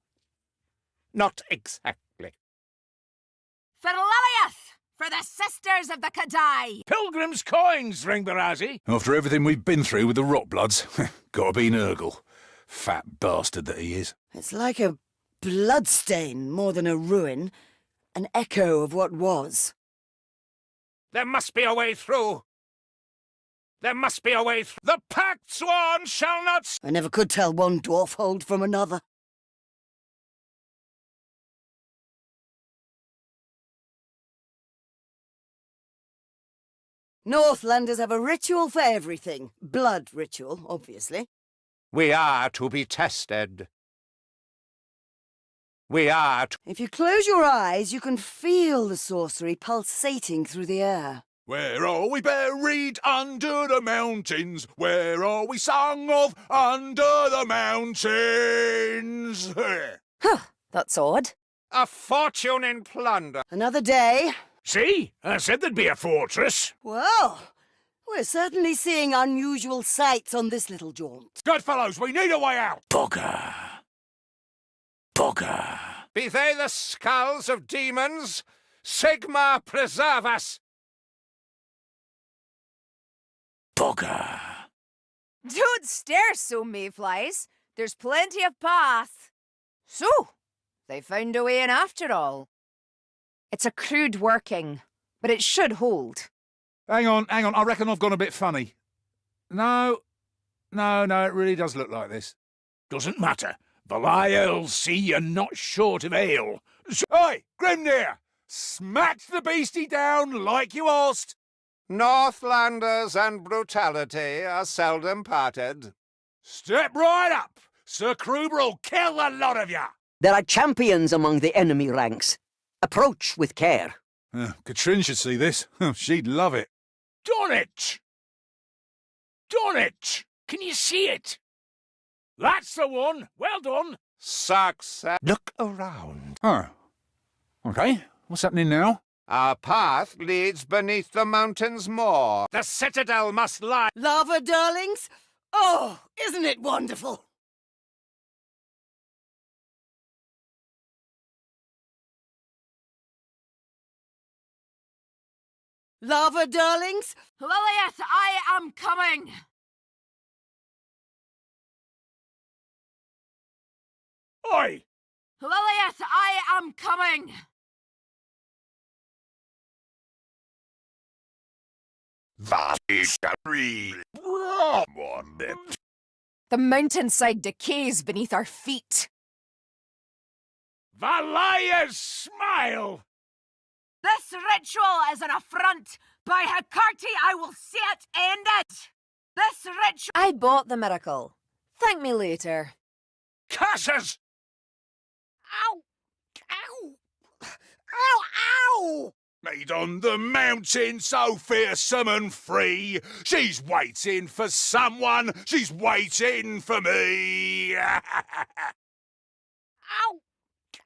Speaker 3: exactly.
Speaker 7: For Lileath! For the sisters of the Kadai!
Speaker 4: Pilgrim's coins, Ringbarazzi.
Speaker 1: After everything we've been through with the Rotbloods, gotta be Nurgle. Fat bastard that he is.
Speaker 2: It's like a bloodstain more than a ruin, an echo of what was.
Speaker 3: There must be a way through. There must be a way through. The pact sworn shall not...
Speaker 2: I never could tell one dwarf hold from another. Northlanders have a ritual for everything. Blood ritual, obviously.
Speaker 3: We are to be tested. We are to...
Speaker 2: If you close your eyes, you can feel the sorcery pulsating through the air.
Speaker 9: Where are we buried under the mountains? Where are we sung of under the mountains?
Speaker 5: Huh, that's odd.
Speaker 3: A fortune in plunder.
Speaker 2: Another day.
Speaker 4: See? I said there'd be a fortress.
Speaker 2: Well, we're certainly seeing unusual sights on this little jaunt.
Speaker 9: Good fellows, we need a way out.
Speaker 4: Bugger. Bugger.
Speaker 3: Be they the skulls of demons, Sigma preserve us.
Speaker 4: Bugger.
Speaker 5: Don't stare so, mayflies. There's plenty of path. So, they found a way in after all. It's a crude working, but it should hold.
Speaker 1: Hang on, I reckon I've gone a bit funny. No, it really does look like this.
Speaker 4: Doesn't matter. Vallaya'll see you're not short of ale.
Speaker 9: Oi, Grimnir! Smash the beastie down like you asked.
Speaker 3: Northlanders and brutality are seldom parted.
Speaker 9: Step right up. Sir Kruber'll kill a lot of ya.
Speaker 6: There are champions among the enemy ranks. Approach with care.
Speaker 1: Catrinne should see this. She'd love it.
Speaker 4: Done it! Done it! Can you see it? That's the one. Well done.
Speaker 3: Success. Look around.
Speaker 1: Oh. Okay, what's happening now?
Speaker 3: Our path leads beneath the mountain's moor. The citadel must lie.
Speaker 2: Lava, darlings? Oh, isn't it wonderful? Lava, darlings?
Speaker 7: Lileath, I am coming!
Speaker 4: Oi!
Speaker 7: Lileath, I am coming!
Speaker 5: The mountainside decays beneath our feet.
Speaker 4: Vallaya's smile!
Speaker 7: This ritual is an affront. By Hakarti, I will see it ended. This ritual...
Speaker 5: I bought the miracle. Thank me later.
Speaker 3: Curses!
Speaker 2: Ow! Ow! Ow! Ow!
Speaker 9: Made on the mountain so fearsome and free. She's waiting for someone. She's waiting for me.
Speaker 2: Ow!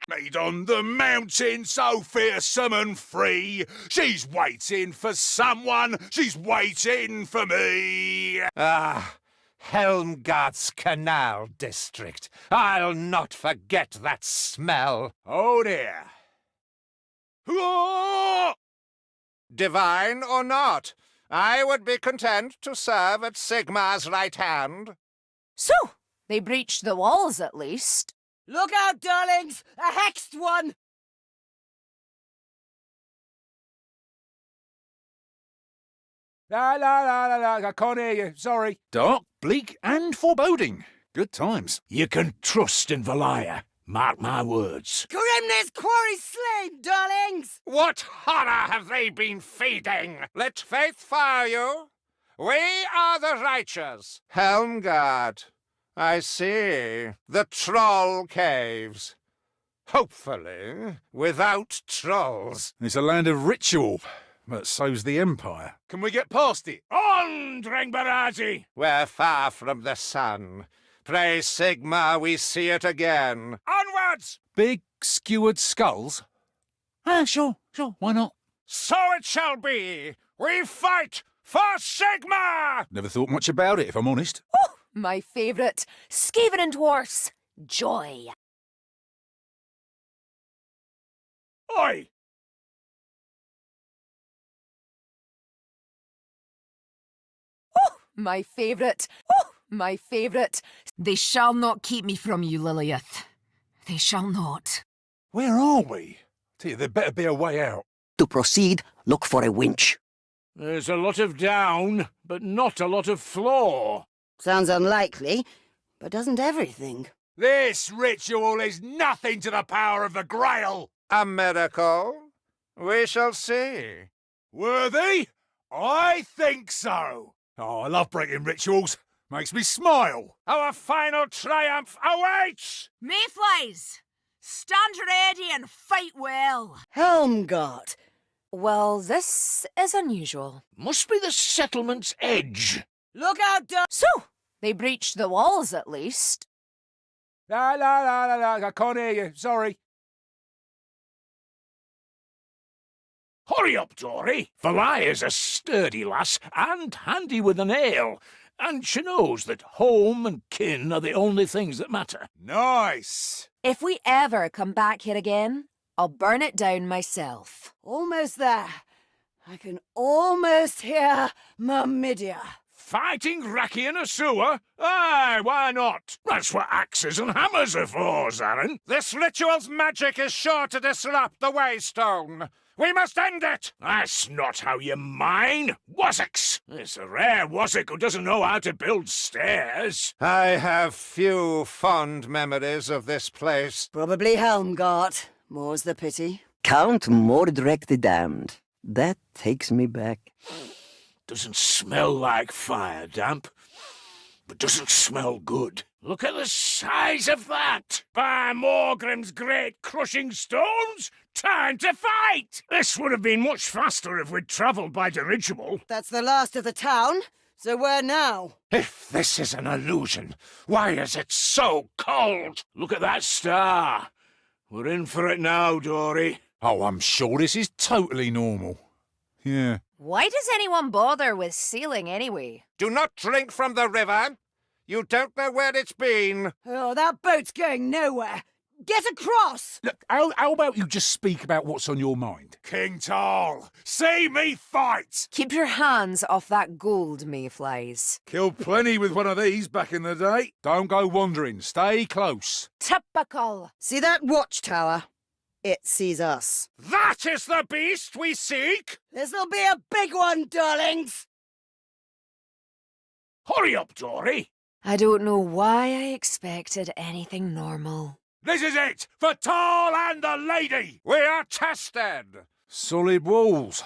Speaker 9: Made on the mountain so fearsome and free. She's waiting for someone. She's waiting for me.
Speaker 3: Ah, Helmgart's canal district. I'll not forget that smell.
Speaker 9: Oh dear. Whoa!
Speaker 3: Divine or not, I would be content to serve at Sigma's right hand.
Speaker 5: So, they breached the walls at least.
Speaker 2: Look out, darlings! A hexed one!
Speaker 1: I can't hear you, sorry. Dark, bleak, and foreboding. Good times.
Speaker 4: You can trust in Vallaya. Mark my words.
Speaker 2: Grimnir's quarry slain, darlings!
Speaker 3: What horror have they been feeding? Let faith fire you. We are the righteous. Helmgard, I see. The troll caves. Hopefully, without trolls.
Speaker 1: It's a land of ritual, but so's the Empire.
Speaker 9: Can we get past it?
Speaker 4: On, Drengbarazzi!
Speaker 3: We're far from the sun. Pray, Sigma, we see it again.
Speaker 4: Onwards!
Speaker 1: Big skewered skulls? Ah, sure, why not?
Speaker 3: So it shall be. We fight for Sigma!
Speaker 1: Never thought much about it, if I'm honest.
Speaker 5: My favourite. Skaven and dwarfs. Joy.
Speaker 4: Oi!
Speaker 5: My favourite. My favourite.
Speaker 7: They shall not keep me from you, Lileath. They shall not.
Speaker 9: Where are we? Tell you, there better be a way out.
Speaker 6: To proceed, look for a winch.
Speaker 4: There's a lot of down, but not a lot of floor.
Speaker 2: Sounds unlikely, but doesn't everything?
Speaker 9: This ritual is nothing to the power of the Grail.
Speaker 3: A miracle? We shall see.
Speaker 9: Worthy? I think so. Oh, I love breaking rituals. Makes me smile.
Speaker 3: Our final triumph awaits!
Speaker 7: Mayflies! Stand ready and fight well.
Speaker 2: Helmgart.
Speaker 5: Well, this is unusual.
Speaker 4: Must be the settlement's edge.
Speaker 2: Look out,
Speaker 5: So, they breached the walls at least.
Speaker 9: La, I can't hear you. Sorry.
Speaker 4: Hurry up, Dory. Vallaya's a sturdy lass and handy with an ale. And she knows that home and kin are the only things that matter.
Speaker 9: Nice.
Speaker 5: If we ever come back here again, I'll burn it down myself.
Speaker 2: Almost there. I can almost hear Myrmidia.
Speaker 4: Fighting Raki in a sewer? Aye, why not? That's what axes and hammers are for, Zarin.
Speaker 3: This ritual's magic is sure to disrupt the Waystone. We must end it!
Speaker 4: That's not how you mine, Wazzicks. It's a rare Wazzick who doesn't know how to build stairs.
Speaker 3: I have few fond memories of this place.
Speaker 2: Probably Helmgart. More's the pity.
Speaker 6: Count Mordrek the Damned. That takes me back.
Speaker 4: Doesn't smell like fire damp, but doesn't smell good. Look at the size of that! By Morgrim's great crushing stones! Time to fight! This would have been much faster if we'd travelled by dirigible.
Speaker 2: That's the last of the town. So where now?
Speaker 3: If this is an illusion, why is it so cold?
Speaker 4: Look at that star. We're in for it now, Dory.
Speaker 1: Oh, I'm sure this is totally normal. Yeah.
Speaker 5: Why does anyone bother with sailing anyway?
Speaker 3: Do not drink from the river. You don't know where it's been.
Speaker 2: Oh, that boat's going nowhere. Get across!
Speaker 1: Look, how about you just speak about what's on your mind?
Speaker 9: King Tarl, see me fight.
Speaker 5: Keep your hands off that gold, mayflies.
Speaker 9: Killed plenty with one of these back in the day.
Speaker 1: Don't go wandering. Stay close.
Speaker 5: Typical.
Speaker 2: See that watchtower? It sees us.
Speaker 3: That is the beast we seek!
Speaker 2: This'll be a big one, darlings!
Speaker 4: Hurry up, Dory.
Speaker 5: I don't know why I expected anything normal.
Speaker 9: This is it, for Tarl and the lady.
Speaker 3: We are tested!
Speaker 1: Solid walls.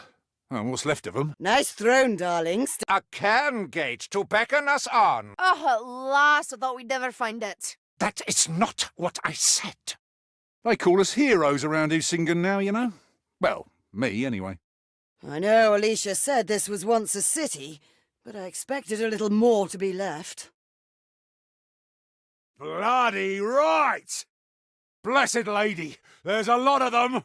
Speaker 1: Oh, what's left of them?
Speaker 2: Nice throne, darlings.
Speaker 3: A cairn gate to beckon us on.
Speaker 5: Oh, at last, I thought we'd never find it.
Speaker 3: That is not what I said.
Speaker 1: They call us heroes around Usingen now, you know. Well, me, anyway.
Speaker 2: I know Alicia said this was once a city, but I expected a little more to be left.
Speaker 9: Bloody right. Blessed lady, there's a lot of them.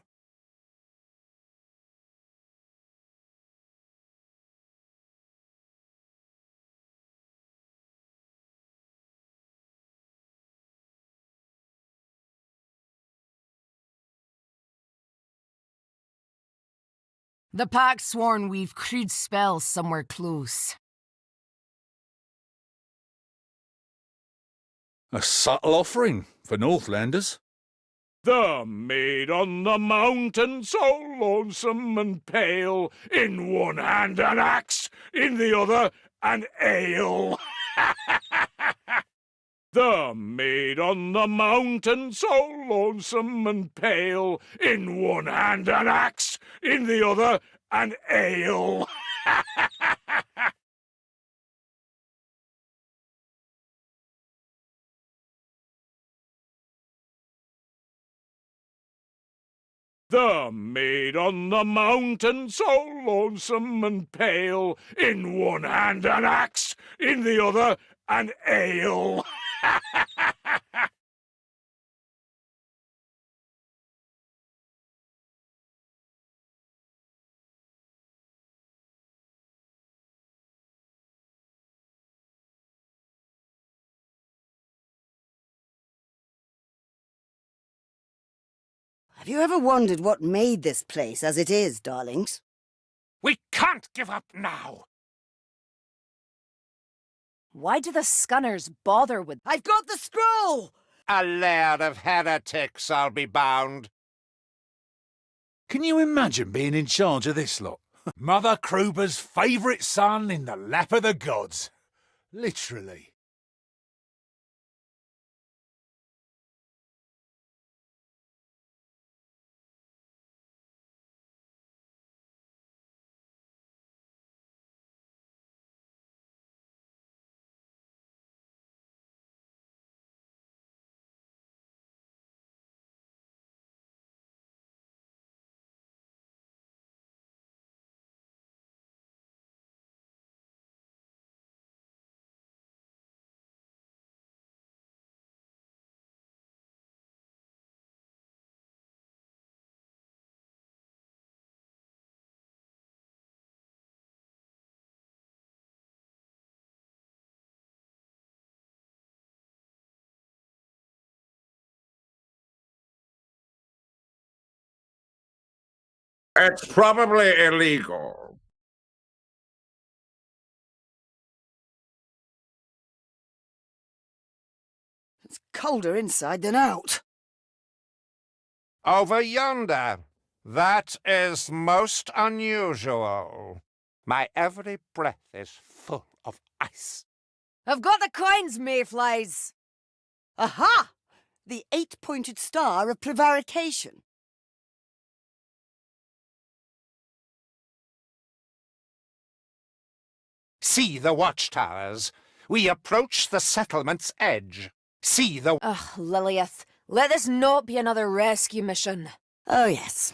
Speaker 7: The pack's sworn we've crude spells somewhere close.
Speaker 1: A subtle offering for Northlanders.
Speaker 4: The maid on the mountain, so lonesome and pale, in one hand an axe, in the other an ale. The maid on the mountain, so lonesome and pale, in one hand an axe, in the other an ale. The maid on the mountain, so lonesome and pale, in one hand an axe, in the other an ale.
Speaker 2: Have you ever wondered what made this place as it is, darlings?
Speaker 3: We can't give up now.
Speaker 5: Why do the Scunners bother with...
Speaker 2: I've got the scroll!
Speaker 3: A lair of heretics, I'll be bound.
Speaker 1: Can you imagine being in charge of this lot?
Speaker 9: Mother Kruber's favourite son in the lap of the gods. Literally.
Speaker 3: It's probably illegal.
Speaker 2: It's colder inside than out.
Speaker 3: Over yonder. That is most unusual. My every breath is full of ice.
Speaker 5: I've got the coins, mayflies!
Speaker 2: Aha! The 8-pointed star of prevarication.
Speaker 3: See the watchtowers. We approach the settlement's edge. See the...
Speaker 5: Ugh, Lileath, let this not be another rescue mission.
Speaker 2: Oh, yes.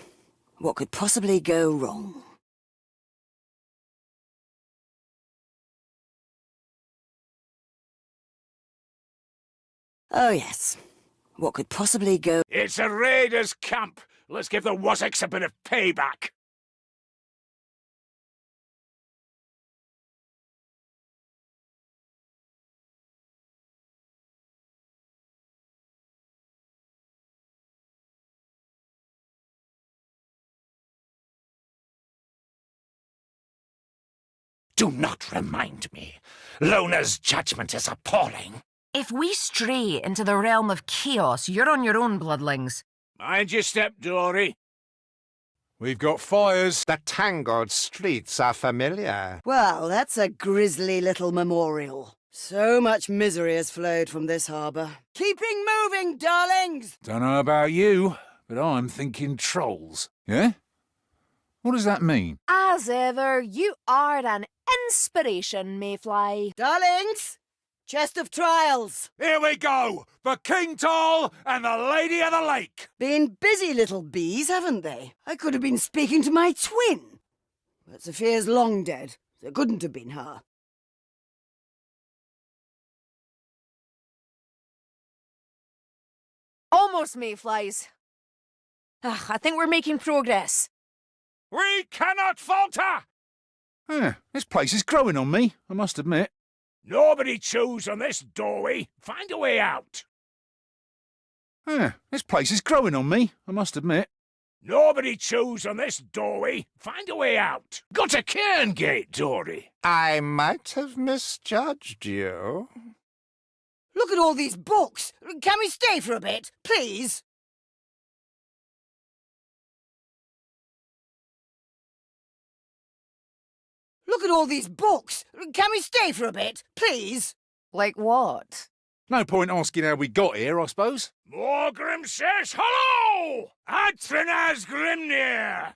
Speaker 2: What could possibly go wrong? Oh, yes. What could possibly go...
Speaker 4: It's a raiders' camp. Let's give the Wassocks a bit of payback.
Speaker 3: Do not remind me. Lona's judgment is appalling.
Speaker 7: If we stray into the realm of chaos, you're on your own, bloodlings.
Speaker 4: Mind your step, Dory.
Speaker 9: We've got fires.
Speaker 3: The tangled streets are familiar.
Speaker 2: Well, that's a grisly little memorial. So much misery has flowed from this harbour. Keeping moving, darlings!
Speaker 1: Don't know about you, but I'm thinking trolls. Yeah? What does that mean?
Speaker 5: As ever, you are an inspiration, mayfly.
Speaker 2: Darlings! Chest of trials.
Speaker 9: Here we go. For King Tall and the Lady of the Lake.
Speaker 2: Been busy little bees, haven't they? I could have been speaking to my twin. But Sophia's long dead, so it couldn't have been her.
Speaker 5: Almost, mayflies. I think we're making progress.
Speaker 4: We cannot falter!
Speaker 1: Yeah, this place is growing on me, I must admit.
Speaker 4: Nobody chews on this doorway. Find a way out.
Speaker 1: Yeah, this place is growing on me, I must admit.
Speaker 4: Nobody chews on this doorway. Find a way out. Got a cairn gate, Dory.
Speaker 3: I might have misjudged you.
Speaker 2: Look at all these books. Can we stay for a bit, please? Look at all these books. Can we stay for a bit, please?
Speaker 5: Like what?
Speaker 1: No point asking how we got here, I suppose.
Speaker 4: Morgrim says hello! Atrinaz Grimnir!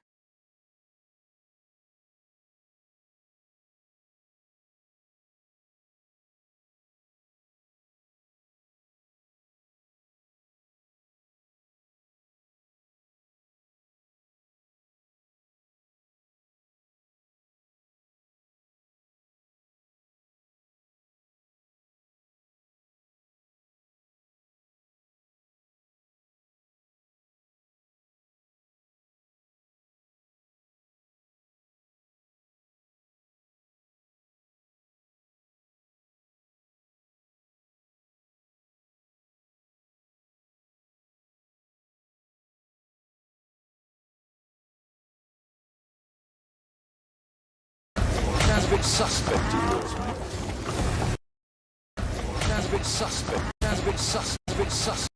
Speaker 1: bit suspect, he feels, mate. Sounds a bit suspect. Sounds a bit suspect.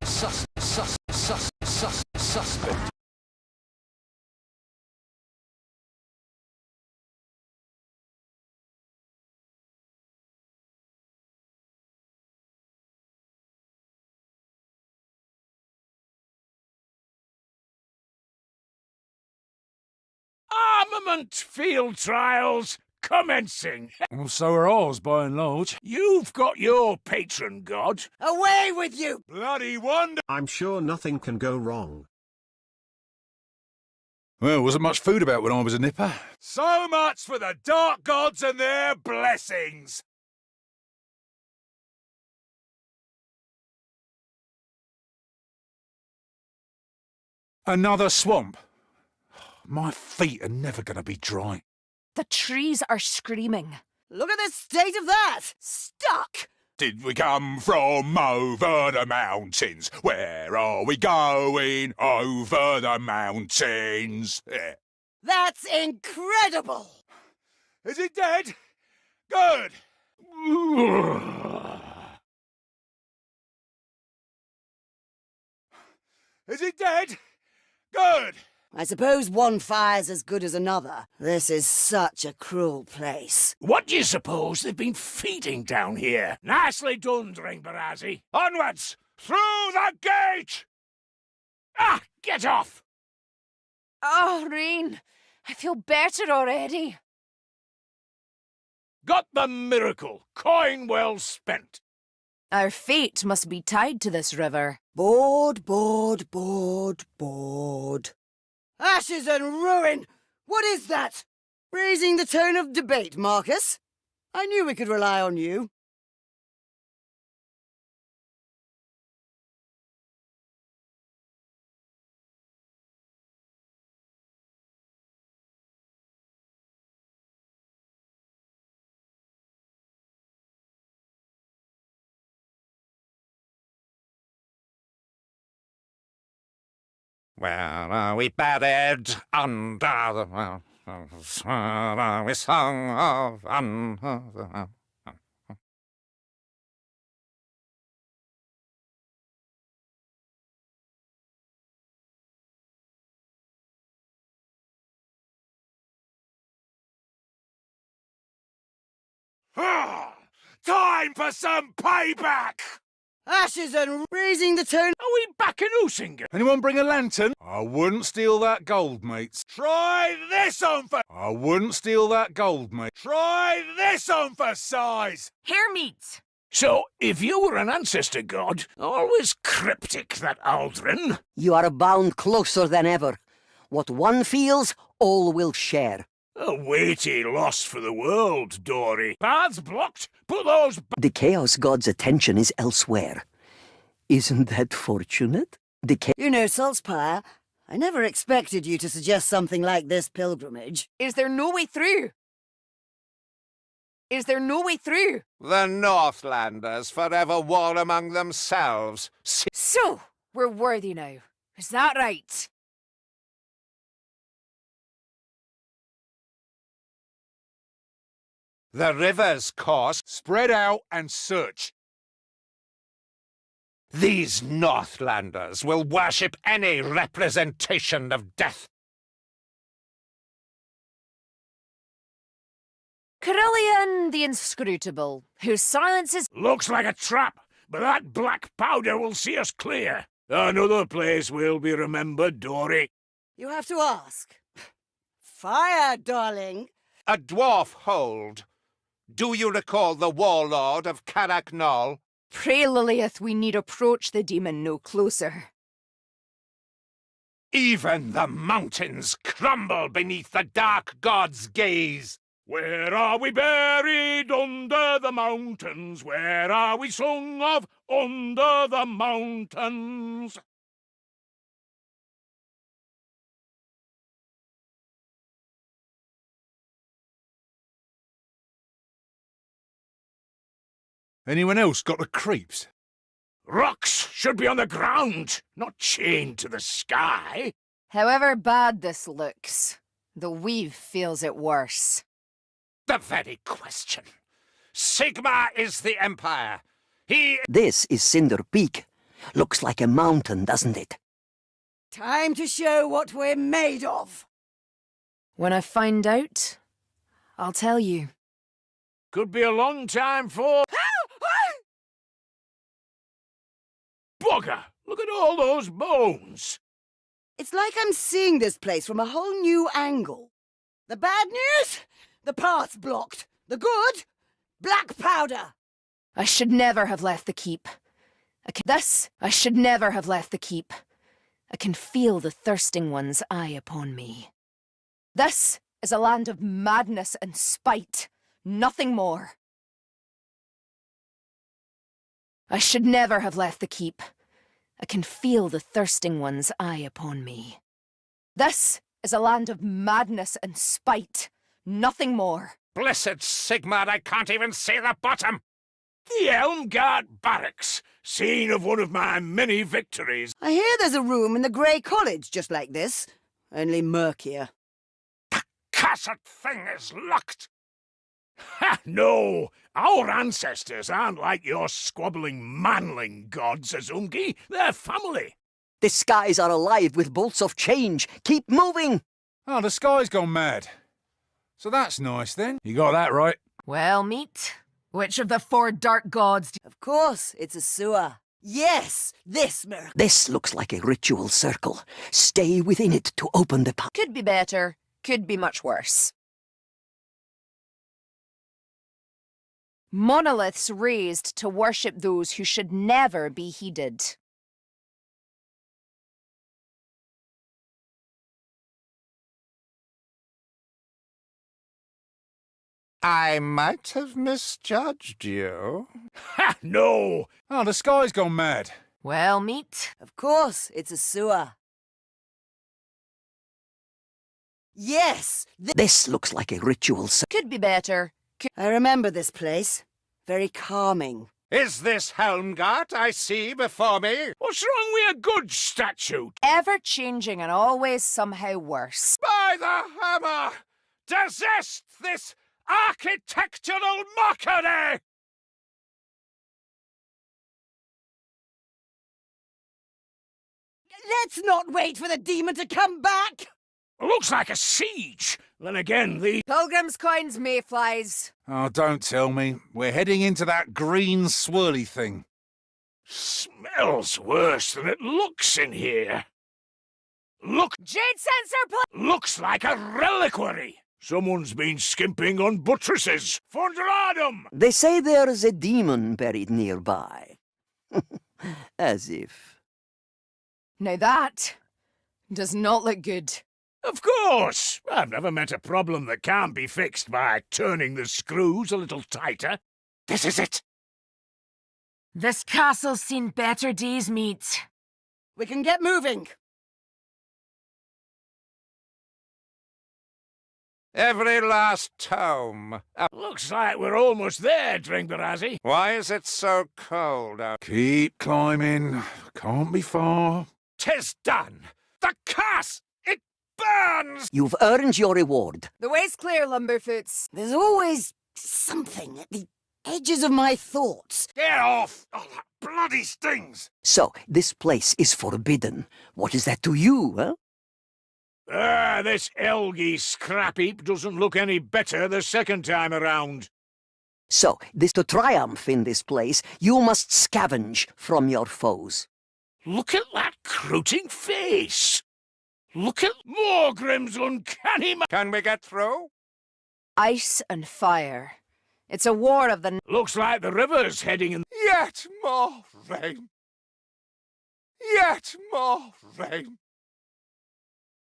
Speaker 4: Armament field trials commencing.
Speaker 1: Well, so are ours, by and large.
Speaker 4: You've got your patron god.
Speaker 2: Away with you!
Speaker 9: Bloody wonder.
Speaker 8: I'm sure nothing can go wrong.
Speaker 1: Well, wasn't much food about when I was a nipper.
Speaker 9: So much for the dark gods and their blessings.
Speaker 1: Another swamp. My feet are never going to be dry.
Speaker 5: The trees are screaming.
Speaker 2: Look at the state of that! Stuck!
Speaker 9: Did we come from over the mountains? Where are we going? Over the mountains.
Speaker 2: That's incredible!
Speaker 9: Is it dead? Good. Is it dead? Good.
Speaker 2: I suppose one fire's as good as another. This is such a cruel place.
Speaker 4: What do you suppose they've been feeding down here? Nicely done, Dringbarazzi. Onwards! Through the gate! Ah, get off!
Speaker 5: Oh, Rain, I feel better already.
Speaker 4: Got the miracle. Coin well spent.
Speaker 5: Our fate must be tied to this river.
Speaker 2: Board, board, board, board. Ashes and ruin! What is that? Raising the tone of debate, Marcus. I knew we could rely on you.
Speaker 3: Where are we buried under the... Where are we sung of under the...
Speaker 9: Ah, time for some payback!
Speaker 2: Ashes and raising the tone.
Speaker 4: Are we back in Oosinger?
Speaker 1: Anyone bring a lantern? I wouldn't steal that gold, mates.
Speaker 9: Try this on for...
Speaker 1: I wouldn't steal that gold, mate.
Speaker 9: Try this on for size!
Speaker 7: Hair meat.
Speaker 4: So, if you were an ancestor god, always cryptic, that Aldrin.
Speaker 6: You are bound closer than ever. What one feels, all will share.
Speaker 4: A weighty loss for the world, Dory. Paths blocked. Put those...
Speaker 6: The Chaos God's attention is elsewhere. Isn't that fortunate?
Speaker 2: You know, Saltzpyre, I never expected you to suggest something like this pilgrimage.
Speaker 5: Is there no way through? Is there no way through?
Speaker 3: The Northlanders forever war among themselves.
Speaker 5: So, we're worthy now. Is that right?
Speaker 3: The river's course.
Speaker 1: Spread out and search.
Speaker 3: These Northlanders will worship any representation of death.
Speaker 5: Kerillian the Inscrutable, whose silence is...
Speaker 4: Looks like a trap, but that black powder will see us clear. Another place will be remembered, Dory.
Speaker 2: You have to ask. Fire, darling.
Speaker 3: A dwarf hold. Do you recall the warlord of Carracknall?
Speaker 5: Pray, Lileath, we need approach the demon no closer.
Speaker 3: Even the mountains crumble beneath the dark god's gaze.
Speaker 4: Where are we buried under the mountains? Where are we sung of under the mountains?
Speaker 1: Anyone else got the creeps?
Speaker 4: Rocks should be on the ground, not chained to the sky.
Speaker 5: However bad this looks, the weave feels it worse.
Speaker 3: The very question. Sigma is the Empire.
Speaker 6: This is Cinder Peak. Looks like a mountain, doesn't it?
Speaker 2: Time to show what we're made of.
Speaker 5: When I find out, I'll tell you.
Speaker 4: Could be a long time for... Bugger! Look at all those bones!
Speaker 2: It's like I'm seeing this place from a whole new angle. The bad news? The path's blocked. The good? Black powder.
Speaker 5: I should never have left the keep. I should never have left the keep. I can feel the thirsting one's eye upon me. This is a land of madness and spite, nothing more. I should never have left the keep. I can feel the thirsting one's eye upon me. This is a land of madness and spite, nothing more.
Speaker 3: Blessed Sigma, I can't even see the bottom!
Speaker 4: The Elmgard Barracks, scene of one of my many victories.
Speaker 2: I hear there's a room in the Grey College just like this, only murkier.
Speaker 3: The cursed thing is locked!
Speaker 4: Ha! No! Our ancestors aren't like your squabbling manling gods, Azumgi. They're family.
Speaker 6: The skies are alive with bolts of change. Keep moving!
Speaker 1: Oh, the sky's gone mad. So that's nice then. You got that right.
Speaker 7: Well, meet. Which of the 4 dark gods
Speaker 2: Of course, it's a sewer. Yes, this miracle.
Speaker 6: This looks like a ritual circle. Stay within it to open the path.
Speaker 5: Could be better, could be much worse. Monoliths raised to worship those who should never be heeded.
Speaker 3: I might have misjudged you.
Speaker 4: Ha! No!
Speaker 1: Oh, the sky's gone mad.
Speaker 7: Well, meet.
Speaker 2: Of course, it's a sewer. Yes,
Speaker 6: This looks like a ritual circle.
Speaker 5: Could be better.
Speaker 2: I remember this place. Very calming.
Speaker 3: Is this Helmgart I see before me?
Speaker 4: What's wrong with a good statue?
Speaker 5: Ever-changing and always somehow worse.
Speaker 3: By the hammer! Desist this architectural mockery!
Speaker 2: Let's not wait for the demon to come back!
Speaker 4: Looks like a siege. Then again, the...
Speaker 5: Pilgrim's coins, mayflies.
Speaker 1: Oh, don't tell me. We're heading into that green swirly thing.
Speaker 4: Smells worse than it looks in here. Look,
Speaker 5: Jade sensor
Speaker 4: looks like a reliquary. Someone's been skimping on buttresses. Fundradum!
Speaker 6: They say there's a demon buried nearby. As if.
Speaker 5: Now that does not look good.
Speaker 4: Of course! I've never met a problem that can't be fixed by turning the screws a little tighter.
Speaker 3: This is it!
Speaker 7: This castle's seen better days, meet.
Speaker 2: We can get moving.
Speaker 3: Every last tome.
Speaker 4: Looks like we're almost there, Dringbarazzi.
Speaker 3: Why is it so cold out?
Speaker 1: Keep climbing. Can't be far.
Speaker 3: 'Tis done! The curse! It burns!
Speaker 6: You've earned your reward.
Speaker 5: The way's clear, Lumberfoots.
Speaker 2: There's always something at the edges of my thoughts.
Speaker 3: Get off! Oh, that bloody stings!
Speaker 6: So, this place is forbidden. What is that to you, huh?
Speaker 4: This Elgy scrapheap doesn't look any better the second time around.
Speaker 6: So, to triumph in this place, you must scavenge from your foes.
Speaker 4: Look at that croating face! Look at Morgrim's uncanny
Speaker 3: Can we get through?
Speaker 5: Ice and fire. It's a war of the...
Speaker 4: Looks like the river's heading in...
Speaker 3: Yet more rain! Yet more rain!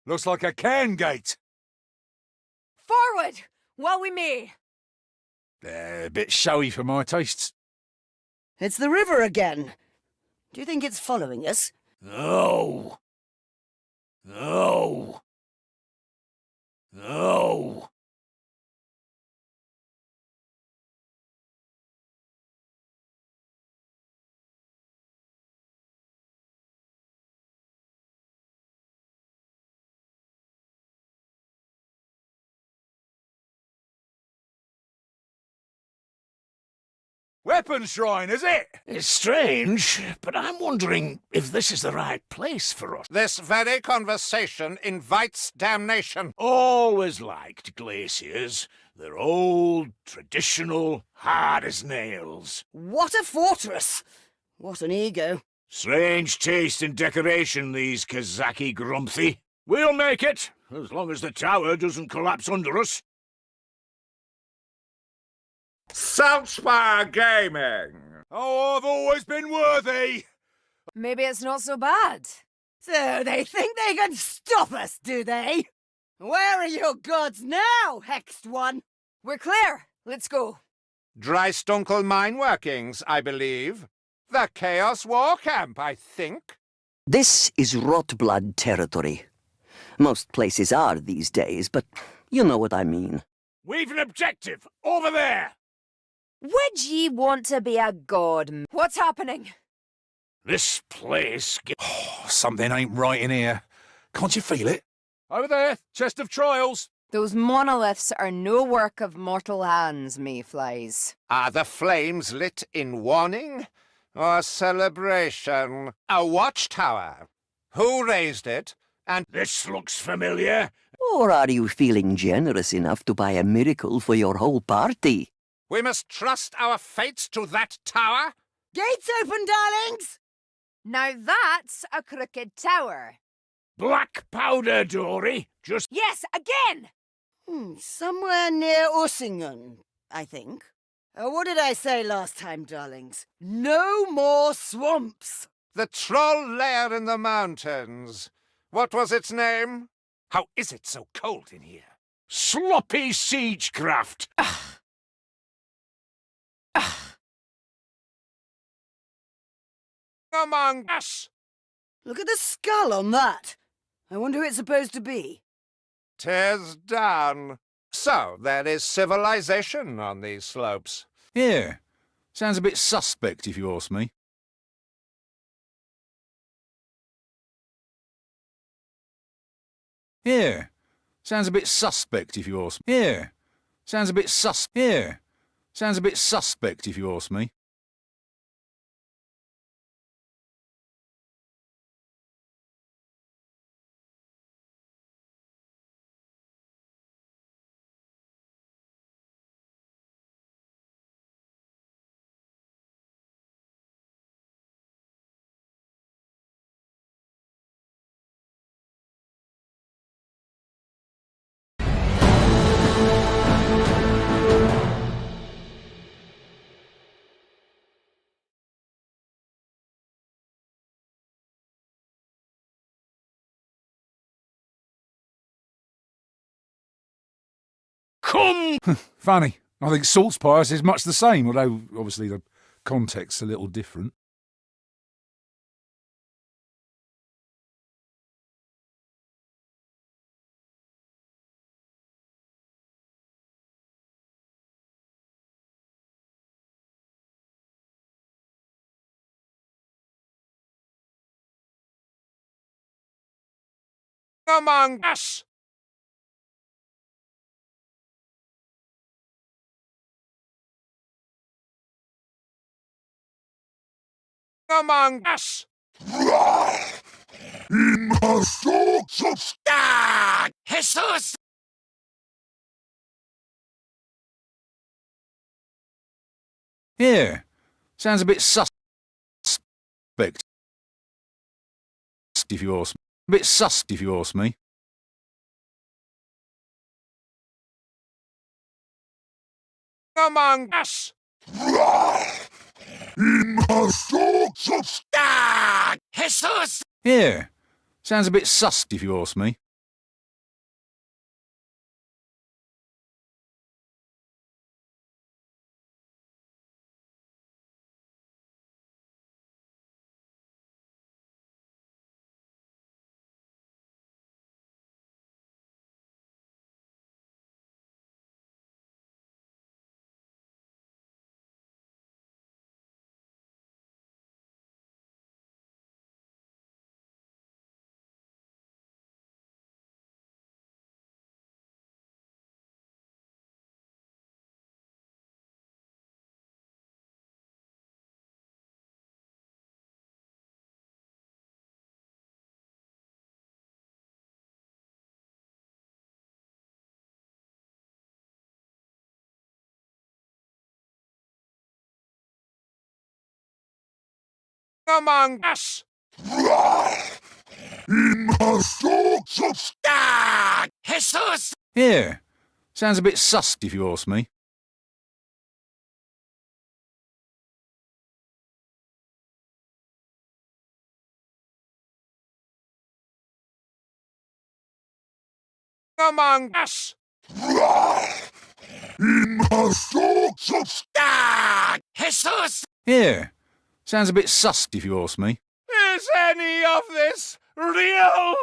Speaker 1: Looks like a can gate.
Speaker 5: Forward, while we may.
Speaker 1: A bit showy for my tastes.
Speaker 2: It's the river again. Do you think it's following us?
Speaker 4: No. No. No.
Speaker 9: weapon shrine, is it?
Speaker 4: It's strange, but I'm wondering if this is the right place for us.
Speaker 3: This very conversation invites damnation.
Speaker 4: Always liked glaciers. They're old, traditional, hard as nails.
Speaker 2: What a fortress! What an ego.
Speaker 4: Strange taste in decoration, these Kazaki Grumpy. We'll make it, as long as the tower doesn't collapse under us.
Speaker 3: Saltzpyre Gaming.
Speaker 9: Oh, I've always been worthy.
Speaker 5: Maybe it's not so bad.
Speaker 2: So they think they can stop us, do they? Where are your gods now, hexed one?
Speaker 5: We're clear. Let's go.
Speaker 3: Dreistunkel mine workings, I believe. The Chaos War Camp, I think.
Speaker 6: This is Rotblood territory. Most places are these days, but you know what I mean.
Speaker 4: We've an objective, over there!
Speaker 5: Would ye want to be a god? What's happening?
Speaker 4: This place...
Speaker 1: Oh, something ain't right in here. Can't you feel it?
Speaker 9: Over there, chest of trials.
Speaker 5: Those monoliths are no work of mortal hands, mayflies.
Speaker 3: Are the flames lit in warning or celebration? A watchtower. Who raised it? And
Speaker 4: This looks familiar.
Speaker 6: Or are you feeling generous enough to buy a miracle for your whole party?
Speaker 3: we must trust our fates to that tower?
Speaker 2: Gates open, darlings!
Speaker 5: Now that's a crooked tower.
Speaker 4: Black powder, Dory. Just...
Speaker 5: Yes, again!
Speaker 2: Somewhere near Ussingen, I think. What did I say last time, darlings? No more swamps!
Speaker 3: The troll lair in the mountains. What was its name? How is it so cold in here?
Speaker 4: sloppy siegecraft.
Speaker 3: Among us!
Speaker 2: Look at the skull on that. I wonder who it's supposed to be.
Speaker 3: 'Tis done. So, there is civilization on these slopes.
Speaker 1: Yeah. Sounds a bit suspect, if you ask me. Yeah. Sounds a bit suspect, if you ask me. Yeah. Sounds a bit Yeah. Sounds a bit suspect, if you ask me.
Speaker 4: Come!
Speaker 1: Funny. I think Saltzpyre'd is much the same, although obviously the context's a little different.
Speaker 3: Among us! Among us!
Speaker 4: Jesus!
Speaker 1: Yeah. Sounds a bit suspect, if you ask me. A bit sus, if you ask me.
Speaker 3: Among us!
Speaker 4: Jesus!
Speaker 1: Yeah. Sounds a bit sus, if you ask me.
Speaker 3: among us.
Speaker 9: In the sorts of stag, Jesus!
Speaker 1: Yeah, sounds a bit sus if you ask me.
Speaker 3: Among us.
Speaker 9: In the sorts of stag, Jesus!
Speaker 1: Yeah, sounds a bit sus if you ask me.
Speaker 3: Is any of this real?